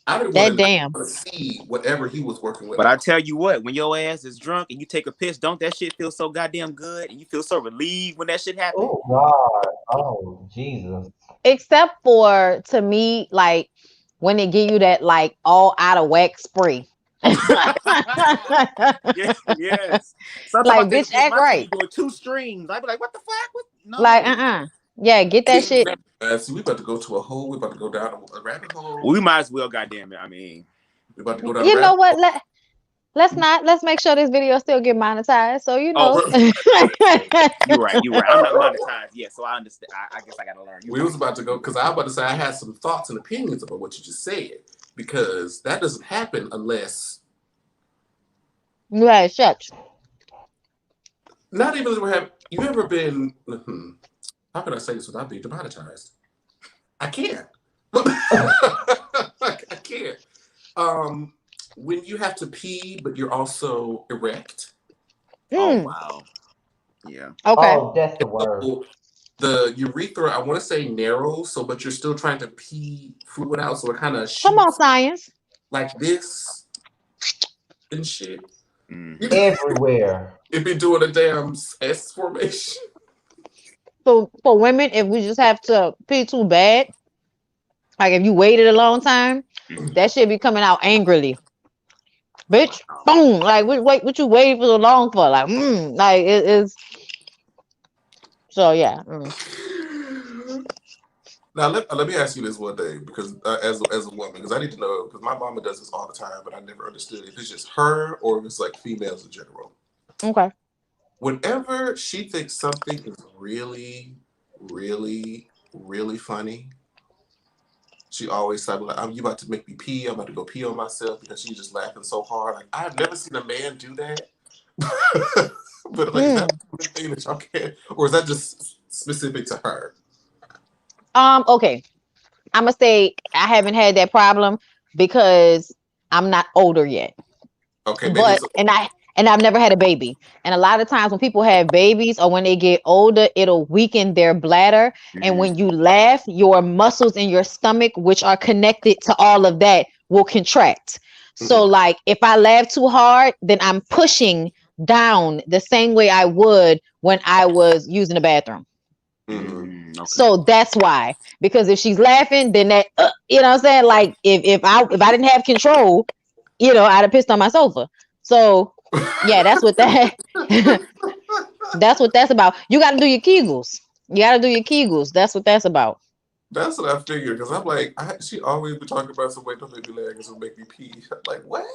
I didn't want to see whatever he was working with. But I tell you what, when your ass is drunk and you take a piss, don't that shit feel so goddamn good and you feel so relieved when that shit happens? Oh God! Oh Jesus! Except for, to me, like when they give you that like all out of whack spray. Yeah, yes. Something Like, about bitch, this act my TV right. doing two strings. I'd be like, what the fuck? What? Like, No. yeah, get that See, shit. see, we about to go to a hole. We about to go down a rabbit hole. We might as well, goddamn it. I mean, We about to go down a You know rabbit what? hole. Let's not. Let's make sure this video still get monetized. So Oh, you're right. You're right. I'm not monetized yet, so I understand. I guess I gotta learn. You're we was right. about to go because I was about to say I had some thoughts and opinions about what you just said because that doesn't happen unless you had shucks. not even have you ever been. How can I say this without being demonetized? I can't. I can't. When you have to pee, but you're also erect. Oh Mm, wow. Yeah. okay. Oh, that's the word. So the urethra, I want to say narrow, so but you're still trying to pee fluid out, so it kind of Come on, shoots science. like this and shit. Mm-hmm. Everywhere. It be doing a damn S formation. So for women, if we just have to pee too bad, like if you waited a long time, that shit be coming out angrily. Bitch, boom! Like what you waiting for so long for? Like, like it is. So yeah. Now let me ask you this one day because as a woman, because I need to know because my mama does this all the time, but I never understood if it's just her or if it's like females in general. Okay. Whenever she thinks something is really, really, really funny, she always said like, "I'm you about to make me pee? I'm about to go pee on myself," because she's just laughing so hard. Like I've never seen a man do that. But like, is that a thing that y'all can, or is that just specific to her? Okay. I'm gonna say I haven't had that problem because I'm not older yet. Okay, maybe But it's and I've never had a baby. And a lot of times when people have babies or when they get older, it'll weaken their bladder. And Mm-hmm. when you laugh, your muscles in your stomach, which are connected to all of that, will contract. So like if I laugh too hard, then I'm pushing down the same way I would when I was using the bathroom. Okay. So that's why. Because if she's laughing, then that you know what I'm saying? Like if I didn't have control, I'd have pissed on my sofa. So yeah, that's what that that's what that's about. You gotta do your Kegels. You gotta do your Kegels. That's what that's about. That's what I figured because I'm like, she always be talking about some way don't make me laugh and make me pee. I'm like, what?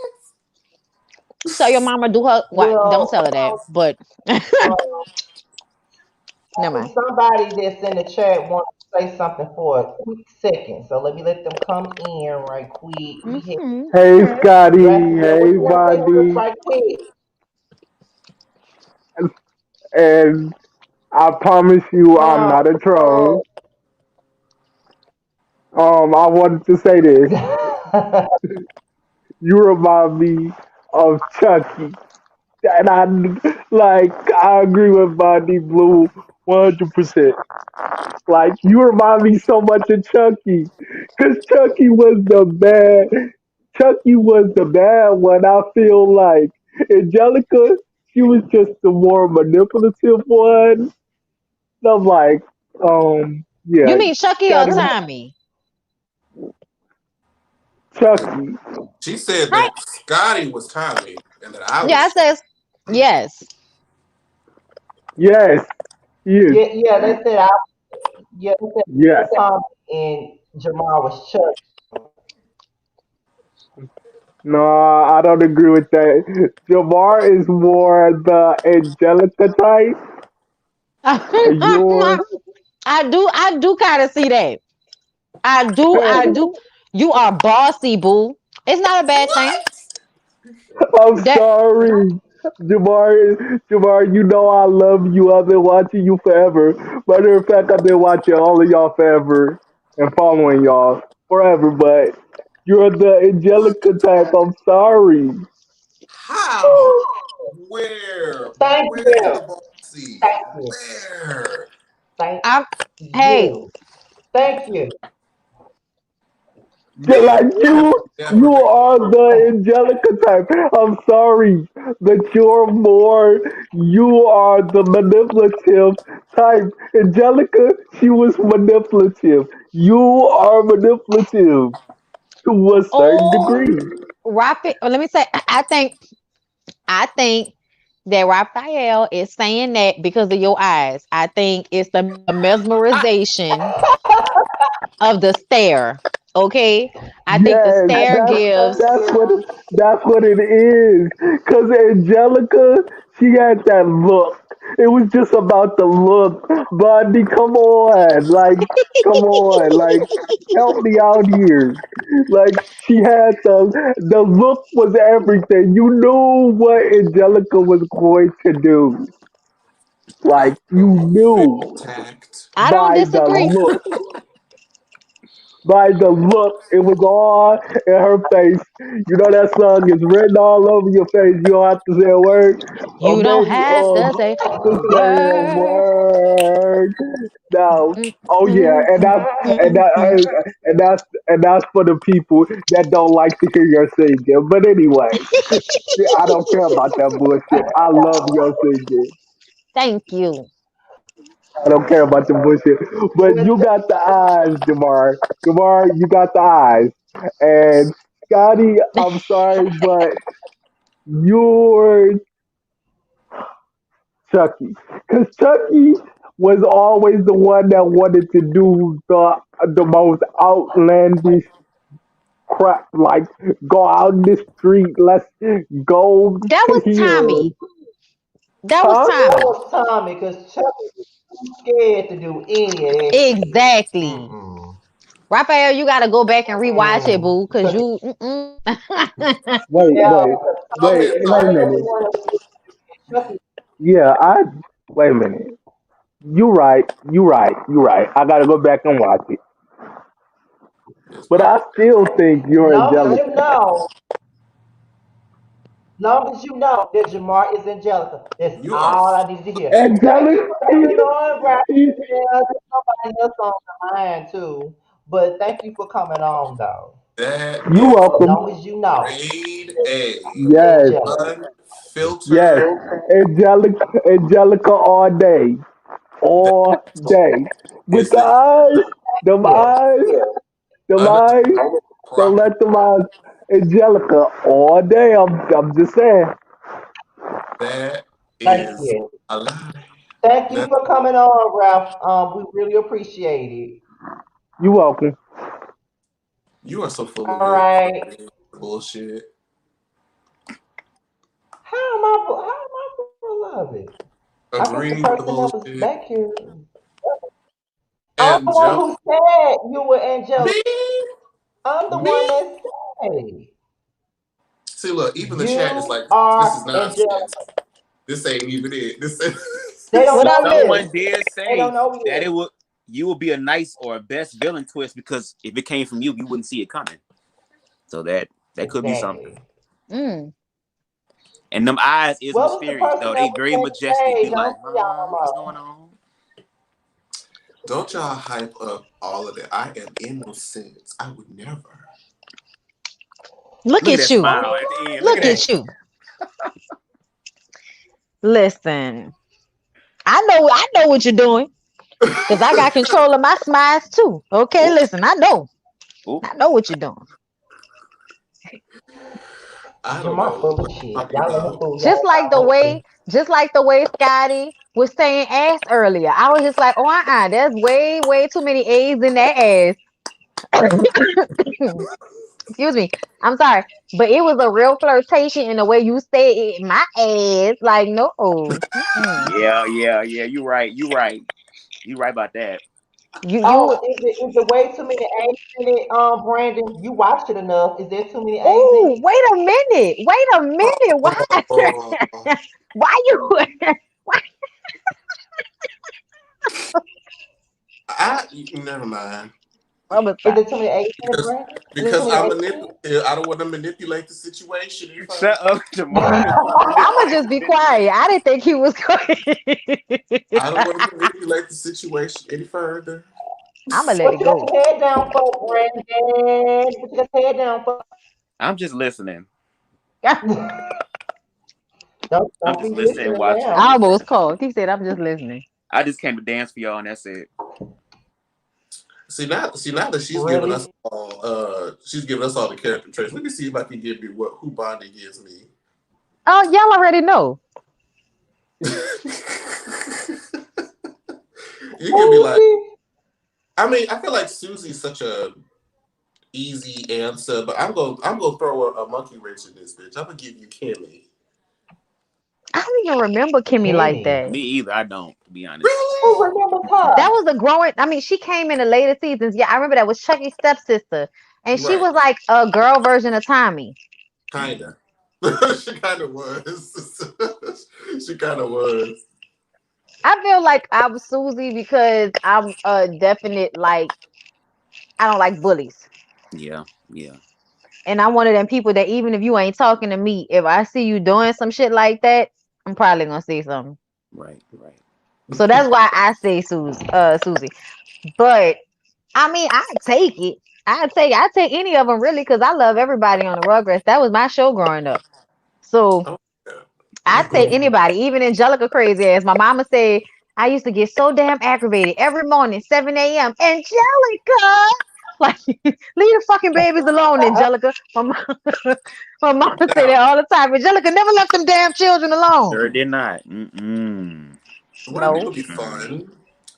So your mama do her what? Don't Well, tell her that. But um, never I mind. see somebody that's in the chat wants to say something for a quick second. So let me let them come in right quick. We have Mm-hmm. Hey, Scotty. Raphael. What Hey, you want to say Bondy. right quick? And I promise you, I'm Huh? not a troll. I wanted to say this. You remind me of Chucky. And I agree with Bondy Blue 100%. Like, you remind me so much of Chucky. Because Chucky was the bad one. I feel like Angelica, she was just the more manipulative one. And I'm like, You yeah, mean Chucky or Scotty, Tommy? Chucky. She said Right? that Scotty was Tommy and that I Yeah, I was. says yes. Yes, he is. Yeah, they said they said Yes. Tom and Jamal was Chuck. No, I don't agree with that. Jamar is more the Angelica type. You're I do kind of see that. I do. You are bossy, boo. It's not a bad thing. I'm That sorry. Jamar, you know I love you. I've been watching you forever. Matter of fact, I've been watching all of y'all forever and following y'all forever, but you're the Angelica type. I'm sorry. How? Where? Thank Where's you. the bossy? Thank you. Where? Thank I hey, you. Thank you. Yeah, Me? like I have you never been. are the Angelica type. I'm sorry, but you are the manipulative type. Angelica, she was manipulative. You are manipulative to a certain oh degree. Let me say, I think that Raphael is saying that because of your eyes. I think it's the mesmerization of the stare. Okay, I think the Yes, stare gives. that's what it is. Cause Angelica, she had that look. It was just about the look. Bundy, come on, help me out here. Like she had the look was everything. You knew what Angelica was going to do. I Like you felt knew very attacked. I don't by the disagree. look. By the look, it was all in her face. You know that song is written all over your face. You don't have to say a word, or You don't maybe have to say to a say a word. word. Now, Mm, oh yeah, mm, mm, and mm, that mm. and that's for the people that don't like to hear your singing. But anyway, I don't care about that bullshit. I love your singing. Thank you. I don't care about the bullshit. But With you got the eyes, Jamar. Jamar, you got the eyes. And Scotty, I'm sorry, but you're Chucky. Because Chucky was always the one that wanted to do the most outlandish crap, like go out in the street, let's go That to was here. Tommy. That was Huh? that Tommy. was Tommy, because Chucky was too scared to do any of that shit. Exactly. Mm-mm. Raphael, you got to go back and rewatch it, boo, because Because you. Mm-mm. Wait, yeah, wait, because wait, Okay, Tommy, wait a Tommy so was the minute. one that was Chucky. Yeah, wait a minute. You right, you right. I gotta go back and watch it. it's But I probably still think you're Long as you Angelica. know, long as you know that Jamar is Angelica. That's you are all I needed to hear. Thank you Angelica, for coming on, Raphael. There's somebody else on the line too. But thank you for coming on though. that you're is welcome. Long as you know grade A, it's Yes, Angelica. yes. unfiltered. Angelica all day. That All day. With is the the eyes, them Yes. eyes, them eyes. unadulterated Don't proper. let them eyes. Angelica all day. I'm just saying. That Thank is you. a lie. Thank you That for coming on, Ralph. We really appreciate it. You're welcome. you are so full All of it. right. Bullshit. How am I full of it? I think the Agreeing with the person that was bullshit. back here, I'm the one Angel. who said you were Me? Angelica. I'm the Me? one that said See, look, even the chat is you like, this is are Angelica. nonsense. This ain't even it. This They is don't What I know miss? yet. Someone did They say don't know that yet. you would be a nice or a best villain twist because if it came from you, you wouldn't see it coming. So that could be something. Exactly. Mm. And them eyes is What was the mysterious person though. that They was very saying majestic. today? You like, Don't see what's y'all going on? Don't y'all hype up all of that. I am innocent. I would never. Look Look at at that you. smile at the end. Look at Look that. at you. Listen, I know what you're doing because I got control of my smiles too. Okay, Oop, listen, I know. oop. I know what you're doing. I don't Jamar know full what of shit. you're talking Y'all let him about. fool Just y'all like the about nothing. way, just like the way Scotty was saying ass earlier. I was just like, oh, there's way too many A's in that ass. Excuse me. I'm sorry, but it was a real flirtation in the way you said it. My ass, like no. Mm-mm. Yeah. You right. You right. You right about that. You. Oh, is the way too many A's in it, Brandon? You watched it enough. Is there too many A's in Oh, it? wait a minute. Wait a minute. Oh, Why? Why you? Why? never mind. I'm gonna Is stop. there too many A's in it, Because Brandon? Is there too because many I'm A's in manipulative. I don't want to manipulate the situation any further. Shut up, Jamar. it? You don't want to I'm gonna manipulate just be anything. quiet. I didn't think he was going. I don't want to manipulate the situation any further. I'm gonna let What it you got go. your head down for, Brandon? What you got your head down for? I'm just listening. I'm Don't just be listening and listening watching. I now. almost called. He said, "I'm just listening." I just came to dance for y'all, and that's it. See now that Really? she's giving us all the character traits. Let me see if I can give you who Bondi gives me. Oh, y'all already know. You can be like, Susie? I mean, I feel like Susie's such a easy answer, but I'm gonna throw a monkey wrench in this bitch. I'm gonna give you Kimmy. I don't even remember Kimmy like Kenny. that. Me either. I don't, to be honest. Who Really? remembers That her? was a growing. I mean, she came in the later seasons. Yeah, I remember that was Chucky's stepsister, and she Right. was like a girl version of Tommy. Kinda. She kind of was. She kind of was. I feel like I'm Susie because I'm a definite like I don't like bullies, Yeah, yeah, and I'm one of them people that even if you ain't talking to me, if I see you doing some shit like that, I'm probably gonna say something. right, right. So that's why I say Susie. But I mean, I take it. I take any of them really because I love everybody on the Rugrats. That was my show growing up. So Oh, I take yeah. anybody, even Angelica crazy ass. My mama said I used to get so damn aggravated every morning, 7 a.m. Angelica, like leave the fucking babies alone, Angelica. My mama say that Now, all the time. Angelica never left them damn children alone. Sure did not. Mm-mm. what I think No. would be Mm-mm. fun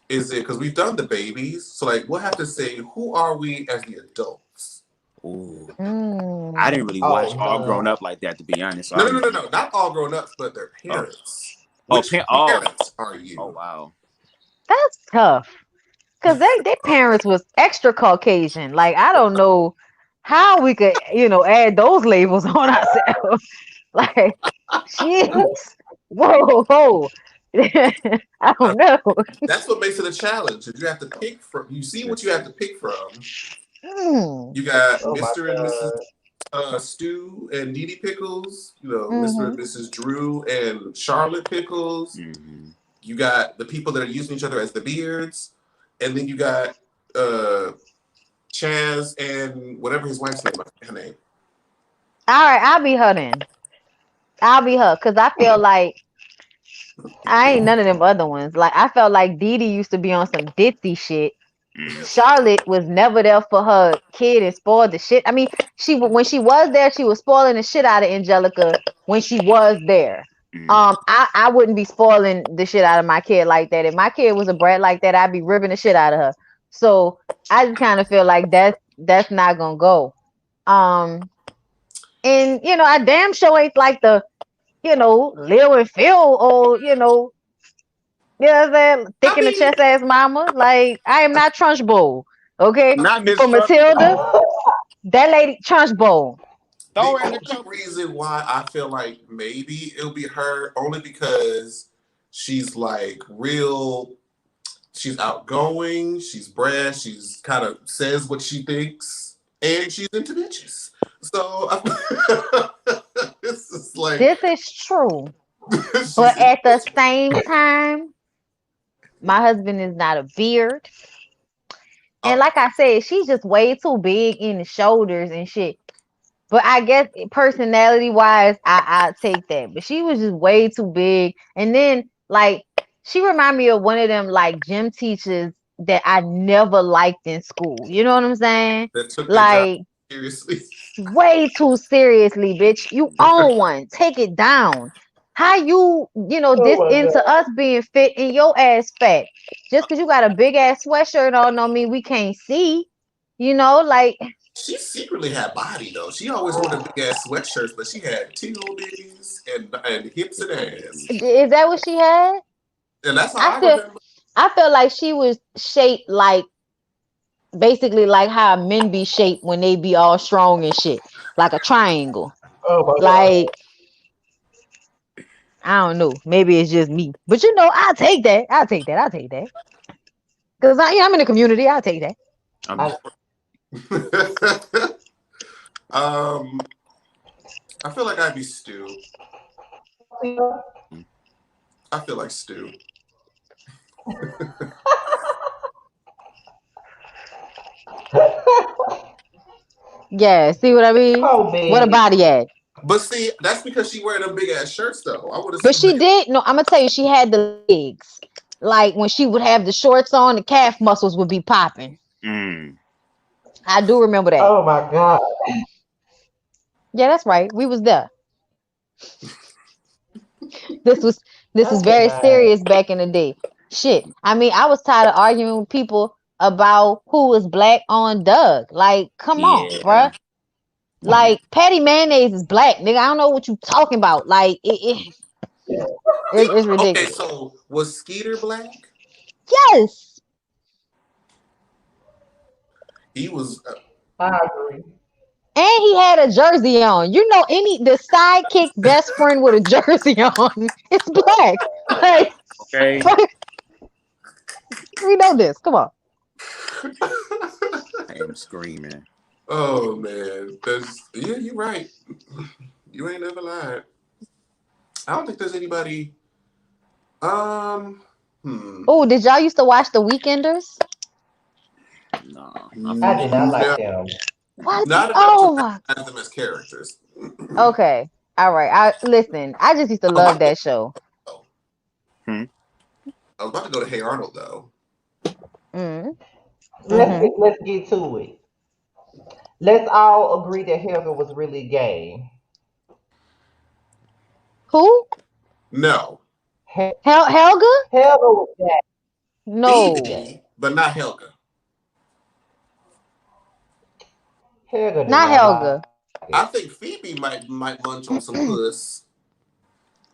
is it because we've done the babies, so like we'll have to say who are we as the adults? Ooh. I Mm. didn't really watch Oh All Grown no. Up like that, to be honest. So I No, no, don't no, no, even no, know. not all grown ups, but their Oh, parents. oh, Which oh, parent are oh, you? wow. That's tough. Cause their parents was extra Caucasian. Like I don't know how we could, add those labels on ourselves. Like, jeez, whoa, whoa. I Uh, don't know. that's what makes it a challenge. If you have to pick from, you see what you That's have true. to pick from. Mm. You got Oh my Mr. and Mrs. god. Stew and Dee Dee Pickles. You know, Mr. and Mm-hmm. Mrs. Drew and Charlotte Pickles. Mm-hmm. You got the people that are using each other as the beards, and then you got uh, Chaz and whatever his wife's name. I forget her name. All right, I'll be her then. I'll be her. Cause I feel like I ain't none of them other ones. Like I felt like Dee Dee used to be on some ditzy shit. Mm. Charlotte was never there for her kid and spoiled the shit. I mean, when she was there, she was spoiling the shit out of Angelica when she was there. Mm. I wouldn't be spoiling the shit out of my kid like that. If my kid was a brat like that, I'd be ripping the shit out of her. So I just kind of feel like that's not gonna go. Um, and I damn sure ain't like the Lil and Phil or what I'm saying? Thick I in the mean, chest ass mama. Like, I am not Trunchbull. Okay? Not Miss For Trunchbull. Matilda, that lady Trunchbull. Throw the her in the only trunk. reason why I feel like maybe it'll be her only because she's like real. She's outgoing. She's brash. She's kind of says what she thinks, and she's into bitches. So this is like This is true. she's But into at the bitches. same time, my husband is not a beard. And Oh, like I said, she's just way too big in the shoulders and shit. But I guess personality wise, I take that. But she was just way too big. And then like she reminded me of one of them like gym teachers that I never liked in school. You know what I'm saying? that took their job Like seriously. way too seriously, bitch. You own one. Take it down. How Oh this my into god. us being fit in your ass fat. Just because you got a big ass sweatshirt on don't mean we can't see. Like She secretly had body though. She always wore the big ass sweatshirts, but she had tingle bitties and hips and ass, is that what she had? and that's how I I feel remember. I feel like she was shaped like basically like how men be shaped when they be all strong and shit. Like a triangle. Oh my god. Like I don't know. Maybe it's just me. But I'll take that. I'll take that. I'll take that. Because I'm in the community. I'll take that. I'm I, um, I feel like I'd be Stu. I feel like Stu. Yeah, see what I mean? oh What a baby. body at. But see, that's because she wearing them big ass shirts though. I would But have. she did, no, I'm gonna tell you, she had the legs. Like when she would have the shorts on, the calf muscles would be popping. Mm. I do remember that. Oh my God. Yeah, that's right. We was there. This was this I is very cannot. serious back in the day. Shit. I mean, I was tired of arguing with people about who was black on Doug. Like, come on, Yeah. bruh. Like, Patty Mayonnaise is black, nigga. I don't know what you talking about. Like, it's Okay, ridiculous. so was Skeeter black? Yes. He was. I agree. And he had a jersey on. You know, the sidekick's best friend with a jersey on is black. Like, Okay. like, we know this. Come on. I am screaming. Oh man, yeah, you're right. You ain't never lied. I don't think there's anybody. Um, Oh, did y'all used to watch The Weekenders? No, I I forget. did not no, like them. What? not enough to Oh my. recognize them as characters. Okay. All right. Listen. I just used to Oh, love that show. Hmm. I was about to go to Hey Arnold though. Mm. Let's Mm-hmm. get let's get to it. Let's all agree that Helga was really gay. Who? No, Helga? Helga was gay. No, Yes. Phoebe, but not Helga. Helga did not not like Helga. it. I think Phoebe might munch on some puss.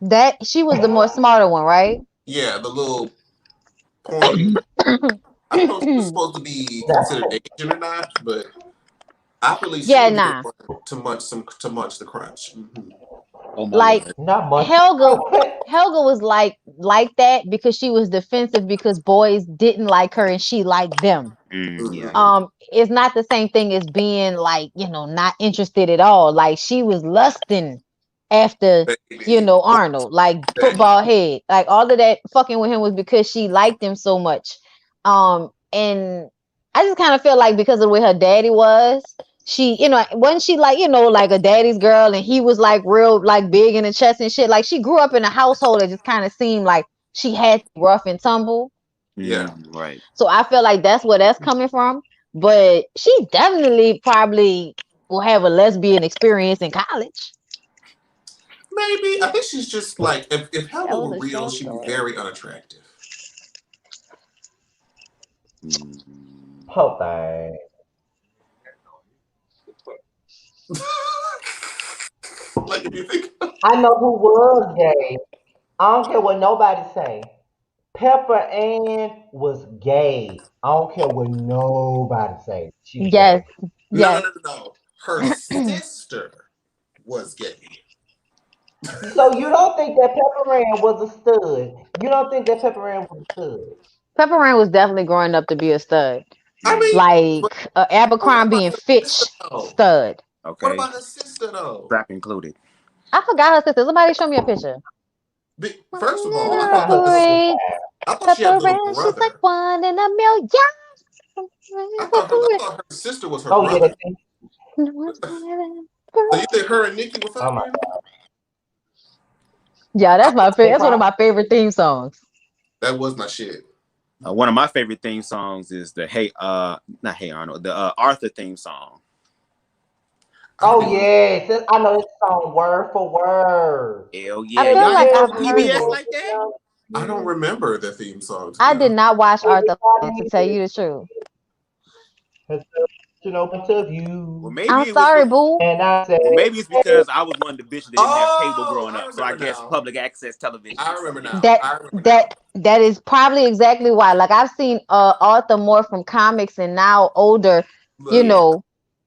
That she was the more smarter one, right? Yeah, the little pointy. I don't know if she was supposed to be considered Asian or not, but I believe she Yeah, would be the nah. one to munch the crunch. Mm-hmm. Oh my Like lord. Not much. Helga Helga was like that because she was defensive because boys didn't like her and she liked them. Yeah. Mm-hmm. It's not the same thing as being like, not interested at all. Like she was lusting after, Baby, Arnold, like baby. football head. Like all of that fucking with him was because she liked him so much. And I just kind of feel like because of the way her daddy was, she, wasn't she like, like a daddy's girl and he was like real like big in the chest and shit. Like she grew up in a household that just kind of seemed like she had rough and tumble. Yeah, Right. So I feel like that's where that's coming from. But she definitely probably will have a lesbian experience in college. maybe. I think she's just like if Helga That was were a real, short she'd be story. very unattractive. Mm. Poor thing. Like if you think, I know who was gay. I don't care what nobody say. Pepper Ann was gay. I don't care what nobody say. She was Yes, gay. no, no, yes. no, no, no. Her sister was gay. So you don't think that Pepper Ann was a stud? You don't think that Pepper Ann was a stud? Pepper Rain was definitely growing up to be a stud. I Mm. mean, but, Like but what Abercrombie about and her sister Fitch though? stud. What Okay. about her sister though? Strap included. I forgot her sister. Somebody show me a picture. First of Let all, me I find thought her the Pepper sister. little, Rain, I thought she had a Pepper little Rain, she's like brother. one in a million. Pepper I Rain. thought her sister was her Oh yeah, brother. that thing. So you think her and Nikki were Oh my fucking? Yeah, I that's my thought favorite. they That's one of probably my favorite theme songs. that was my shit. One of my favorite theme songs is the not Hey Arnold, the Arthur theme song. I don't Oh even. yes, I know this song word for word. Hell I yeah. Every feel Y'all like didn't day go I've to we heard PBS it. will like that? I don't you. remember the theme song to I be did honest. not watch Arthur to Everybody tell you the truth. has a point of Well, view. maybe I'm it was sorry, boo. And I said, well, maybe it's because I was one of the bitches that didn't have cable Oh, growing I up. So I remember guess now. public access television I is remember something now. different. That I remember now. that is probably exactly why. Like I've seen Arthur more from comics and now older, you Look, Yeah. know.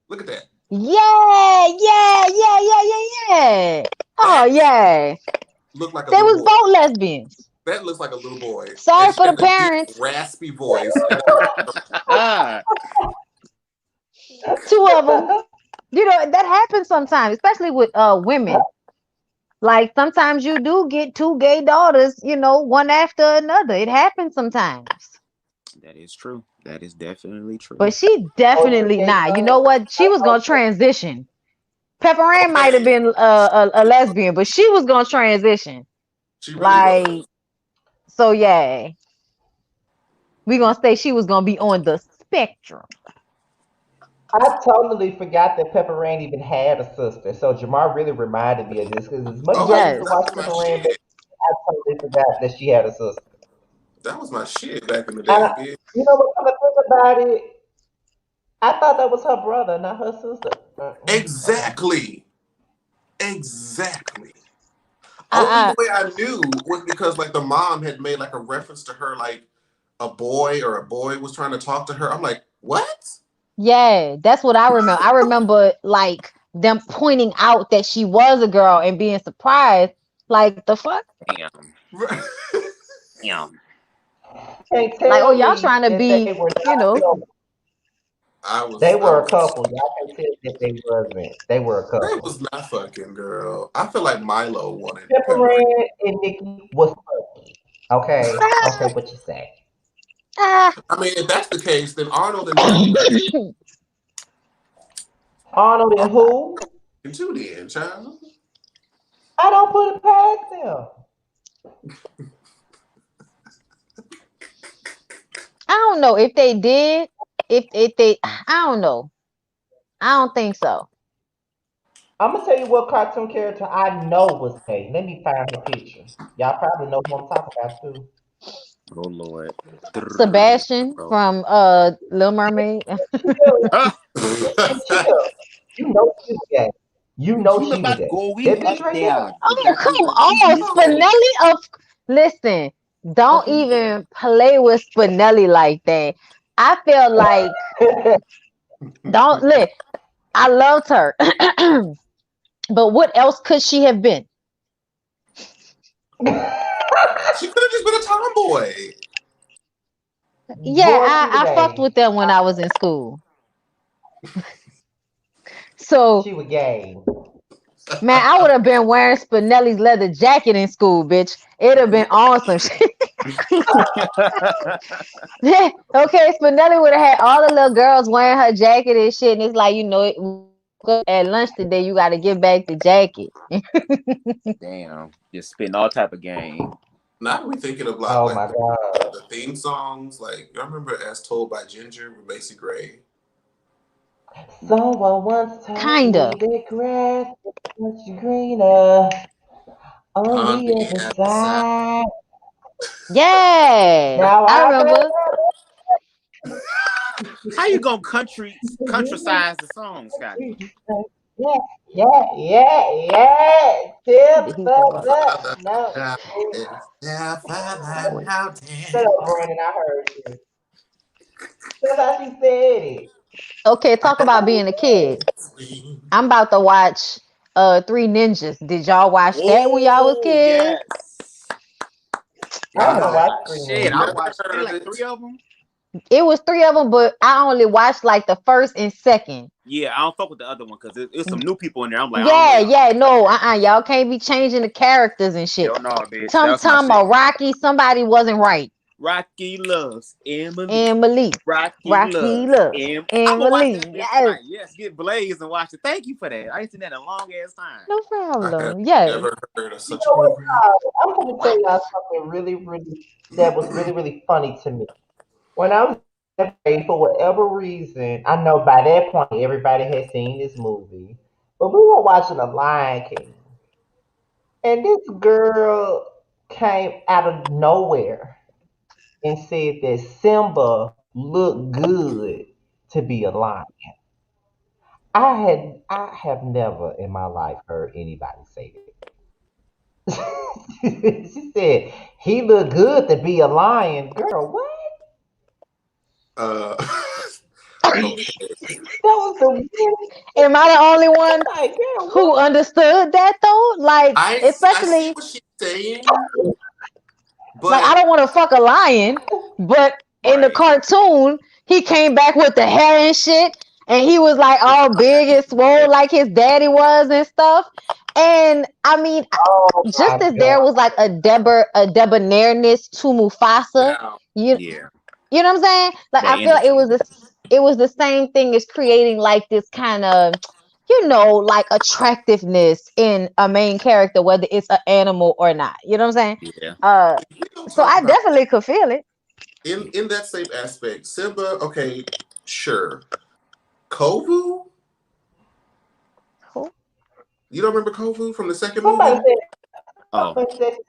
look at that. Yeah, yeah, yeah, yeah, yeah, yeah. Oh That yeah. looked like a They little was boy. both lesbians. That looks like a little boy, and Sorry she for has the a deep, parents. raspy voice. Ah, Two of them. That happens sometimes, especially with women. Like sometimes you do get two gay daughters, one after another. It happens sometimes. that is true. That is definitely But true. she oh, two definitely gay not. You know girls. what? She was Oh, gonna transition. Pepper Ann might have Okay, been a lesbian, but she was gonna transition. she really Like, was. so yeah, we gonna say she was gonna be on the spectrum. I totally forgot that Pepper Rain even had a sister. So Jamar really reminded me of this because as much as Oh I yeah, used to Yes. that watch was my Pepper Rain, shit. I totally forgot that she had a sister. That was my shit back in the And day, bitch. you know what? Come to think about it, I thought that was her brother, not her sister. Okay. Exactly. Exactly. Only I, way I knew was because like the mom had made like a reference to her, like a boy was trying to talk to her. I'm like, what? yeah, that's what I remember. I remember like them pointing out that she was a girl and being surprised. Like the fuck? Damn. Damn. Can't Like, oh, tell y'all me trying to that they be, were you not know. together. They I were a was couple. Y'all can't tell that they wasn't. They were a they couple. was not fucking, girl. I feel like Milo wanted Pepper Pepper. Rain and Nikki was fucking. Okay. Okay, what you say? Ah, I mean, if that's the case, then Arnold and Nikki could have Arnold and who? been too then, child. I don't put it past them. I don't know if they did. If they, I don't know. I don't think so. I'm gonna tell you what cartoon character I know was gay. Let me find her picture. Y'all probably know who I'm talking about too. Oh Lord. Sebastian from Little Mermaid. Ah, And chill. You know she was gay. You know you she was about gay. going That up bitch right there. there. Oh, That come is the on, easiest way. No. Spinelli of listen, don't Oh yeah. even play with Spinelli like that. I feel like don't look, I loved her. But what else could she have been? She could have just been a tomboy. Yeah, Boy, she was I fucked gay. with them when I was in school. So She was gay. man, I would have been wearing Spinelli's leather jacket in school, bitch. It'd have been awesome. Yeah, okay, Spinelli would have had all the little girls wearing her jacket and shit, and it's like, at lunch today, you got to get back the jacket. Damn. Just spitting all type of game. Now that we thinking of Oh like my god. the theme songs, like y'all remember "As Told by Ginger" with Macy Gray? Someone once told me Kinda. that grass is much greener on On the the other other side. side. Yeah, Now I I remember. bet. How you gonna countrysize the song, Scotty? Yeah, yeah, yeah, yeah. Tip He the talking about up. No. Now Father wait. Shut mountain. up, Brandon. I heard you. That's how she said it. Okay, talk That's about how she being a said it. kid. I'm about to watch Three Ninjas. Did y'all watch that when y'all was Oh kids? yes. I Yes. never I watched Three Shit, Ninjas. I never watched. Ain't heard like it. three of them. It was three of them, but I only watched like the first and second. Yeah, I don't fuck with the other one because it's some new people in there. I'm like, I don't know Yeah, y'all. yeah, no, y'all can't be changing the characters and shit. Hell no, bitch. That Tum was my Tum or shit. Rocky, somebody wasn't right. Rocky loves Emily. Emily, Rocky Rocky loves Love, I'm gonna watch Emily. that bitch Yes, tonight. Yes, get Blaze and watch it. Thank you for that. I ain't seen that in a long ass time. no I have problem. Yes. never heard of You such a know what, program. I'm going to tell y'all something that was really, really funny to me. When I was in seventh grade, for whatever reason, I know by that point everybody had seen this movie, but we were watching The Lion King, and this girl came out of nowhere and said that Simba looked good to be a lion. I have never in my life heard anybody say that. She said he looked good to be a lion. Girl, what? Uh, okay. That was the weirdest. Am I the only one Like, girl, who what? understood that though? Like, I see especially what she's saying, like but I don't want to fuck a lion, but in the Right. cartoon, he came back with the hair and shit, and he was like all big and swole like his daddy was and stuff. And I mean, Oh just my as there god. was like a debonaireness to Mufasa, now you Yeah. you know what I'm saying? Like That I feel like energy. it was the same thing as creating like this kind of like attractiveness in a main character, whether it's an animal or not. You know what I'm saying? Yeah. Uh if we don't so talk I about definitely could feel it. in that same aspect, Simba, okay, sure. Kovu? Who? You don't remember Kovu from the second Somebody movie? Oh,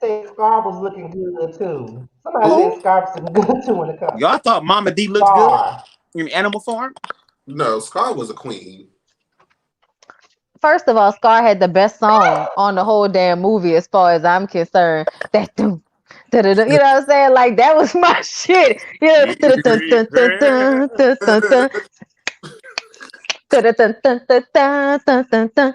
said Scar was looking good too. Somebody said Who? Scar was looking good too when it comes. y'all thought Mama D looks good Scar. in Animal Farm? No, Scar was a queen. First of all, Scar had the best song on the whole damn movie, as far as I'm concerned. That doom, da-da-da, you know what I'm saying? Like that was my shit. Yeah, dun, dun, dun, dun, dun, dun, dun, dun, dun, dun, dun, dun, dun, dun, dun, dun.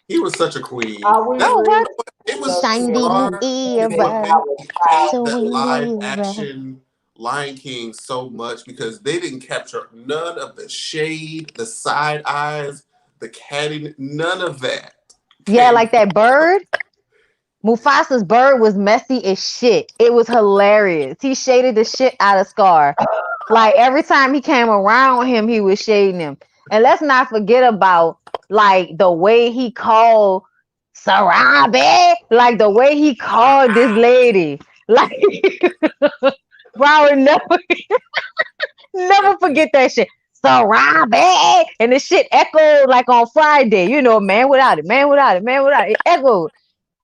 He was such a queen. Are we That Oh, what? really it was love Shiny him new Scar. Is what era, made me hate so that we live move right. action Lion King so much because they didn't capture none of the shade, the side eyes, the catty, none of that Yeah, came. like that bird. Mufasa's bird was messy as shit. It was hilarious. He shaded the shit out of Scar. Like every time he came around him, he was shading him. And let's not forget about like the way he called Sarabi, like the way he called this lady. Like, bro, I would never forget that shit. Sarabi, and the shit echoed like on Friday. You know, man without it, man without it, man without it. It echoed.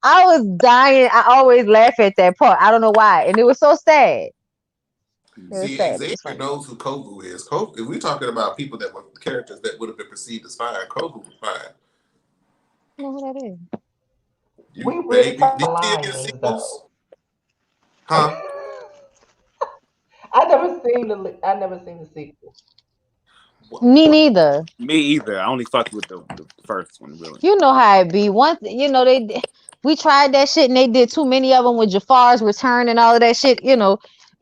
I was dying. I always laugh at that part. I don't know why, and it was so sad. It was See, sad, but it was Xavier funny. knows who Kovu is. Kovu, if we're talking about people that were characters that would have been perceived as fine, Kovu was fine. I don't know who that is. we You, really baby, talk did you see any lions sequels? though? Huh? I never seen the sequel. Me neither. Me either. I only fucked with the first one, really. You know how it be. Once we tried that shit and they did too many of them with Jafar's return and all of that shit. You know,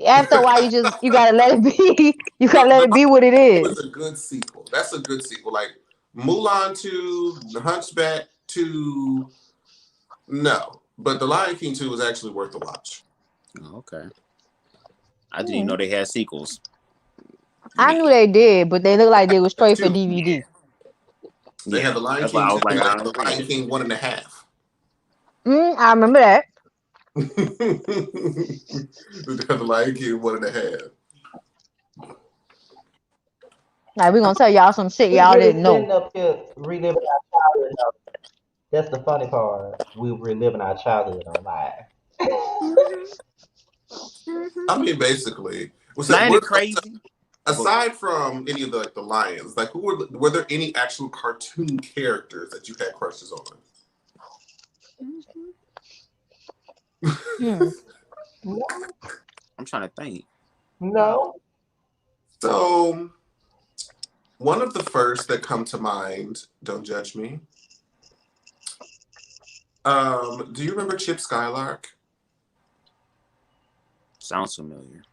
after a while you gotta let it be. You No, gotta let the it be what it Lion King is. was a good sequel. That's a good sequel. Like Mulan 2, The Hunchback 2, no. But The Lion King 2 was actually worth the watch. Oh, okay. I didn't even know they had sequels. I knew they did, but they looked like they were straight for 2. DVD. They Yeah, had The Lion that's why King I 2 was like, and they I had don't The see Lion it. King 1.5. I remember that. They had The Lion King 1.5. Like we gonna tell y'all some shit We y'all really didn't know. sitting up here reliving our childhood. That's the funny part. We reliving our childhood on live. I mean, basically. Now ain't it crazy? But Aside from any of the like the lions, like were there any actual cartoon characters that you had crushes on? Hmm. No, I'm trying to think. no. So one of the first that come to mind, don't judge me. Do you remember Chip Skylark? Sounds familiar.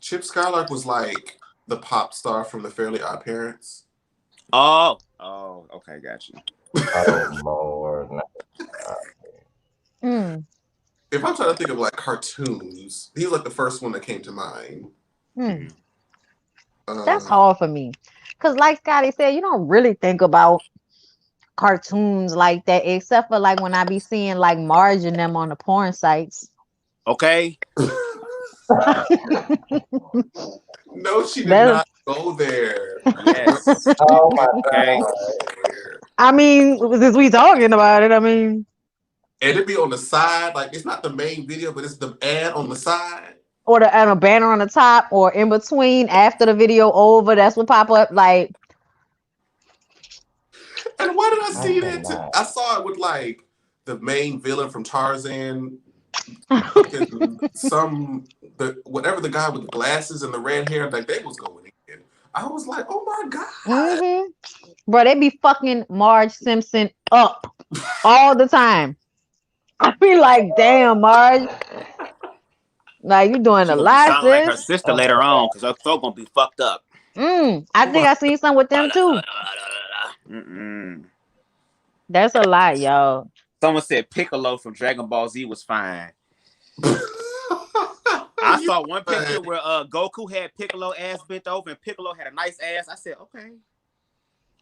Chip Skylark was like the pop star from the Fairly Odd Parents. Oh, okay, got you. Oh Lord. No. Hmm. If I'm trying to think of like cartoons, he's like the first one that came to mind. Hmm. That's Um, hard for me. Cause like Scotty said, you don't really think about cartoons like that, except for like when I be seeing like Marge and them on the porn sites. Okay. no, she did That not go there. No, Yes. Oh my Okay. God. I mean, since we talking about it, I mean, and it'd be on the side, like it's not the main video, but it's the ad on the side. or the and a banner on the top, or in between after the video over. That's what pop up. Like, And why did I I see that? cannot. I saw it with like the main villain from Tarzan, fucking whatever the guy with the glasses and the red hair, like they was going in. I was like, oh my god. bro, they be fucking Marge Simpson up all the time. I be like, damn, Marge, like you doing She a gonna be lot, sounding like her sis. sister Oh later my on because her throat gonna be fucked up. I think I seen some with them too. Mm-mm. That's a lot, y'all. Someone said Piccolo from Dragon Ball Z was fine. God. I You saw one fine. picture where Goku had Piccolo ass bent over and Piccolo had a nice ass. I said, okay.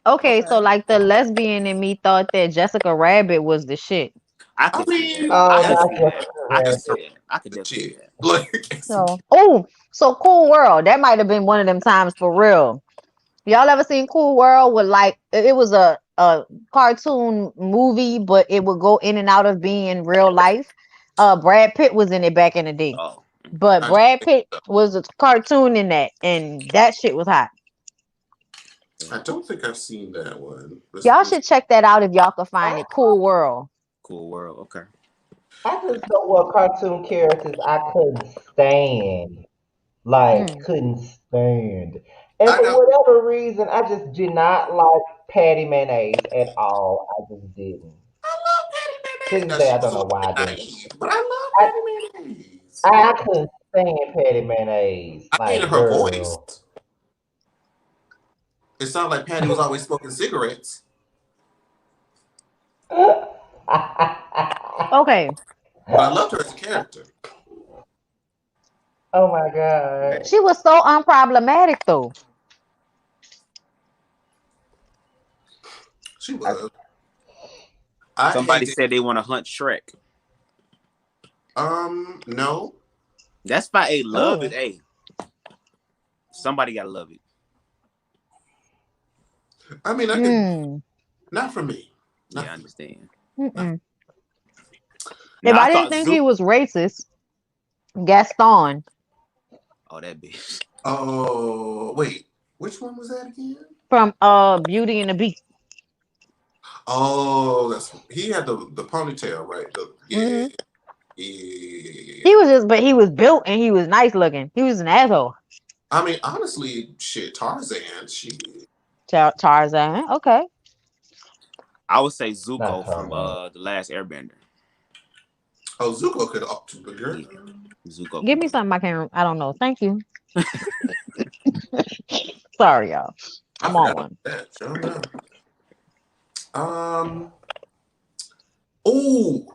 Okay, so Okay. like the lesbian in me thought that Jessica Rabbit was the shit. I I could see that. mean, I Oh, could as not see just that. I could as see correct. that. I could the definitely see chick, that. like So Cool World. That might have been one of them times for real. Y'all ever seen Cool World with like it was a cartoon movie, but it would go in and out of being real life. Brad Pitt was in it back in the day. Oh, But I don't Brad think Pitt so. was a cartoon in that, and that shit was hot. yeah. I don't think I've seen that one. Y'all should check that out if y'all can find I, it. Cool World. Cool world. Okay. I just know what cartoon characters I couldn't stand. Like, Mm. couldn't stand. And I for got whatever reason, I just did not like Patty Mayonnaise at all. I just didn't. I love Patty To Mayonnaise. this Now day, she I was don't a know little why bit I didn't. naive, but I love I, Patty Mayonnaise. I couldn't stand Patty Mayonnaise. I hated Like, her voice. girl. It sounded like Patty was always smoking cigarettes. Okay. But I loved her as a character. Oh my God. She was so unproblematic though. She I, was. I somebody hated said they want to hunt Shrek. no. That's fine. Hey, love it. Oh. Hey, somebody gotta love it. I mean I could Mm. not for me. Yeah, Not I for me. understand. Not for Mm-mm. If Now I I didn't thought think he Zook. was racist, Gaston Oh, that bitch. Oh wait. Which one was that again? from Beauty and the Beast. Oh, that's he had the ponytail, right? Hmm. He Yeah. was just, but he was built and he was nice looking. He was an asshole. I mean, honestly, shit, Tarzan, she Tarzan. Okay. I would say Not Zuko from Tarzan. the Last Airbender. oh Zuko could up to the girl. Yeah, Zuko Give could me do something I can't. I don't know. Thank you. Sorry, y'all. I I'm on forgot about one. that. Sure enough. Um oh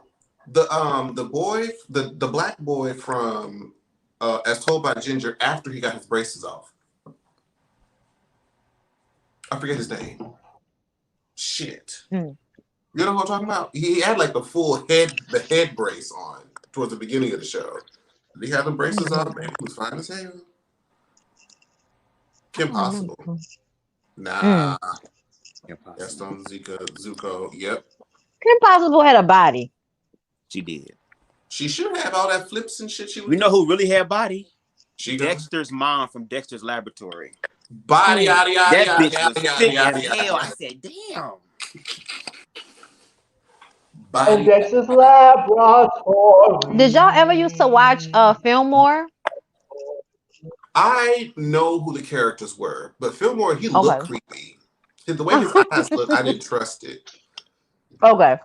the boy the black boy from As Told by Ginger after he got his braces off. I forget his name. Shit. Hmm. You know what I'm talking about? He had like the head brace on towards the beginning of the show. Did he have the braces on? Man, he was fine as hell. I Kim don't remember. Possible. Nah. Mm. it. Gaston Zuko. Yep. Kim Possible had a body. She did. She should have all that flips and shit she was You know doing. who really had body? She got Dexter's mom from Dexter's Laboratory. body Mm. yada yada That yada bitch yada was yada thick as yada hell. I yada. said, damn. And Body Dexter's yada. Did y'all ever used to watch Laboratory. Fillmore? I know who the characters were, but Fillmore, he looked Okay. creepy. The way his eyes looked, I didn't trust it. Okay.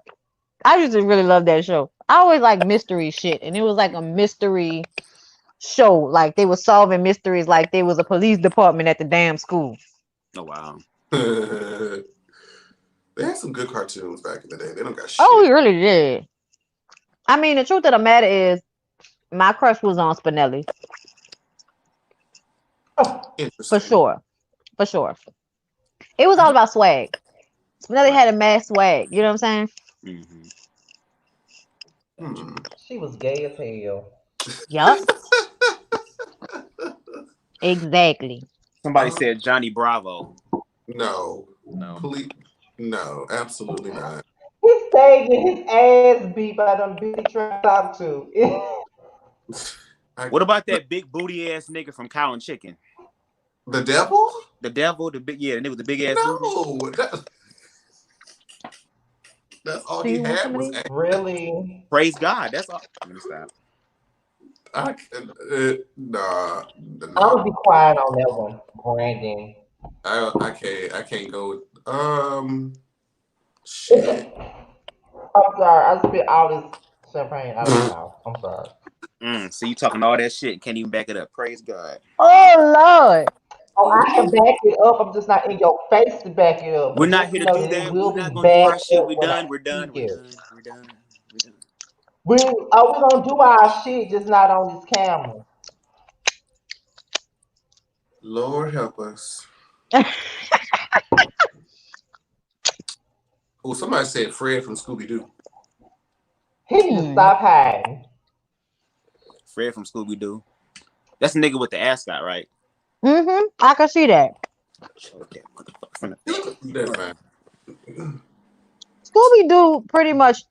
I used to really love that show. I always like mystery shit, and it was like a mystery show. Like they were solving mysteries, like there was a police department at the damn school. Oh, wow. They had some good cartoons back in the day. They don't got Oh, shit. we really did. I mean, the truth of the matter is, my crush was on Spinelli for Interesting. sure, for sure. It was all about swag. Spinelli Right. had a mad swag. You know what I'm saying? Mm-hmm. Hmm. She was gay as hell. Yup. Exactly. Somebody said Johnny Bravo. No. No. Please. No, absolutely not. He stayed getting his ass beat by them bitch he trying to talk to. I, What about that big booty ass nigga from Cow and Chicken? the devil? The devil, the big the nigga with the big ass booty. No. That's all Do he you want had some of was these? Really? Praise God. That's all. Let me stop. nah, I'm nah. gonna be quiet on that one, Brandon. I can't go. Shit. I'm sorry. I spit all this champagne out of my mouth. I'm sorry. So you talking all that shit, can't even back it up. Praise God. Oh Lord. Oh, I can back it up. I'm just not in your face to back it up. We're But not just here to know do that it that. We're will not be gonna do our backed shit. up We're when I done. We're done. speak We're it. done. We're done. We're done. We gonna do our shit, just not on this camera. Lord help us. Oh, somebody said Fred from Scooby Doo. He need to stop hiding. Fred from Scooby Doo. That's the nigga with the ascot, right? I can see that. Choke that motherfucker from the That's fine. Scooby Doo pretty much,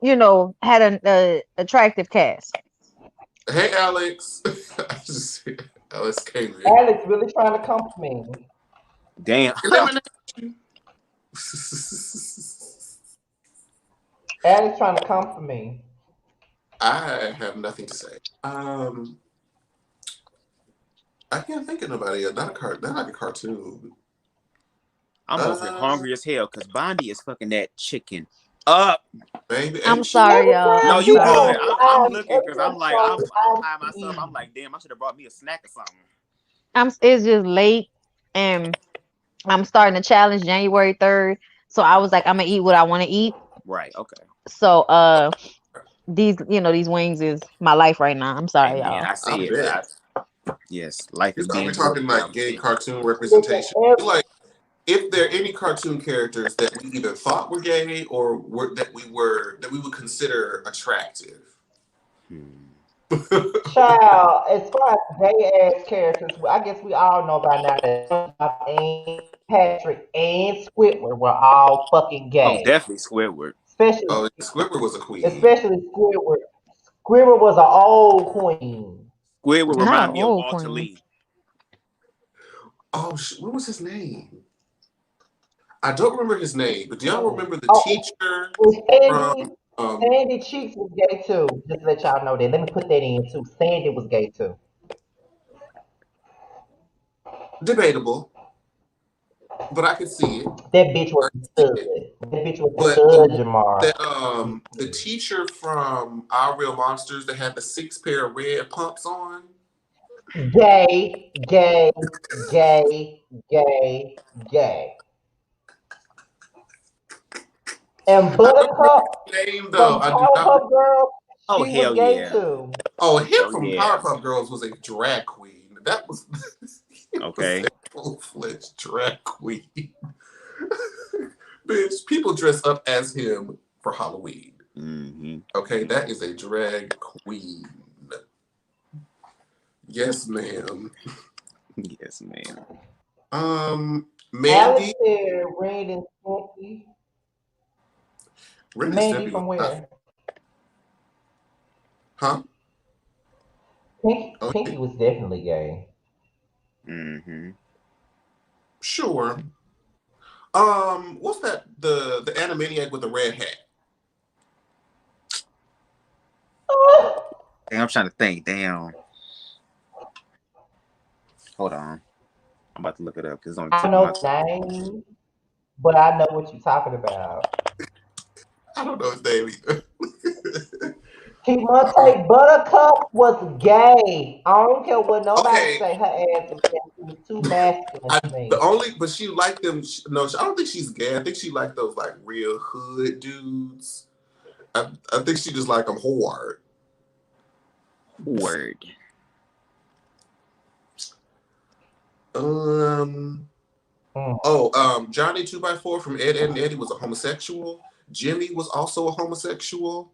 had an attractive cast. Hey, Alex. Alex came in. Alex really trying to come for me. Damn. Elimination. Alex trying to come for me. I have nothing to say. I can't think of nobody. Not like a cartoon. I'm over here hungry as hell because Bondi is fucking that chicken up. Baby, I'm sorry, y'all. No, I'm you sorry. good. I'm looking because I'm high myself. I'm like, damn, I should have brought me a snack or something. It's just late, and I'm starting to challenge January 3rd. So I was like, I'm gonna eat what I want to eat. Right. Okay. So these wings is my life right now. I'm sorry, Hey, man, y'all. I see it. Yes, life is being We're talking broken like gay cartoon representation. Like, if there are any cartoon characters that we either thought were gay or that we would consider attractive. Child, as far as gay ass characters, I guess we all know by now that Patrick and Squidward were all fucking gay. Oh, definitely Squidward. Especially Squidward was a queen. Especially Squidward. Squidward was an old queen. Squidward remind me of Walter Lee. Oh, what was his name? I don't remember his name, but do y'all remember the teacher from Sandy Cheeks was gay too. Just to let y'all know that. Let me put that in too. Sandy was gay too. Debatable, but I could see it. That bitch was a stud. That bitch was a stud, Jamar. The teacher from Our Real Monsters that had the 6 pair of red pumps on. Gay, gay, gay, gay, gay. And Buttercup name though. from Powerpuff Girls, she was gay yeah. too. Oh, him from Powerpuff Girls was a drag queen. That was okay. Full-fledged drag queen. Bitch, people dress up as him for Halloween. Mm-hmm. Okay, that is a drag queen. Yes, ma'am. Yes, ma'am. Mandy. Alex said Ren and Stimpy. Mandy from where? Huh? Pinky was definitely gay. Mm-hmm. Sure. What's that? The Animaniac with the red hat. I'm trying to think. Damn. Hold on. I'm about to look it up because I don't know his name, but I know what you're talking about. I don't know his name either. Monte Buttercup was gay. I don't care what nobody say. Her ass was gay. She was too masculine for me. But she liked them. No, I don't think she's gay. I think she liked those like real hood dudes. I think she just like them hard. Word. Johnny 2x4 from Ed, Edd and Eddy was a homosexual. Jimmy was also a homosexual.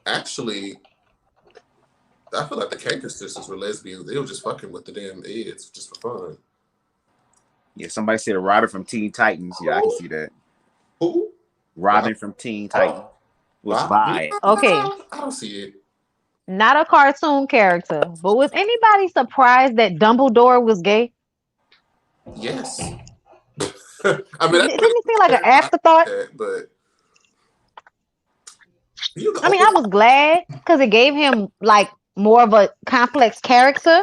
Actually, I feel like the Canker sisters were lesbians. They were just fucking with the damn Eds just for fun. Yeah, somebody said Robin from Teen Titans. Yeah, I can see that. Who? Robin from Teen Titans was bi. Okay. I don't see it. Not a cartoon character, but was anybody surprised that Dumbledore was gay? Yes. I mean, didn't it seem like an afterthought? But I mean, I was glad because it gave him like more of a complex character,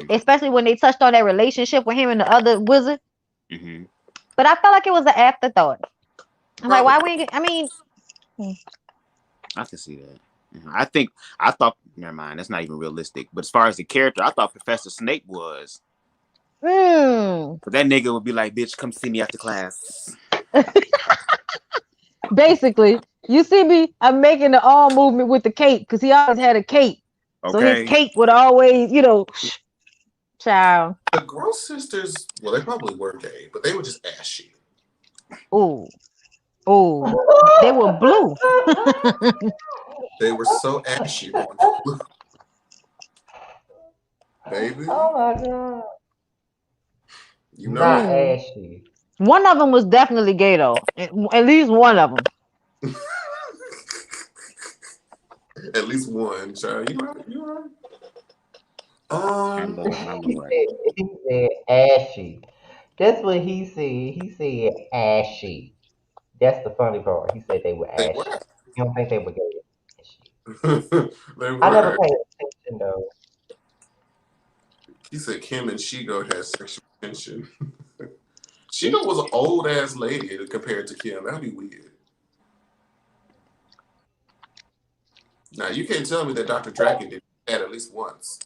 especially when they touched on that relationship with him and the other wizard. But I felt like it was an afterthought. I'm like, why we? I mean, I can see that. I thought, never mind, that's not even realistic. But as far as the character, I thought Professor Snape was. But that nigga would be like, bitch, come see me after class. Basically, you see me, I'm making the arm movement with the cape because he always had a cape. Okay. So his cape would always, Child. The Gross sisters, well, they probably were gay, but they were just ashy. Ooh. Ooh. They were blue. They were so ashy. They were blue, baby. Oh my god. You know Not it. Mm. ashy. One of them was definitely gay though. At least one of them. At least one, child. You right. You right. My lord, my He lord. said ashy. That's what he said. He said ashy. That's the funny part. He said they were They were. ashy. You don't think they were gay? Ashy. They I never were. paid attention though. He said Kim and Shigo had sexual tension. Shigo was an old ass lady compared to Kim. That'd be weird. Now you can't tell me that Dr. Draken did that at least once.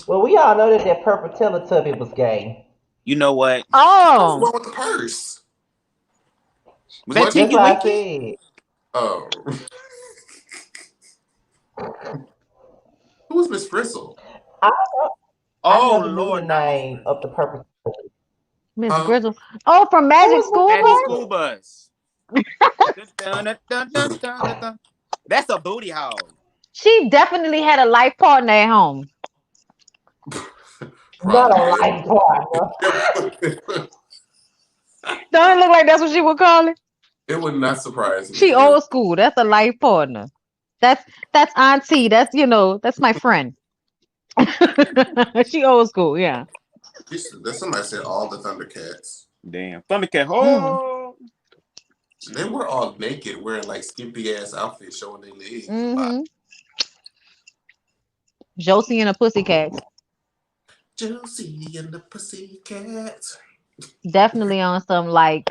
Well, we all know that purple Teletubby was gay. You know what? What's Oh. wrong with the purse? Was that What? That's Tinky what I Winky? said. Oh, who was Miss Bristle? I, I Oh never knew the Lord, not Miss name of Frizzle. the purple Teletubby. Miss Huh? Grizzle. Oh, from Who Magic was School Magic Miss Bus? School Bristle? Bus. Dun, dun, dun, dun, dun, dun, dun. That's a booty hole. She definitely had a life partner at home. Not a Probably. life partner. Don't it look like that's what she would call it? It would not surprise She me. old school. That's a life partner. That's auntie. That's my friend. She old school, yeah. Somebody said all the Thundercats. Damn. Thundercat. Mm. Oh. They were all naked, wearing like skimpy ass outfits, showing their legs a lot. Mm-hmm. Josie and the Pussycats. Josie and the Pussycats. Definitely on some like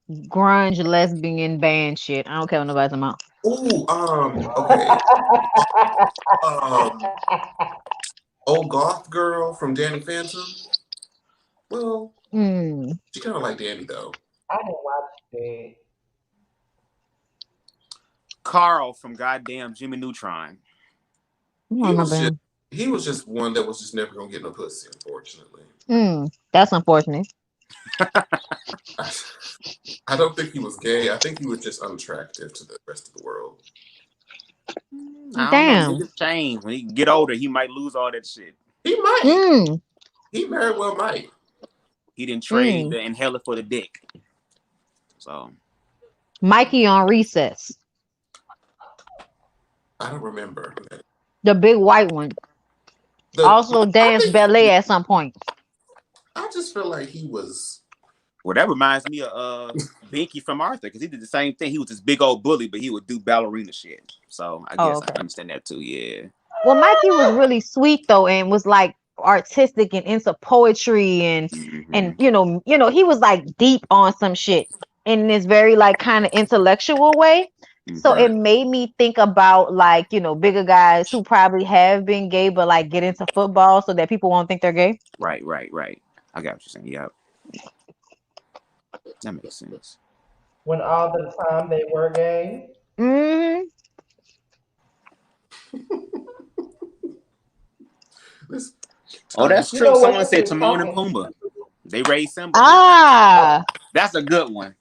grunge lesbian band shit. I don't care what nobody's about. Ooh, okay. Um, old goth girl from Danny Phantom. Well, Mm. she kind of like Danny though. I didn't watch it. Carl from goddamn Jimmy Neutron. I don't He was remember just him. he was just one that was just never gonna get no pussy, unfortunately. That's unfortunate. I don't think he was gay. I think he was just unattractive to the rest of the world. I don't know. Damn. Niggas change. When he get older, he might lose all that shit. He might. Mm. He very well might. He didn't trade Mm. the inhaler for the dick. So Mikey on Recess. I don't remember. The big white one. Also danced ballet at some point. I just feel like he was. well, that reminds me of Binky from Arthur, because he did the same thing. He was this big old bully, but he would do ballerina shit. So I guess Okay. I understand that too, yeah. Well, Mikey was really sweet though, and was like artistic and into poetry and Mm-hmm. he was like deep on some shit in this very like kind of intellectual way. So it Right. made me think about like bigger guys who probably have been gay but like get into football so that people won't think they're gay. Right. I got what you're saying. Yeah. That makes sense. When all the time they were gay. Mm-hmm. Oh, that's You true. know what? Someone said Since we're Timon and talking, Pumbaa. They raised Simba. Ah, That's a good one.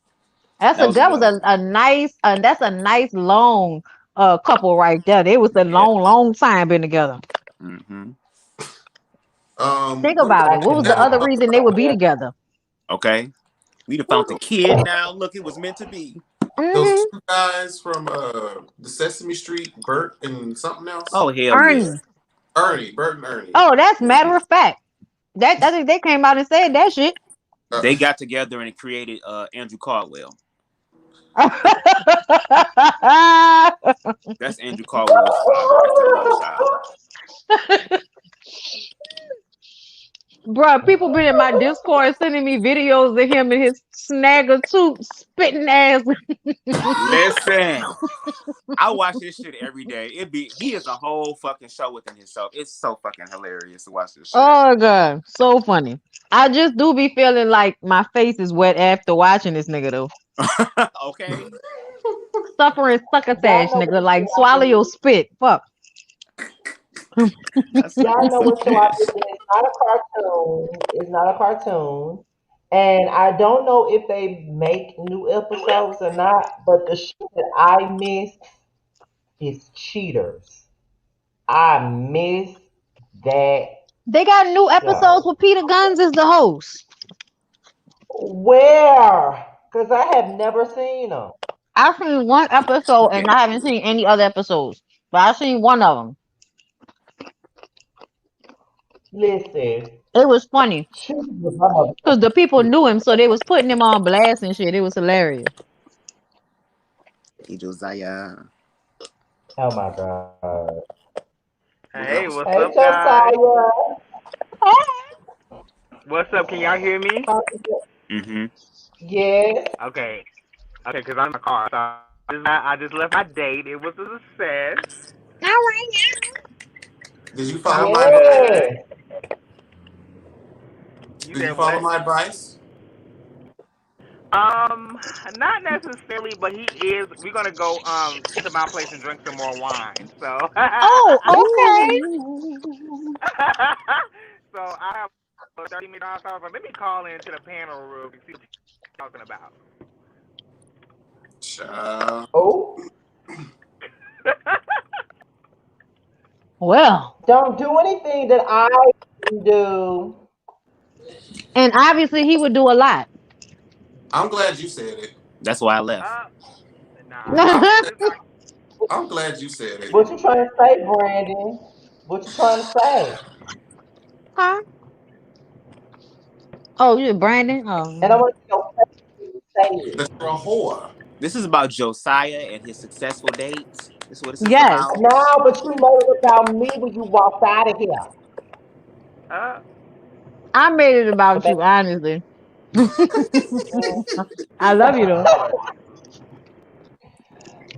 that's That a was a that good was one. a nice that's a nice long couple right there. They was a Yeah. long time been together. Mm-hmm. Think What about I it. What was the cannot. other reason they would be together? Okay. We done found the kid now. Look, it was meant to be. those Mm-hmm. two guys from the Sesame Street, Bert and something else? Oh, hell yeah. Ernie. Ernie, Bert and Ernie. Oh, that's matter of fact. That I think they came out and said that shit. They got together and created Andrew Caldwell. That's Andrew Caldwell's father. That's their love child. Bruh, people been in my Discord sending me videos of him and his snagger tooth spitting ass. Listen, I watch this shit every day. He is a whole fucking show within himself. It's so fucking hilarious to watch this shit. Oh god, so funny. I just do be feeling like my face is wet after watching this nigga though. Okay. Suffering succotash, nigga. Like swallow your spit. Fuck. That's Y'all know some what show I fish. think it's not a cartoon. It's not a cartoon. And I don't know if they make new episodes or not, but the show that I miss is Cheaters. I miss that They got new episodes show. with Peter Guns as the host. Where? Because I have never seen them. I've seen one episode and Okay. I haven't seen any other episodes, but I've seen one of them. Listen, It was funny Cheaters was my because the motherfucking people shit. knew him, so they was putting him on blast and shit. It was hilarious. Hey, Josiah. Oh my God. Hey, Well, what's Hey, up, guys? Josiah. What's up? Can y'all hear me? Mm-hmm. Yes. Okay. Okay, because I'm in my car. So I just left my date. It was a success. All right. did you follow I'm my good. Yes. You Did you said follow what? my advice? Not necessarily, but he is. We're gonna go to my place and drink some more wine. So, Oh, okay. Ooh. so I have 30 minutes. But let me call into the panel room and see what you're talking about. Child. Oh, Well, don't do anything that I can do. and obviously he would do a lot. I'm glad you said it. That's why I left. uh, nah, I'm I'm glad, just not. I'm glad you said it. What you trying to say, Brandon? What you trying to say? Huh? Oh, you Brandon? And I Oh, want to go say it. That you're a whore. This is about Josiah and his successful dates. This is what this is yes. about. No, but you made it about me when you walked out of here. Uh, I made it But about back, you, honestly. I love you though. Lord.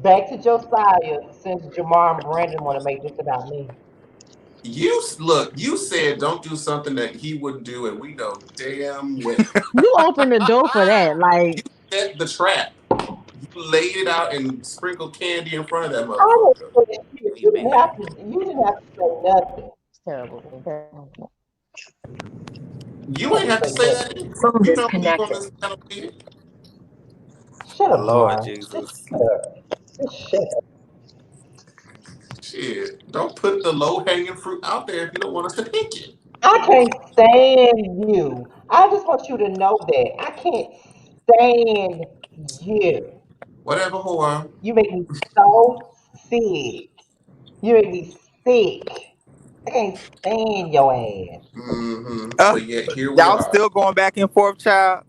back to Josiah, since Jamar and Brandon want to make this about me. Look. You said don't do something that he wouldn't do, and we know damn well. You opened the door for that. Like, Set the trap. You laid it out and sprinkled candy in front of that I motherfucker. didn't say shit. You didn't Amen. have to. You didn't have to say nothing. it's terrible. Terrible. You You didn't ain't have have to to say say nothing. that. You know who you on this panel with. Shut up, Lord Jamar. Just Jesus. shut up. Just shut up. Shit. Don't put the low hanging fruit out there if you don't want us to pick it. I can't stand you. I just want you to know that. I can't stand you. Whatever, whore. You make me so sick. You make me sick. I can't stand your ass. Uh, But yet here we y'all are. still going back and forth, child?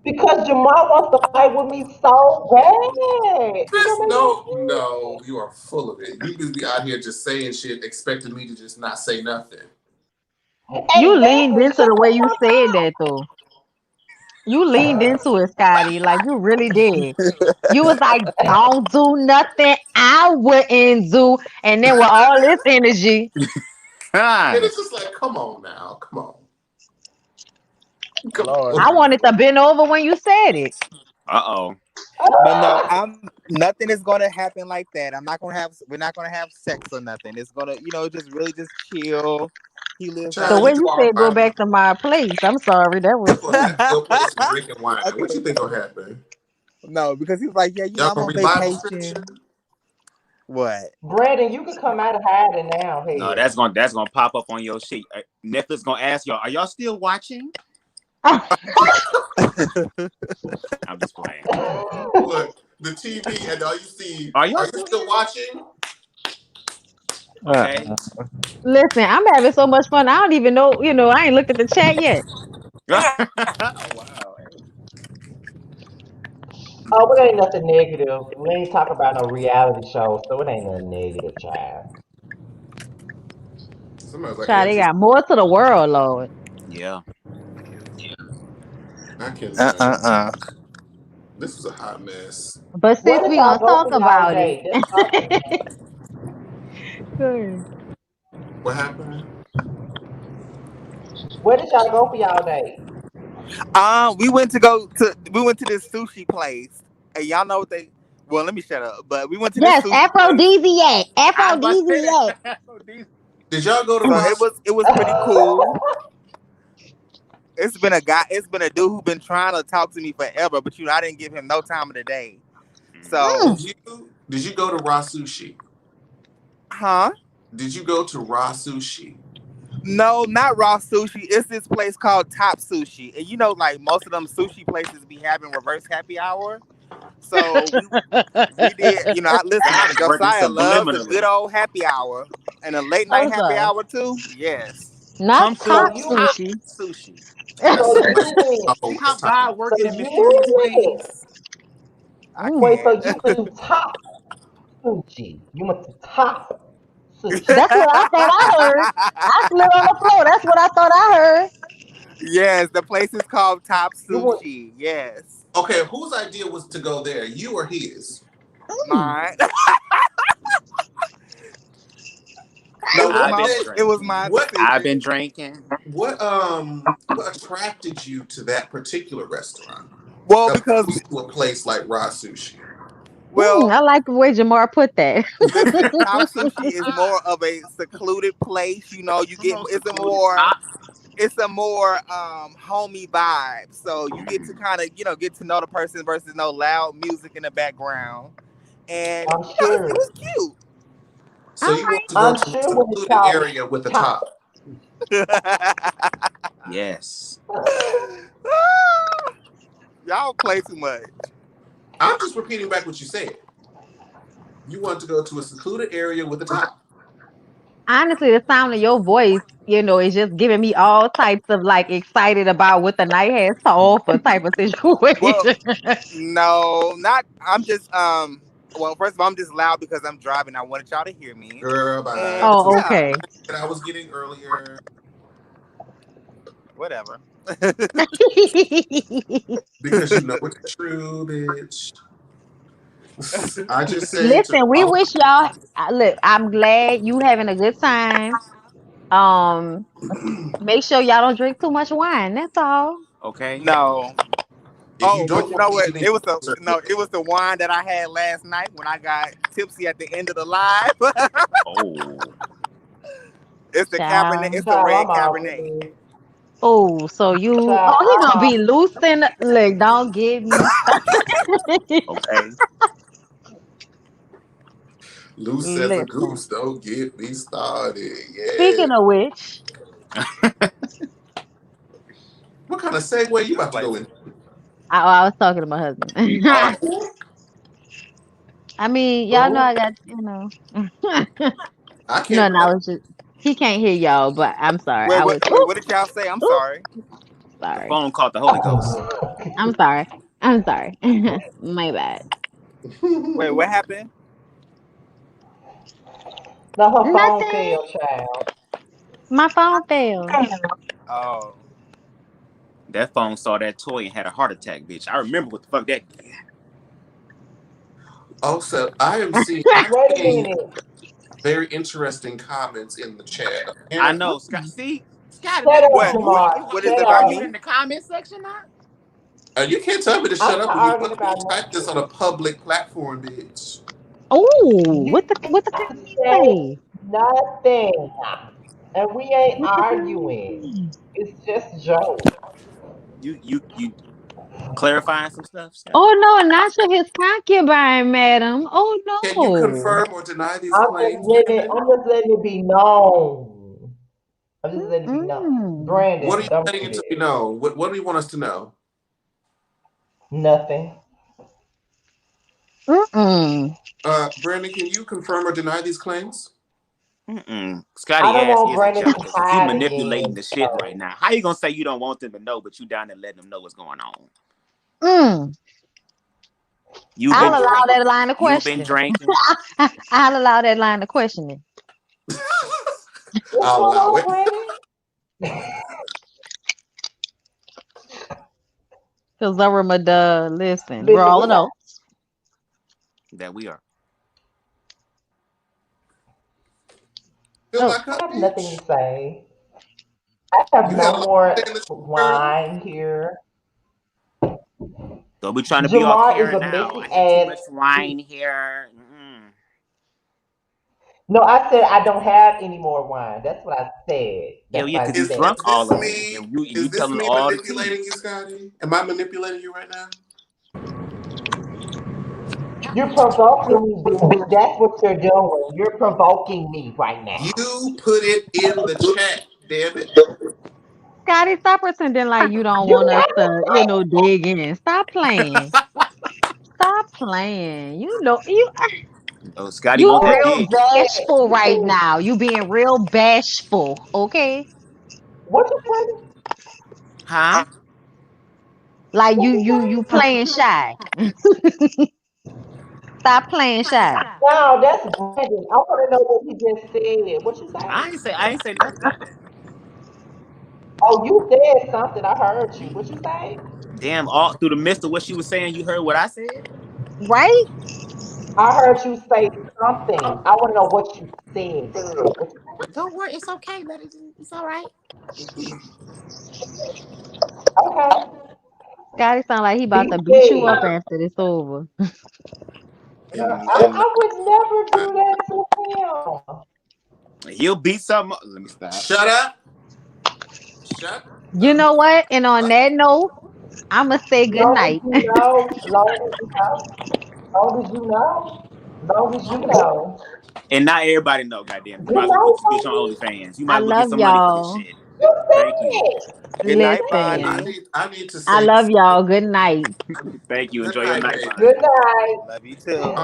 Because Jamal wants to fight with me so bad. It Chris, don't make no no, no, you are full of it. You just be out here just saying shit, expecting me to just not say nothing. sense. You leaned Exactly. into Shut the way the you said fuck that though. You leaned into it, Scotty. Like you really did. You was like, up. don't do nothing I wouldn't do. And then with all this energy, And Ah. it's just like, come on now, come Lord. I on. wanted to bend over when you said it. Uh-oh. But no, I'm nothing is gonna happen like that. We're not gonna have sex or nothing. It's gonna, just really just chill. He lives The out Child, way in you you are said go right. back to my place. I'm sorry. That was Go back to your place and drinking wine. What you okay. think gonna happen? No, because he's like, yeah, Y'all I'm gonna on read Bible scripture? vacation. What? Brandon, you could come out of hiding now. No, Hell. that's gonna pop up on your sheet. Netflix gonna ask y'all, are y'all still watching? I'm just playing. Look, the TV and all you see, Are y'all are you still still here? watching? Okay. Listen, I'm having so much fun. I don't even know, I ain't looked at the chat yet. Oh wow. Oh, it ain't nothing negative. We ain't talking about no reality show, so it ain't nothing negative, child. Somebody's like, Child, they Angie's. got more to the world, Lord. Yeah. I uh cannot. uh uh. This was a hot mess. But Where since did we y'all gonna go talk for y'all about it. date? That's what I think. Good. What happened? Where did y'all go for y'all date? We went to this sushi place, and y'all know what Well, let me shut up. But we went to this Yes, sushi place. aphrodisiac. I was about to say Aphrodisiac. that. Did y'all go to So Ross? it was pretty cool. It's been a guy. It's been a dude who been trying to talk to me forever, but I didn't give him no time of the day. So, Did you go to Raw Sushi? huh? Did you go to Raw Sushi? No, not Raw Sushi. It's this place called Top Sushi, and like most of them sushi places be having reverse happy hour. So we did. I listen. God is working Josiah loves a good subliminally. old happy hour and a late night Hold happy on. hour too. Yes. Not Come So to top you, Top sushi. Sushi. That so sounds like you went. a whole See how time. God So working in you mysterious went. ways? I Mm. Wait. So can't. you went to Top Sushi. You went to Top Sushi. That's what I thought I heard. I slid on the floor. That's what I thought I heard. Yes, the place is called Top You went. Sushi. Yes, Okay, whose idea was to go there? You or his? Mm. mine. Now, I've been It was drinking. my what I've been decision. drinking. what attracted you to that particular restaurant, Well, because opposed to a place like Raw Sushi? well, I like the way Jamar put that. listen, Top Sushi is more of a secluded place. You Some get more it's a secluded more top. homey vibe. So you get to Mm. kind of get to know the person versus no loud music in the background, and I'm it sure. was cute. So All you want to go I'm to a sure when it's secluded called area with a Top top? Yes. Y'all play too much. I'm just repeating back what you said. You want to go to a secluded area with a top. Honestly, the sound of your voice, is just giving me all types of like excited about what the night has to offer type of Well, situation. no, not. I'm just Well, first of all, I'm just loud because I'm driving. I wanted y'all to hear me, Girl, bye. and This is Oh, yeah, okay. what I was getting earlier. whatever. Because you know it's true, bitch. I just say to Listen, we all wish y'all look, I'm glad you having a good time. Um, make sure y'all don't drink too much wine. That's all. Okay. No. if you Oh, but don't you want know to what? get any It was closer, the wine that I had last night when I got tipsy at the end of the live. Oh. It's the Cabernet. Child. It's the Child, red I'm Cabernet. already. Oh, so Child, he I'm gonna already. be loose in look, don't get me started. Okay. loose as a Listen. goose. Don't get me started. Yeah. Speaking of which, What kind of segue you Y'all about to play go too in? much. I was talking to my husband. Oh, I mean, y'all know oh, I got, I no, can't no, I relate. was just he can't hear y'all, but I'm sorry. Wait, I wait, was wait. What did y'all say? I'm ooh, sorry. The sorry. phone called the Holy Ghost. I'm sorry. I'm sorry. My bad. Wait, what happened? No, her phone Nothing. failed, child. My phone failed. Oh, That phone saw that toy and had a heart attack, bitch. I remember what the fuck that did. Also, I'm Wait a seeing minute. very interesting comments in the chat. I Apparently, know. Scott, see, Scotty, Shut let it up, go, what? boy. Jamar. What is it Shut Are about you up. in me? the comment section now? you can't tell me to I'm shut up not when you arguing about type this nothing. on a public platform, bitch. Oh, You what the comment said say? nothing. And we ain't What the comment arguing. say? It's just joke. You clarifying some stuff, Scotty? Oh no, not to his concubine, madam. Oh Can you no. confirm or deny these claims, Brandon? I'm just letting it be known. I'm just letting it be known. Mm-mm. What are Brandon, you don't letting do it to that. be known? What do you want us to know? Nothing. Mm-mm. Brandon, can you confirm or deny these claims? Mm-mm. I Scotty don't ass want is Brandon to Angelica, so he hide manipulating again. the shit right So now. How you gonna say you don't want them to know, but you down there letting them know what's going on? Mm. You've I'll been Well, allow that drinking. line of You've been questioning. drinking. I'll allow that line of questioning. what's I'll going allow on, it. Brandon? Because Zara listen, we're Listen, all we got. adults. That we are. Fill Oh, my I cup, have nothing bitch. to say. I have You have no a lot to more say in the chat, girl. wine here. Don't be trying to be all Jamar is Karen a now. I messy have too ass much wine bitch. here. Mm-mm. No, I said I don't have any more wine. That's what I said. Hell That's yeah, what I because you Is said. drunk is all this of it. me? And you Is this telling me all the manipulating you, tea. Scotty? Am I manipulating you right now? You're provoking me, bitch. That's what you're doing. You're provoking me right now. You put it in the chat, damn it. Scotty, stop pretending like you don't You want us got to, dig in. Stop playing. Stop playing. Oh, Scotty You want that real dick. bad. bashful She right said, now. You being real bashful, okay? what you say? Huh? Like What you you say? playing shy. Stop playing shy. No, that's Brandon. I want to know what he just said. What you say? I ain't say nothing. Oh, you said something. I heard you. What you say? Damn, all through the midst of what she was saying, you heard what I said? Right? I heard you say something. I want to know what you said, though. What you say? Don't worry, it's okay. It's all right. Okay. Scotty sound like he about Be to beat you up said. after this over. And I would never do that to him. He'll beat something up. Let me stop. shut up. Shut You up. know what? And on that note, I'ma say good Long as night. you know, long as you know, long as you know, long as you know. And not everybody know, goddamn. You Good might as well night, put this bitch on baby. OnlyFans. You I might as well get love some money for this y'all. shit. You Thank you. said. Good night, Listen. Bonnie. I need to I say love this. y'all. Good night. Thank you. Good Enjoy your night, night, Good baby. Bonnie. night. Love you too.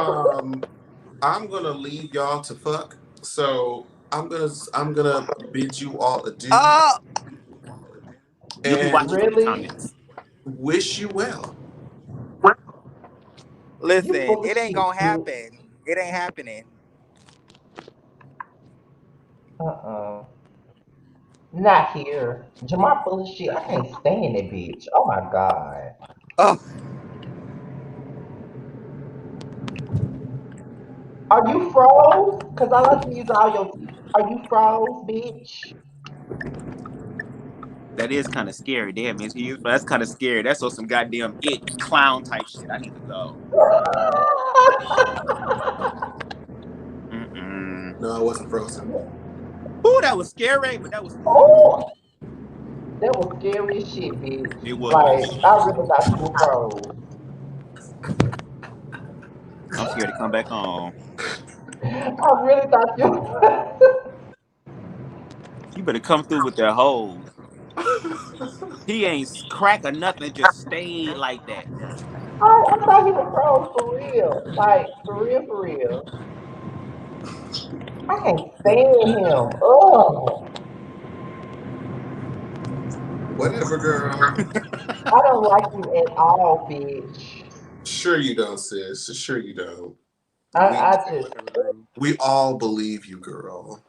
I'm gonna leave y'all to fuck. So I'm gonna bid you all adieu Oh, You'll be and watching for the Really? comments. wish you well. You listen, full of it ain't shit, gonna bitch. happen. It ain't happening. Uh-uh. Not here. Jamar full of shit. I can't stand that bitch. Oh my god. Oh, Are you froze? Because I like to use all your teeth. Are you froze, bitch? That is kind of scary. Damn, man. That's kind of scary. That's on some goddamn it clown type shit. I need to go. Mm-mm. No, I wasn't frozen. Ooh, that was scary, but that was Oh, that was scary as shit, bitch. it Like, was. I really thought you were froze. I'm scared to come back home. I really thought you were. You better come through with that hose. He ain't crack or nothing, just stayed like that. I thought he was froze for real. Like, for real, for real. I can't stand him. Oh, Whatever, girl. I don't like you at all, bitch. Sure you don't, sis. Sure you don't. We I just. we all believe you, girl.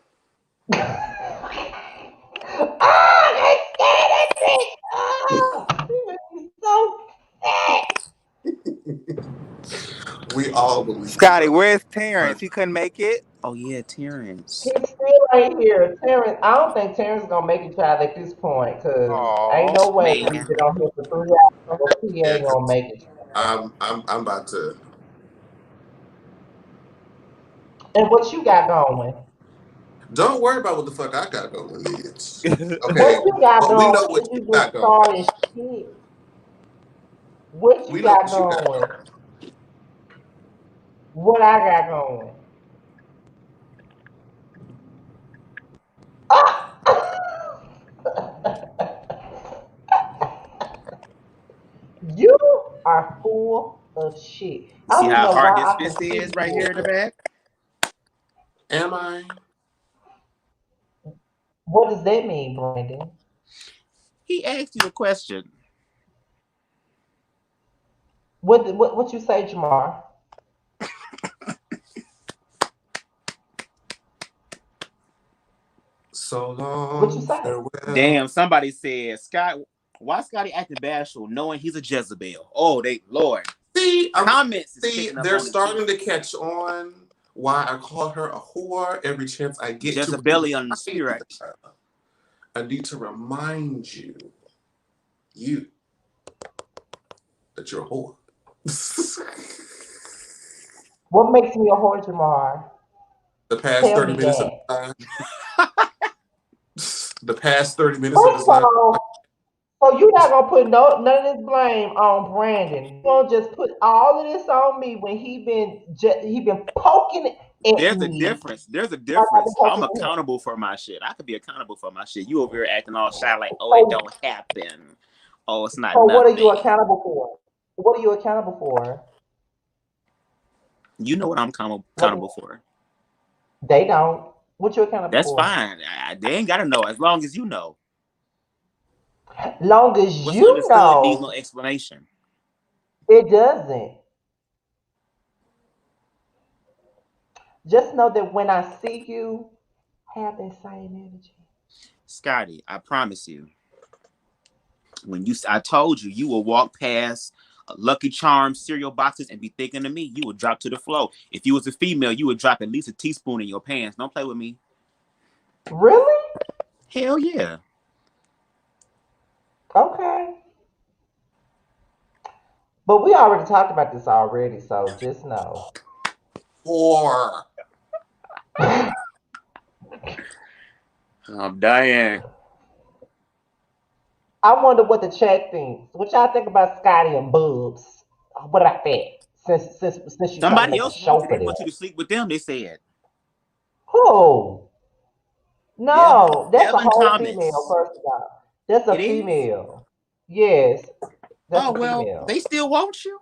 I can't stand that bitch. Oh, he makes me so sick. We all believe you, Scotty, girl. where's Terrence? He couldn't make it. Oh yeah, He Terrence. still ain't here. Terrence, I don't think Terrence is gonna make it, child, at this point, cause ain't Oh, no way we Man. get on here for 3 hours. He Yeah, ain't gonna 'cause make it. I'm about to. And what you got going? Don't worry about what the fuck I got going, bitch. What Okay, you got but we know going? what Is you you got just going. starting shit? What you We know got what you got going. going? What I got going? Ah! You are full of shit. You I see don't even how know hard why his I fist consider is right you. here in the back? Am I? What does that mean, Brandon? He asked you a question. What you say, Jamar? So What you long, say? farewell. Damn, somebody said, Scott, why Scotty acting bashful knowing he's a Jezebel? Oh, Lord. See, Comments is see, picking up they're on it too. starting to catch on why I call her a whore every chance I get to Jezebelian remind spirit. her. I need to remind you, you that you're a whore. What makes me a whore, Jamar? The past Tell 30 me minutes of that. the the past 30 minutes of First his of life. all, so you're not gonna put none of this blame on Brandon. You gonna just put all of this on me when he been poking at There's a me difference. There's a like I've been difference. I'm poking at him. accountable for my shit. I could be accountable for my shit. You over here acting all shy like, oh, it So, don't happen. Oh, it's not so what are you nothing. accountable for? What are you accountable for? You know what I'm What accountable for. they don't. What you accountable That's for? fine. They ain't gotta know as long as you know. Long as What's you understood needs no know, explanation. it doesn't. Just know that when I see you, have that same energy. Scotty, I promise you. I told you, you will walk past Lucky Charms cereal boxes and be thinking of me. You would drop to the floor. If you was a female, you would drop at least a teaspoon in your pants. Don't play with me. Really? Hell yeah. Okay. But we already talked about this already, so just know. Whore. I'm dying. I wonder what the chat thinks. What y'all think about Scotty and Bubs? What about that? Since you trying to Somebody make a else wants show you. for They them. want you to sleep with them, they said. Who? No, that's a Devin whole female, Thomas. first of all. That's It a is? female. Yes, that's Oh, a well, they female. still want you?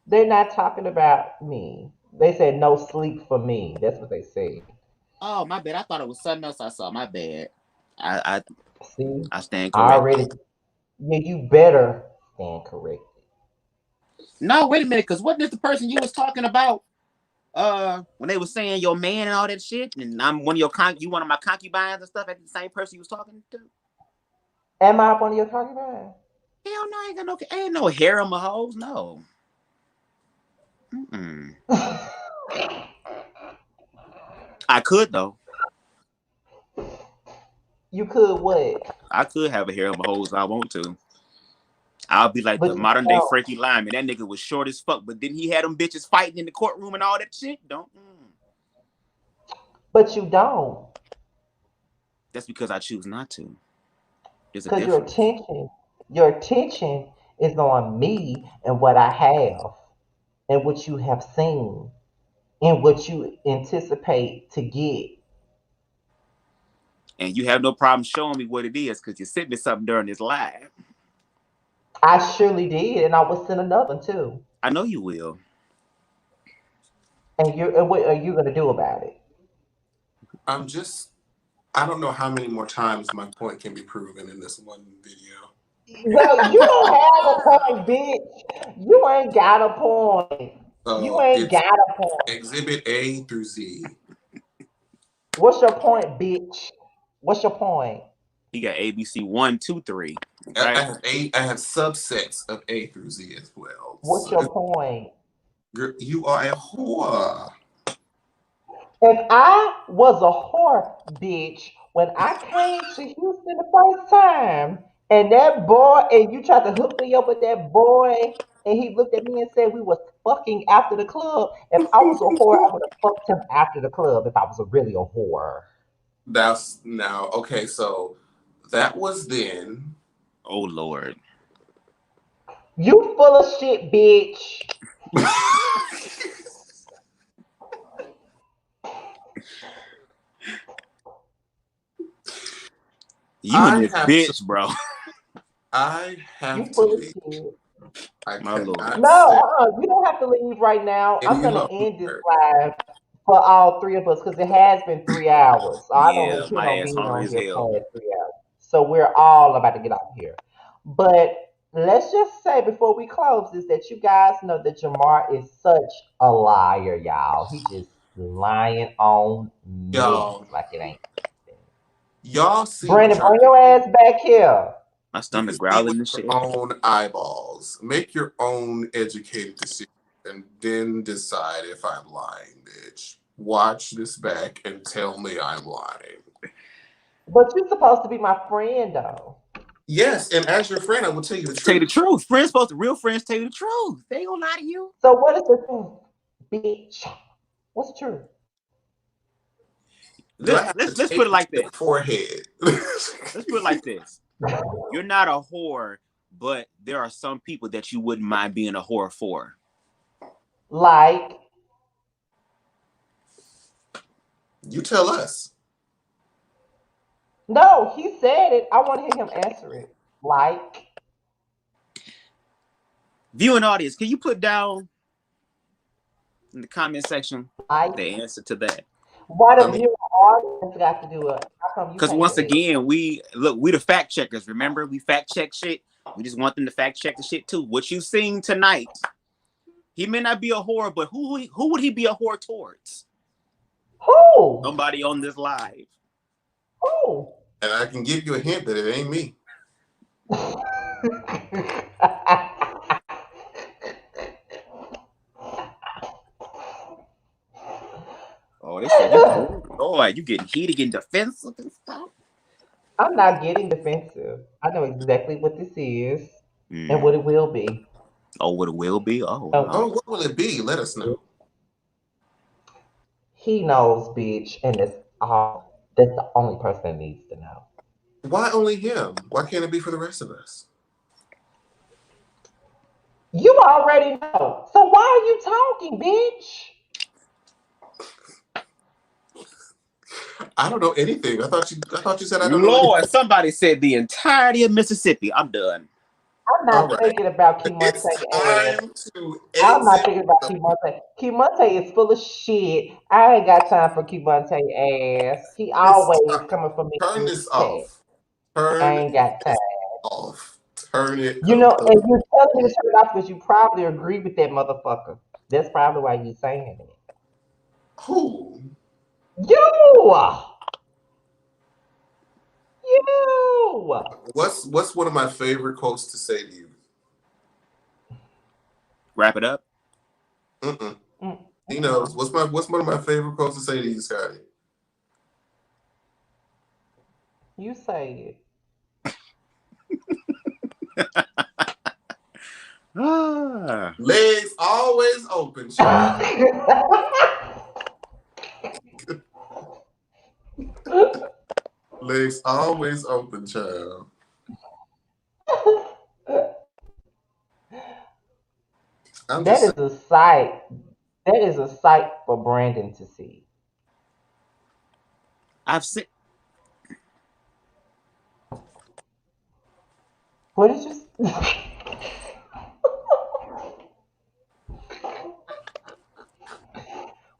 They're not talking about me. They said no sleep for me. That's what they said. Oh, my bad. I thought it was something else I saw. My bad. I See, I stand I corrected. already. Yeah, you better stand correct. No, wait a minute, because wasn't this the person you was talking about? When they was saying your man and all that shit, and I'm one of you one of my concubines and stuff. At the same person you was talking to. Am I one of your concubines? Hell no, ain't no harem of hoes. No. Mm-mm. I could though. You could what? I could have a harem of hoes if I want to. I'll be like But the you modern day don't. Frankie Lyman. That nigga was short as fuck, but then he had them bitches fighting in the courtroom and all that shit. Don't. But you don't. That's because I choose not to. There's a Because difference. your attention is on me and what I have and what you have seen and what you anticipate to get. And you have no problem showing me what it is because you sent me something during this live. I surely did, and I will send another one too. I know you will. And what are you gonna do about it? I'm just, I don't know how many more times my point can be proven in this one video. No, you don't have a point, bitch. You ain't got a point. You So ain't it's got a point. Exhibit A through Z. What's your point, bitch? What's your point? He got ABC 1, 2, 3. I Okay. have I have subsets of A through Z as well. What's So your point? you are a whore. If I was a whore, bitch, when I came to Houston the first time, and that boy, and you tried to hook me up with that boy, and he looked at me and said we was fucking after the club. If I was a whore, I would have fucked him after the club if I was really a whore. That's now okay. So that was then. Oh Lord. You full of shit, bitch. You and I this have to. bitch, bro. I You have to full of leave. shit. I My Lord. cannot No, stay you don't have to leave right now. I'm any gonna end this longer. live for all three of us because it has been 3 hours. So I don't Yeah, intend my on ass being hungry on as here hell. past 3 hours. So we're all about to get out of here. But let's just say before we close is that you guys know that Jamar is such a liar, y'all. He just lying on me Y'all, like it ain't. y'all see what Brandon, y'all bring can your see. ass back here. My You can stomach see with growling and your shit. own eyeballs. Make your own educated decision and then decide if I'm lying, bitch. Watch this back and tell me I'm lying. But you're supposed to be my friend, though. Yes, and as your friend, I will tell you the truth. Tell you the truth. Real friends tell you the truth. They ain't gonna lie to you. So what is the truth, bitch? What's true? Do I have to Let's take put it like your this. forehead? Let's put it like this. You're not a whore, but there are some people that you wouldn't mind being a whore for. Like, You tell us. no, he said it. I want to hear him answer it. Like, Viewing audience, can you put down in the comment section like, the answer to that? what I a mean, viewer audience got to do it. How come you Because can't once say it? again, we the fact checkers. Remember, we fact check shit. We just want them to fact check the shit too. What you seen tonight, he may not be a whore, but who would he be a whore towards? Who? Somebody on this live. Who? and I can give you a hint that it ain't me. Oh, they said this. Oh Lord, you getting heated, getting defensive and stuff. I'm not getting defensive. I know exactly what this is and what Mm. it will be. Oh, what it will be? Oh, Oh, Oh, what will it be? Let us know. he knows, bitch, and that's all. That's the only person that needs to know. Why only him? Why can't it be for the rest of us? You already know. So why are you talking, bitch? I don't know anything. I thought you said I don't know anything. Lord, somebody said the entirety of Mississippi. I'm done. I'm All not right. thinking about Kimonte It's ass. time to I'm not exit. thinking about Kimonte. Kimonte is full of shit. I ain't got time for Kimonte ass. He It's always time. coming for me Turn in this the chat. off. I Turn ain't got time. this off. Turn it You know, completely. and you telling me to turn it off because you probably agree with that motherfucker. That's probably why you saying it. Who? You! You! What's one of my favorite quotes to say to you? Wrap it up. Mm-mm. Mm, He knows. What's one of my favorite quotes to say to you, Scotty? you say Ah. Legs always open, child. it. Legs always open, child. I'm That just is saying. a sight. That is a sight for Brandon to see. I've seen. What did you?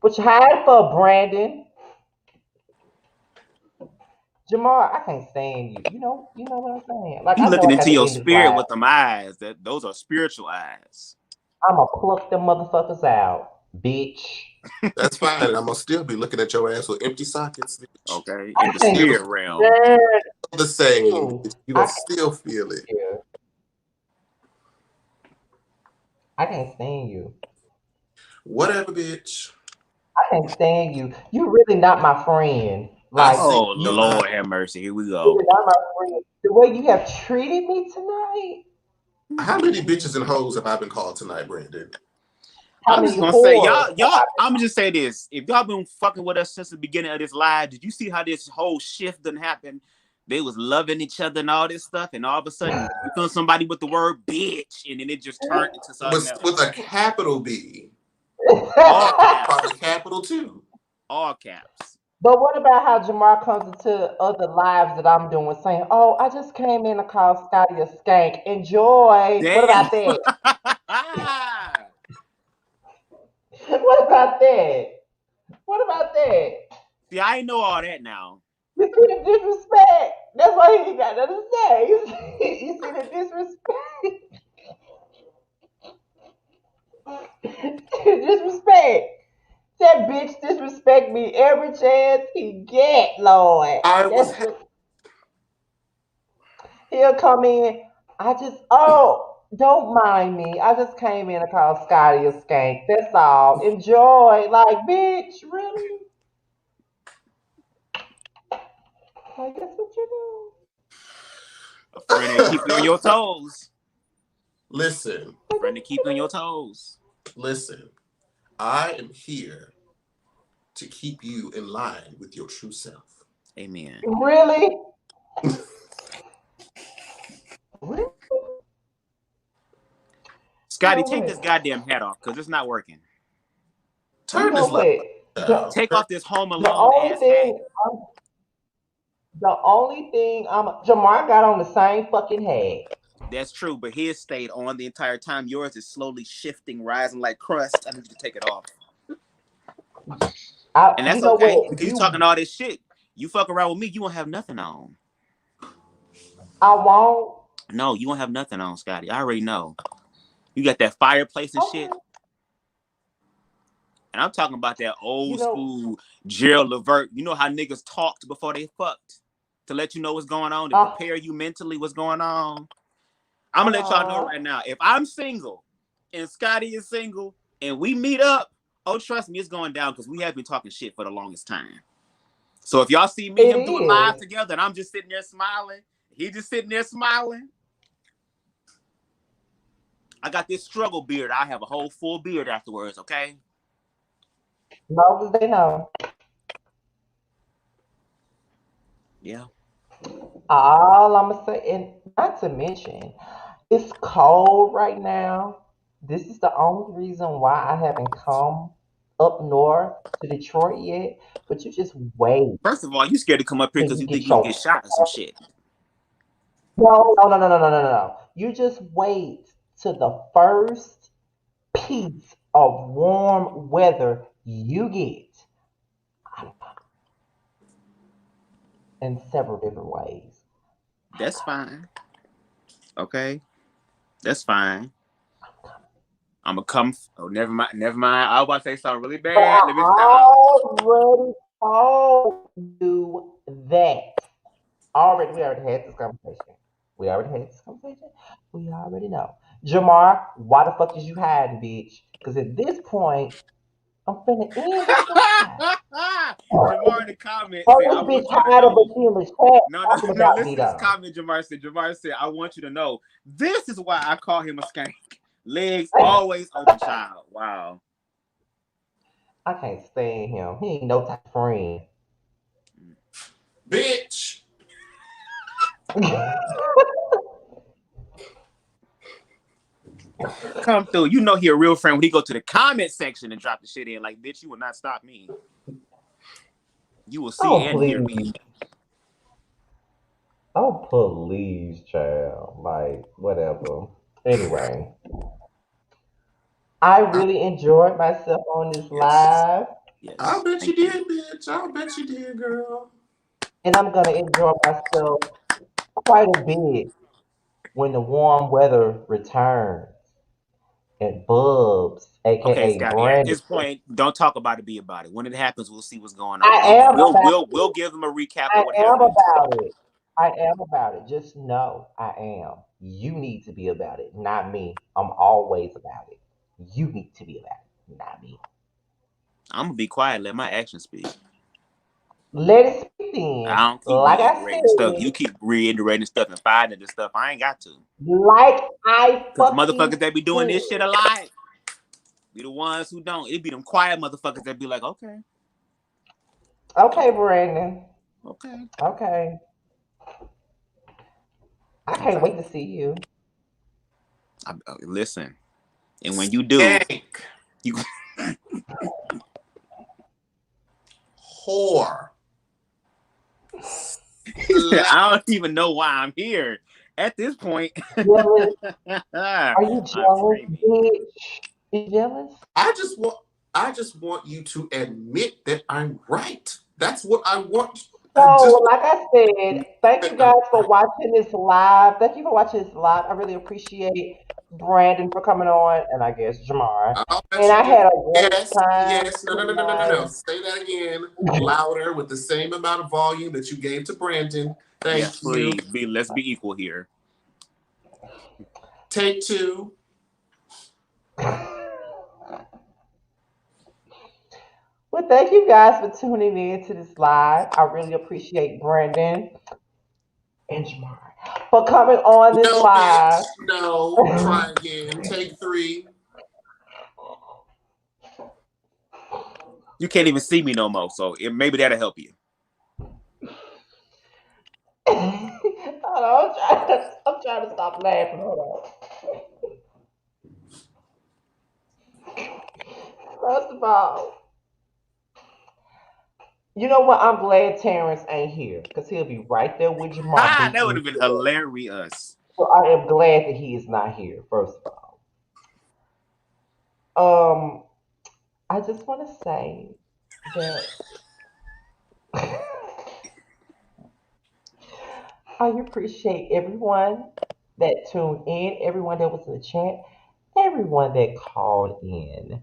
What you hide for, Brandon? Jamar, I can't stand you. You know what I'm saying. Like You I know looking I got into to your end this spirit live. with them eyes. Those are spiritual eyes. I'ma pluck them motherfuckers out, bitch. That's fine. And I'm gonna still be looking at your ass with empty sockets, bitch. Okay, I in the can't spirit realm. stand The same. you. You I gonna can't still feel it. stand you. I can't stand you. Whatever, bitch. I can't stand you. You really not my friend. I Like see Oh you you. Lord, have mercy. Here we really go. not my friend. The way you have treated me tonight. How many bitches and hoes have I been called tonight, Brandon? How I'm just many gonna say, whores? y'all. I'm gonna just say this: if y'all been fucking with us since the beginning of this live, did you see how this whole shift done happened? They was loving each other and all this stuff, and all of a sudden, you feel somebody with the word "bitch," and then it just turned into something With else. a capital B. All Probably caps, capital too. all caps. But what about how Jamar comes into other lives that I'm doing saying, oh, I just came in to call Scotty a skank. Enjoy. What Damn. about that? What about that? What about that? See, I ain't know all that now. You see the disrespect? That's why he ain't got nothing to say. You see the disrespect? Disrespect. That bitch disrespect me every chance he get, Lord. I was That's what he'll come in. Don't mind me. I just came in to call Scotty a skank. That's all. Enjoy. Like, bitch, really? Like, that's what you do? A friend that keep you on your toes. Listen. A friend that keep you on your toes. Listen. I am here to keep you in line with your true self. Amen. Really? Really? Scotty, take this goddamn hat off because it's not working. You Turn know this light what? down. Take off this Home The Alone only ass hat. thing, Jamar got on the same fucking hat. That's true, but his stayed on the entire time. Yours is slowly shifting, rising like crust. I need you to take it off. And You that's know okay what? because you talking all this shit. You fuck around with me, you won't have nothing on. I won't. No, you won't have nothing on, Scotty. I already know. You got that fireplace and shit. And I'm talking about that old school Gerald Levert. You know how niggas talked before they fucked to let you know what's going on, to prepare you mentally what's going on. I'm gonna let y'all know right now. If I'm single and Scotty is single and we meet up, oh, trust me, it's going down because we have been talking shit for the longest time. So if y'all see me and him doing live together and I'm just sitting there smiling, he just sitting there smiling. I got this struggle beard. I have a whole full beard afterwards, okay? Long as they know. Yeah. All I'm gonna say, and not to mention, it's cold right now. This is the only reason why I haven't come up north to Detroit yet. But you just wait First of all, you scared to come up here till because you you think get you're gonna your get shot or some shit. no. You just wait till the first piece of warm weather you get in several different ways. That's fine. Okay. That's fine. I'm gonna come. Oh, never mind. Never mind. I was about to say something really bad. Let me stop. Already told you that. We already had this conversation. We already know. Jamar, why the fuck is you hiding, bitch? Because at this point, I'm finna end this live. Jamar in the comments said, "I Oh, this want bitch you to hiding, but know." she in the chat No. talking about me Listen to this though. comment. Jamar said. Jamar said, "I want you to know. This is why I call him a skank. Legs always open, child. Wow." I can't stand him. He ain't no type of friend. Bitch. Come through. You know he a real friend when he go to the comment section and drop the shit in. Like, bitch, you will not stop me. You will see and hear me. Oh, please, child. Like, whatever. Anyway, I really enjoyed myself on this Yes. live. Yes. I bet you did, bitch. I bet you did, girl. And I'm going to enjoy myself quite a bit when the warm weather returns. And Bubs, Okay, aka Scotty. At Brandon. this point, don't talk about it. Be about it. When it happens, we'll see what's going on. I am about We'll give them a recap I of what am happened. about it. I am about it. Just know I am. You need to be about it, not me. I'm always about it. You need to be about it, not me. I'm gonna be quiet. Let my actions speak. Let it speak I then. don't keep Like I reiterating stuff. said, You keep reiterating stuff and finding this stuff. I ain't got to. like I Because the fucking motherfuckers that be doing this shit said. a lot be the ones who don't. It be them quiet motherfuckers that be like, okay, Okay, Brandon. okay, Okay. I can't okay. wait to see you. Listen, and when you do, Gank. you. Whore. I don't even know why I'm here at this point. Jealous? Are you I'm jealous, screaming. bitch? You jealous? I just want you to admit that I'm right. That's what I want. I just So, like I said, thank you that I'm guys for right. watching this live. Thank you for watching this live. I really appreciate Brandon for coming on, and I guess Jamar. I'll bet And you I did. had a great Yes, time yes. No, no, no, no, no, no, no. tonight. Say that again, louder, with the same amount of volume that you gave to Brandon. Yes, Thank you. please. Let's be equal here. Take two. Well, thank you guys for tuning in to this live. I really appreciate Brandon and Jamar. for coming on this No, live. bitch. No. Try again. Take 3. You can't even see me no more, so maybe that'll help you. Hold on, I'm trying to stop laughing. Hold on. First of all, you know what? I'm glad Terrence ain't here because he'll be right there with Jamar Ha! beating That would me have been to it. hilarious. So I am glad that he is not here. First of all, I just want to say that I appreciate everyone that tuned in, everyone that was in the chat, everyone that called in.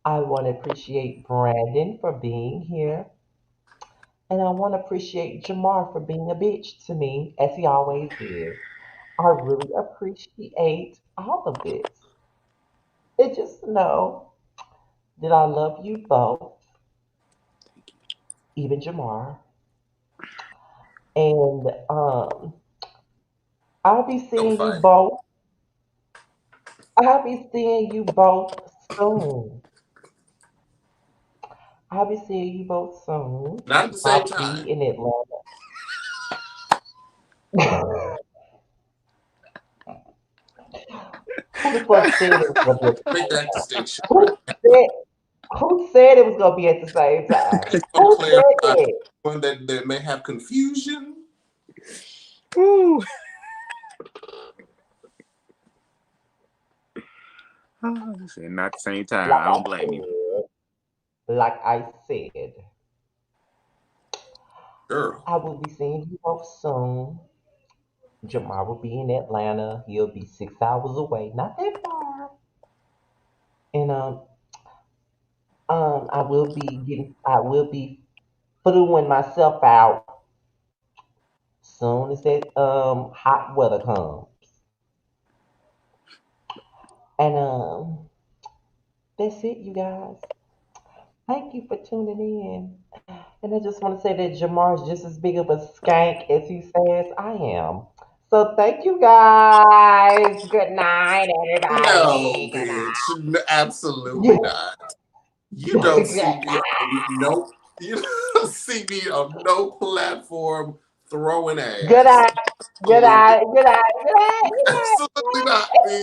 I want to appreciate Brandon for being here. And I want to appreciate Jamar for being a bitch to me, as he always is. I really appreciate all of this. And just know that I love you both, even Jamar. And I'll be Don't seeing you fight. both. I'll be seeing you both soon. I'll be seeing you both soon. Not at the same I'll time. be in Atlanta. Who the fuck said it was gonna be at the Make same that time? distinction right. Who said who said it was gonna be at the same time? Just want to Who said clarify that? for anyone that may have confusion. Ooh. Not at the same time. Like I don't blame you. I said, Girl. I will be seeing you both soon. Jamar will be in Atlanta. He'll be 6 hours away, not that far. And I will be fluing myself out soon as that hot weather comes. And that's it, you guys. Thank you for tuning in. And I just want to say that Jamar's just as big of a skank as he says I am. So thank you guys. Good night, No, everybody. Good bitch. Absolutely night. not. You don't Good see me on night. no. You don't see me on no platform throwing Good ass. night. Good Absolutely, night. Good night. Good night. Good night. absolutely not, bitch.